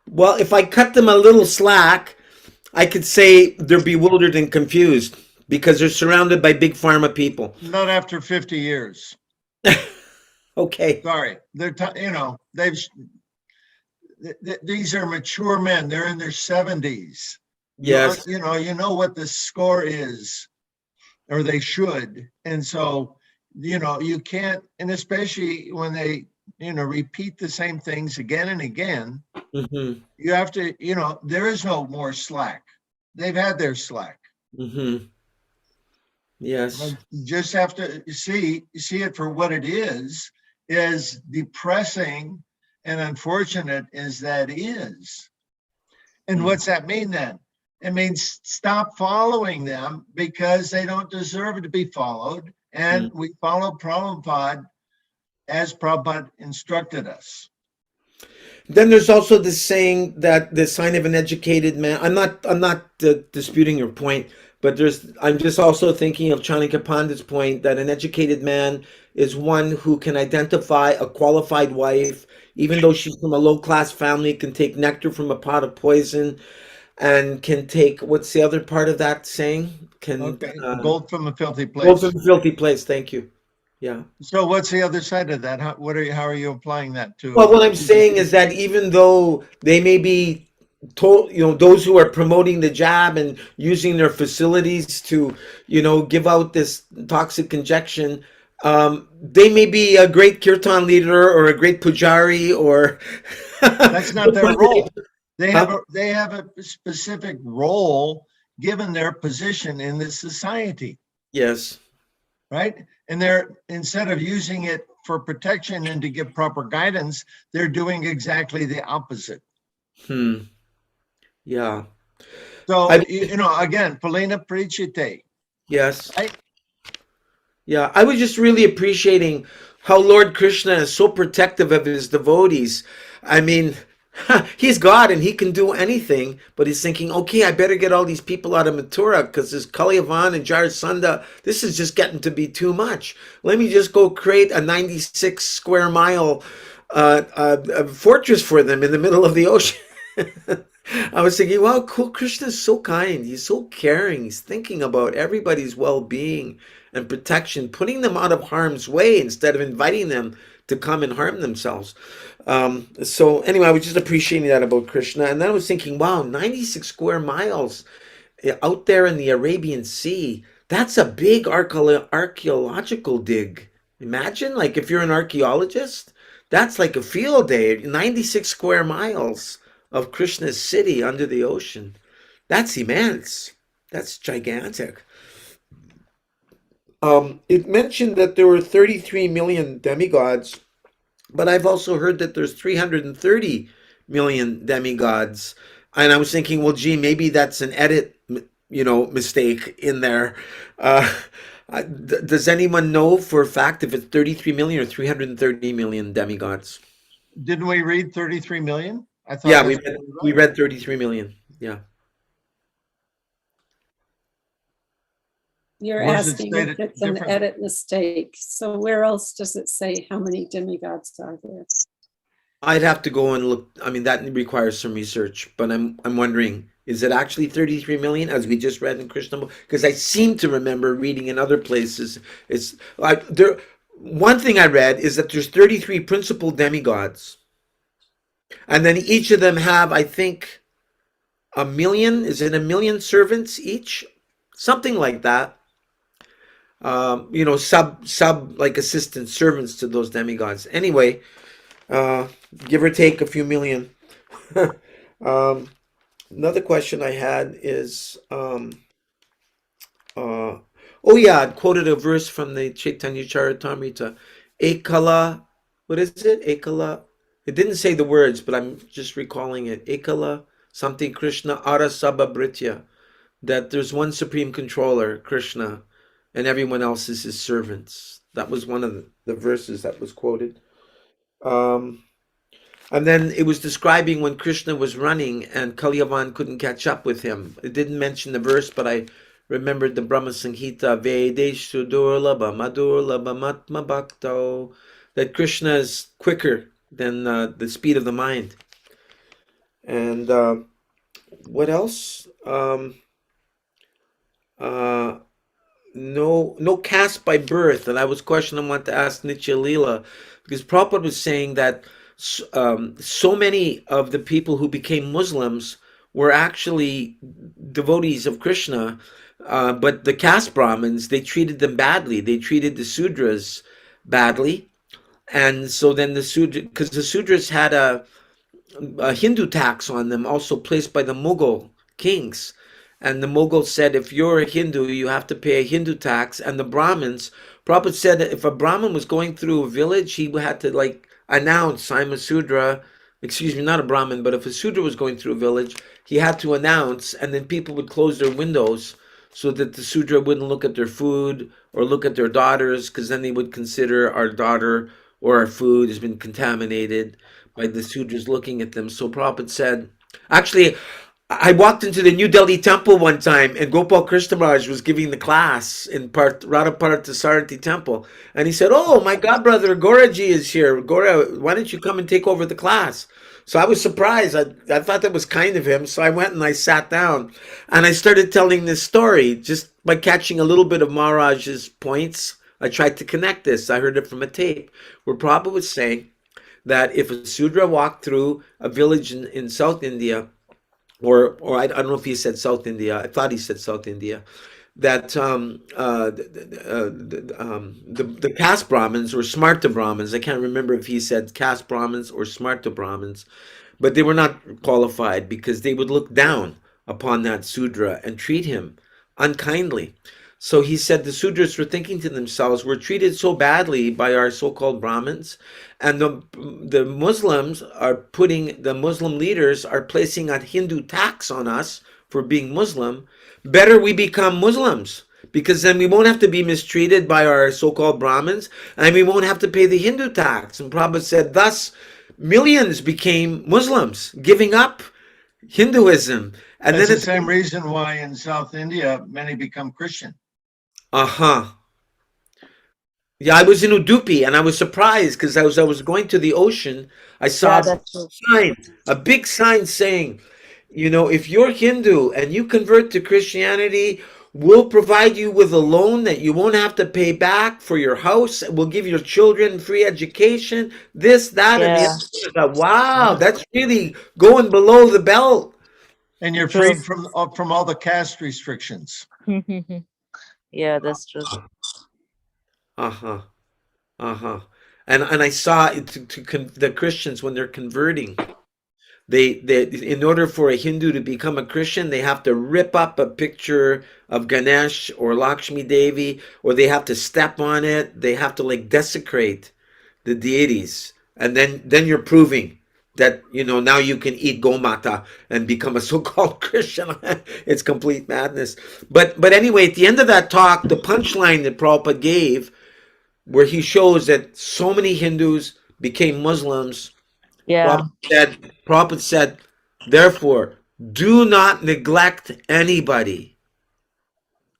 Well, if I cut them a little slack, I could say they're bewildered and confused because they're surrounded by big pharma people. Not after 50 years. Okay. Sorry. These are mature men. They're in their 70s. Yes. You know what the score is, or they should. And so, you can't, and especially when they, repeat the same things again and again, Mm-hmm. you have to, there is no more slack. They've had their slack. Mm-hmm. Yes. You just have to see it for what it is, as depressing and unfortunate as that is. And what's that mean then? It means stop following them because they don't deserve to be followed. And we follow Prabhupada as Prabhupada instructed us. Then there's also this saying that the sign of an educated man. I'm not disputing your point, but I'm just also thinking of Chanakya Pandit's point that an educated man is one who can identify a qualified wife, even though she's from a low-class family, can take nectar from a pot of poison, and can take, what's the other part of that saying? Gold from a filthy place. Gold from a filthy place. Thank you. Yeah. So what's the other side of that? How are you applying that to? Well, what I'm saying is that even though they may be told, those who are promoting the jab and using their facilities to, give out this toxic injection, they may be a great kirtan leader or a great pujari, or that's not their role. They have a specific role given their position in this society. Yes. Right? And they're, instead of using it for protection and to give proper guidance, they're doing exactly the opposite. Yeah. So, again, Phalena Parichite. Yes. Right? Yeah, I was just really appreciating how Lord Krishna is so protective of his devotees. I mean, He's God and he can do anything, but he's thinking, okay, I better get all these people out of Mathura because this Kalyavan and Jarasunda, this is just getting to be too much. Let me just go create a 96 square mile fortress for them in the middle of the ocean. I was thinking, wow, cool. Krishna's so kind. He's so caring. He's thinking about everybody's well-being and protection, putting them out of harm's way instead of inviting them to come and harm themselves. So anyway, I was just appreciating that about Krishna. And then I was thinking, wow, 96 square miles out there in the Arabian Sea. That's a big archaeological dig. Imagine, like, if you're an archaeologist, that's like a field day, 96 square miles of Krishna's city under the ocean. That's immense. That's gigantic. It mentioned that there were 33 million demigods, but I've also heard that there's 330 million demigods. And I was thinking, well, gee, maybe that's an edit, mistake in there. Does anyone know for a fact if it's 33 million or 330 million demigods? Didn't we read 33 million? I thought Yeah, that's we read 33 million. Yeah. You're Where does it asking state if it it's an differently? edit mistake. So where else does it say how many demigods are there? I'd have to go and look. I mean, that requires some research, but I'm wondering, is it actually 33 million as we just read in Krishna? Because I seem to remember reading in other places. It's like there. One thing I read is that there's 33 principal demigods, and then each of them have, I think, a million. Is it a million servants each? Something like that. Sub like assistant servants to those demigods. Anyway, give or take a few million. Another question I had is, oh yeah, I quoted a verse from the Chaitanya Charitamrita. Ekala, what is it? Ekala. It didn't say the words, but I'm just recalling it. Ekala, something Krishna, Arasabha Britya. That there's one supreme controller, Krishna, and everyone else is his servants. That was one of the verses that was quoted. And then it was describing when Krishna was running and Kalyavan couldn't catch up with him. It didn't mention the verse, but I remembered the Brahma Sanghita, Vedeshu Durlabha Madurlabha Matma Bhakto, that Krishna is quicker than the speed of the mind. And what else? No caste by birth, and I was questioning, I want to ask Nitya Leela, because Prabhupada was saying that so many of the people who became Muslims were actually devotees of Krishna, but the caste Brahmins, they treated them badly. They treated the Sudras badly, and so then because the Sudras had a Hindu tax on them, also placed by the Mughal kings. And the Mughals said, if you're a Hindu, you have to pay a Hindu tax. And the Brahmins, Prabhupada said that if a Brahmin was going through a village, he had to announce, I'm a Sudra. Excuse me, not a Brahmin, but if a Sudra was going through a village, he had to announce, and then people would close their windows so that the Sudra wouldn't look at their food or look at their daughters, because then they would consider our daughter or our food has been contaminated by the Sudras looking at them. So Prabhupada said, actually, I walked into the New Delhi temple one time and Gopal Krishna Maharaj was giving the class in Radha Parthasarathi temple. And he said, oh, my godbrother Gauraji is here. Gaura, why don't you come and take over the class? So I was surprised. I thought that was kind of him. So I went and I sat down and I started telling this story just by catching a little bit of Maharaj's points. I tried to connect this. I heard it from a tape where Prabhupada was saying that if a Sudra walked through a village in South India, or I don't know if he said South India. I thought he said South India. That the caste Brahmins or Smarta Brahmins. I can't remember if he said caste Brahmins or Smarta Brahmins, but they were not qualified because they would look down upon that Sudra and treat him unkindly. So he said the Sudras were thinking to themselves, we're treated so badly by our so-called Brahmins, and the Muslims are the Muslim leaders are placing a Hindu tax on us for being Muslim. Better we become Muslims, because then we won't have to be mistreated by our so-called Brahmins, and we won't have to pay the Hindu tax. And Prabhupada said, thus, millions became Muslims, giving up Hinduism. And That's then the same reason why in South India many become Christian. uh-huh. Yeah, I was in Udupi and I was surprised because I was going to the ocean. I saw Yeah, a that's true. sign, a big sign saying, if you're Hindu and you convert to Christianity, we'll provide you with a loan that you won't have to pay back for your house. We'll give your children free education, this, that, and the Yeah, other. I thought, wow, that's really going below the belt. And you're true. freed from all the caste restrictions. Yeah, that's true. Uh-huh. Uh-huh. And I saw it the Christians when they're converting. They in order for a Hindu to become a Christian, they have to rip up a picture of Ganesh or Lakshmi Devi, or they have to step on it. They have to like desecrate the deities, and then you're proving that now you can eat gomata and become a so-called Christian. It's complete madness. But anyway, at the end of that talk, the punchline that Prabhupada gave, where he shows that so many Hindus became Muslims. Yeah. Prabhupada said, therefore, do not neglect anybody.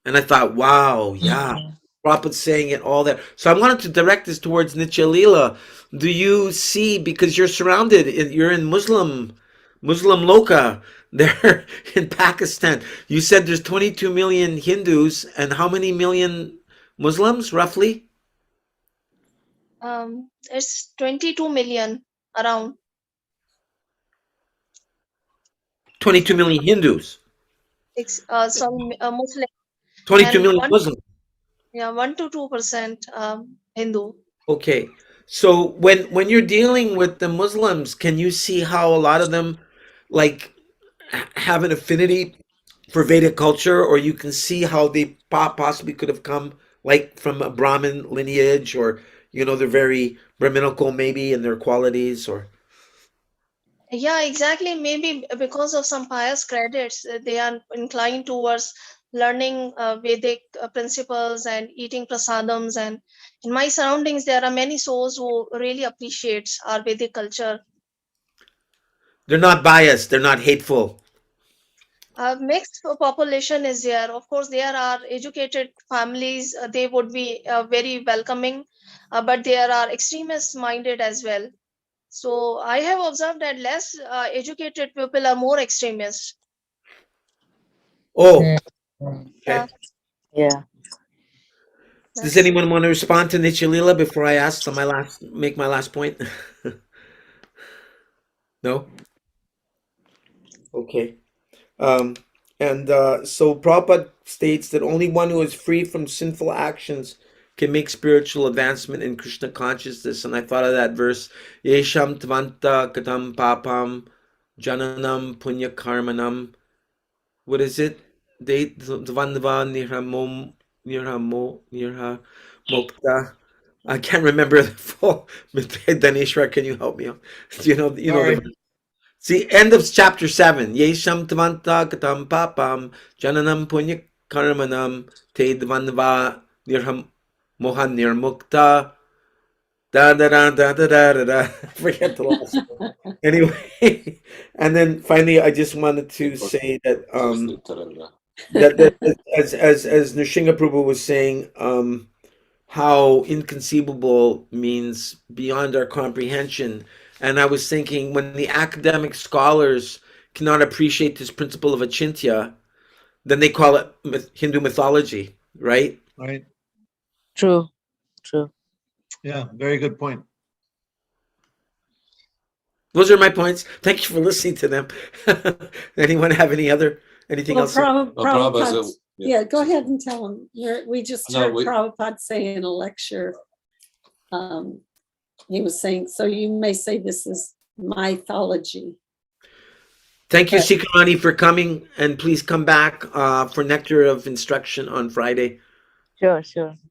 And I thought, wow, yeah. Prabhupada's saying it all there. So I wanted to direct this towards Nitya Leela. Do you see, because you're surrounded, you're in Muslim Loka there in Pakistan. You said there's 22 million Hindus and how many million Muslims, roughly? It's 22 million around. 22 million Hindus. Some Muslim 22 and million Muslims. 1 to 2% Hindu. Okay. So when you're dealing with the Muslims, can you see how a lot of them like have an affinity for Vedic culture, or you can see how they possibly could have come like from a Brahmin lineage, or they're very Brahminical maybe in their qualities, or Yeah, exactly. Maybe because of some pious credits, they are inclined towards learning Vedic principles and eating prasadams. And in my surroundings, there are many souls who really appreciates our Vedic culture. they're not biased, they're not hateful. Mixed population is there. Of course, there are educated families. They would be very welcoming, but there are extremist minded as well. So I have observed that less educated people are more extremist. Oh, Yeah, okay. Yeah. Does that's anyone want to respond to Nitya Leela before I make my last point? No? Okay. And so Prabhupada states that only one who is free from sinful actions can make spiritual advancement in Krishna consciousness. And I thought of that verse, Yesham tvanta katam papam jananam punya karmanam. What is it? De dvanva nirha mokta. I can't remember the full. Daneshwar, can you help me out? Do you know Sorry. the See, end of chapter 7. Yesham tvanta katam papam jananam punya karmanam te dvanva nirham mohan nirmukta da da da da da da da da. Forget the last one. Anyway, and then finally, I just wanted to say that that as Nrsimha Prabhu was saying, how inconceivable means beyond our comprehension. And I was thinking, when the academic scholars cannot appreciate this principle of achintya, then they call it Hindu mythology, right? Right. True. True. Yeah, very good point. Those are my points. Thank you for listening to them. Anyone have anything Well, else? Prabhupada. Yeah, go ahead and tell them. We just No, heard we- Prabhupada say in a lecture, he was saying, so you may say this is mythology. Thank you, Sikarani, for coming, and please come back for Nectar of Instruction on Friday. Sure.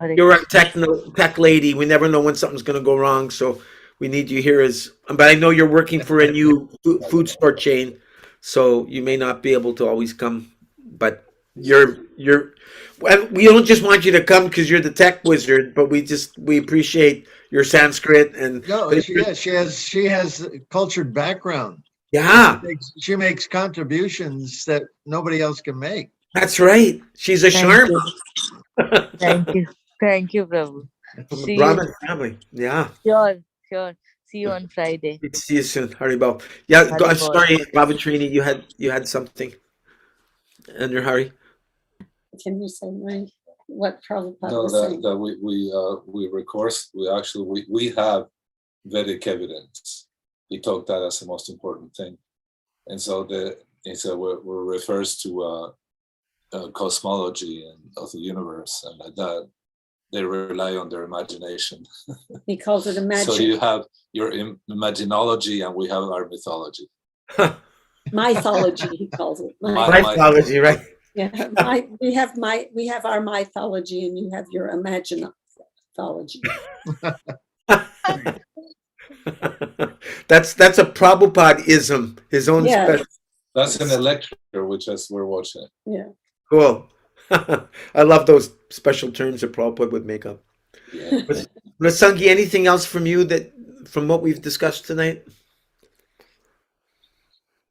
Hare You're a Krishna. tech lady. We never know when something's going to go wrong, so we need you here. But I know you're working for a new food store chain, so you may not be able to always come. But we don't just want you to come because you're the tech wizard, but we appreciate your Sanskrit and No, she has a cultured background. yeah, She makes contributions that nobody else can make. that's right. She's a Thank Sharma you. Thank you. Thank you, Prabhu. from a See you. Brahmin family. Yeah. Sure, sure. See you on Friday. See you soon. Haribol. Yeah, I'm Haribol. sorry, Bavatrini, you had something in your hurry. Can you say what Prabhupada No, was that, saying? that we have Vedic evidence. He took that as the most important thing, and so we're refers to cosmology and of the universe, and like that they rely on their imagination. He calls it So you have your imaginology, and we have our mythology. mythology. He calls it Mythology, right? Yeah, we have our mythology, and you have your imaginology. That's a Prabhupada-ism, his own special. That's in a lecture which we're watching. Yeah. Cool. I love those special terms that Prabhupada would make up. Yeah. Rasangi, anything else from you from what we've discussed tonight?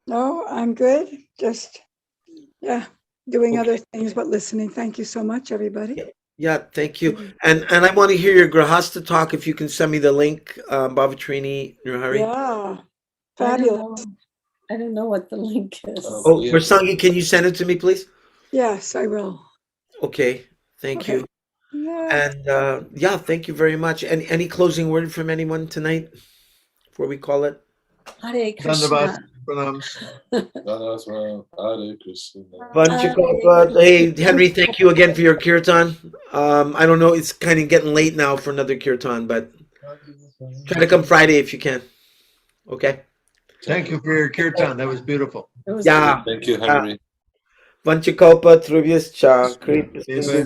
No, I'm good. Just, doing other things but listening. Thank you so much, everybody. Yeah, thank you. And I want to hear your Grahasta talk. If you can send me the link, Bavatrini Nurhari. Yeah, fabulous. I don't know what the link is. Oh, Rasangi, can you send it to me, please? Yes, I will. Okay, thank you. Yeah. And thank you very much. And any closing word from anyone tonight before we call it? Hare Krishna. Hare Krishna. Hey, Henry, thank you again for your kirtan. I don't know, it's kind of getting late now for another kirtan, but try to come Friday if you can. Okay. Thank you for your kirtan. That was beautiful. Yeah. Thank you, Henry. Vanchakalpa Trubhyascha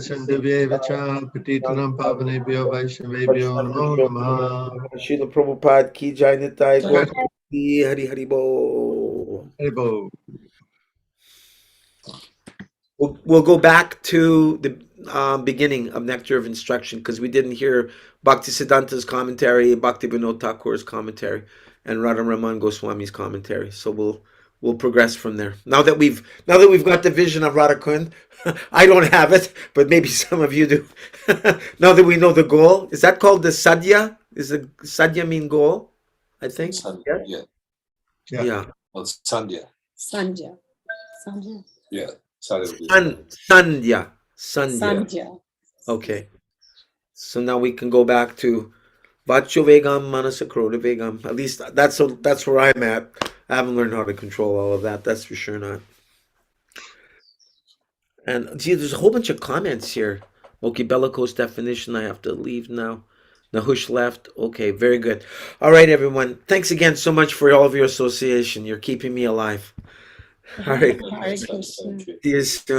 Shandevevacha Patitanam Pavanebhyo Vaishnavebhyo Namo Namaha. Srila Prabhupada Ki Jai Nitai Gaur Hari Hari Bo. Haribo. We'll go back to the beginning of Nectar of Instruction because we didn't hear Bhaktisiddhanta's commentary, Bhakti Vinod Thakur's commentary, and Radha Raman Goswami's commentary. So we'll progress from there. Now that we've got the vision of Radha Kund, I don't have it, but maybe some of you do. Now that we know the goal, is that called the Sadhya? Is the Sadhya mean goal? I think. Yeah. Yeah. Well, Sandhya. Sandhya. Yeah. Sandhya. Sandhya. Okay. So now we can go back to Vacho Vegam, Manasa Krota Vegam. At least that's where I'm at. I haven't learned how to control all of that. That's for sure not. And gee, there's a whole bunch of comments here. Okay, bellicose definition. I have to leave now. Nahush left. Okay, very good. All right, everyone. Thanks again so much for all of your association. You're keeping me alive. All right. Hare Krishna. See you soon.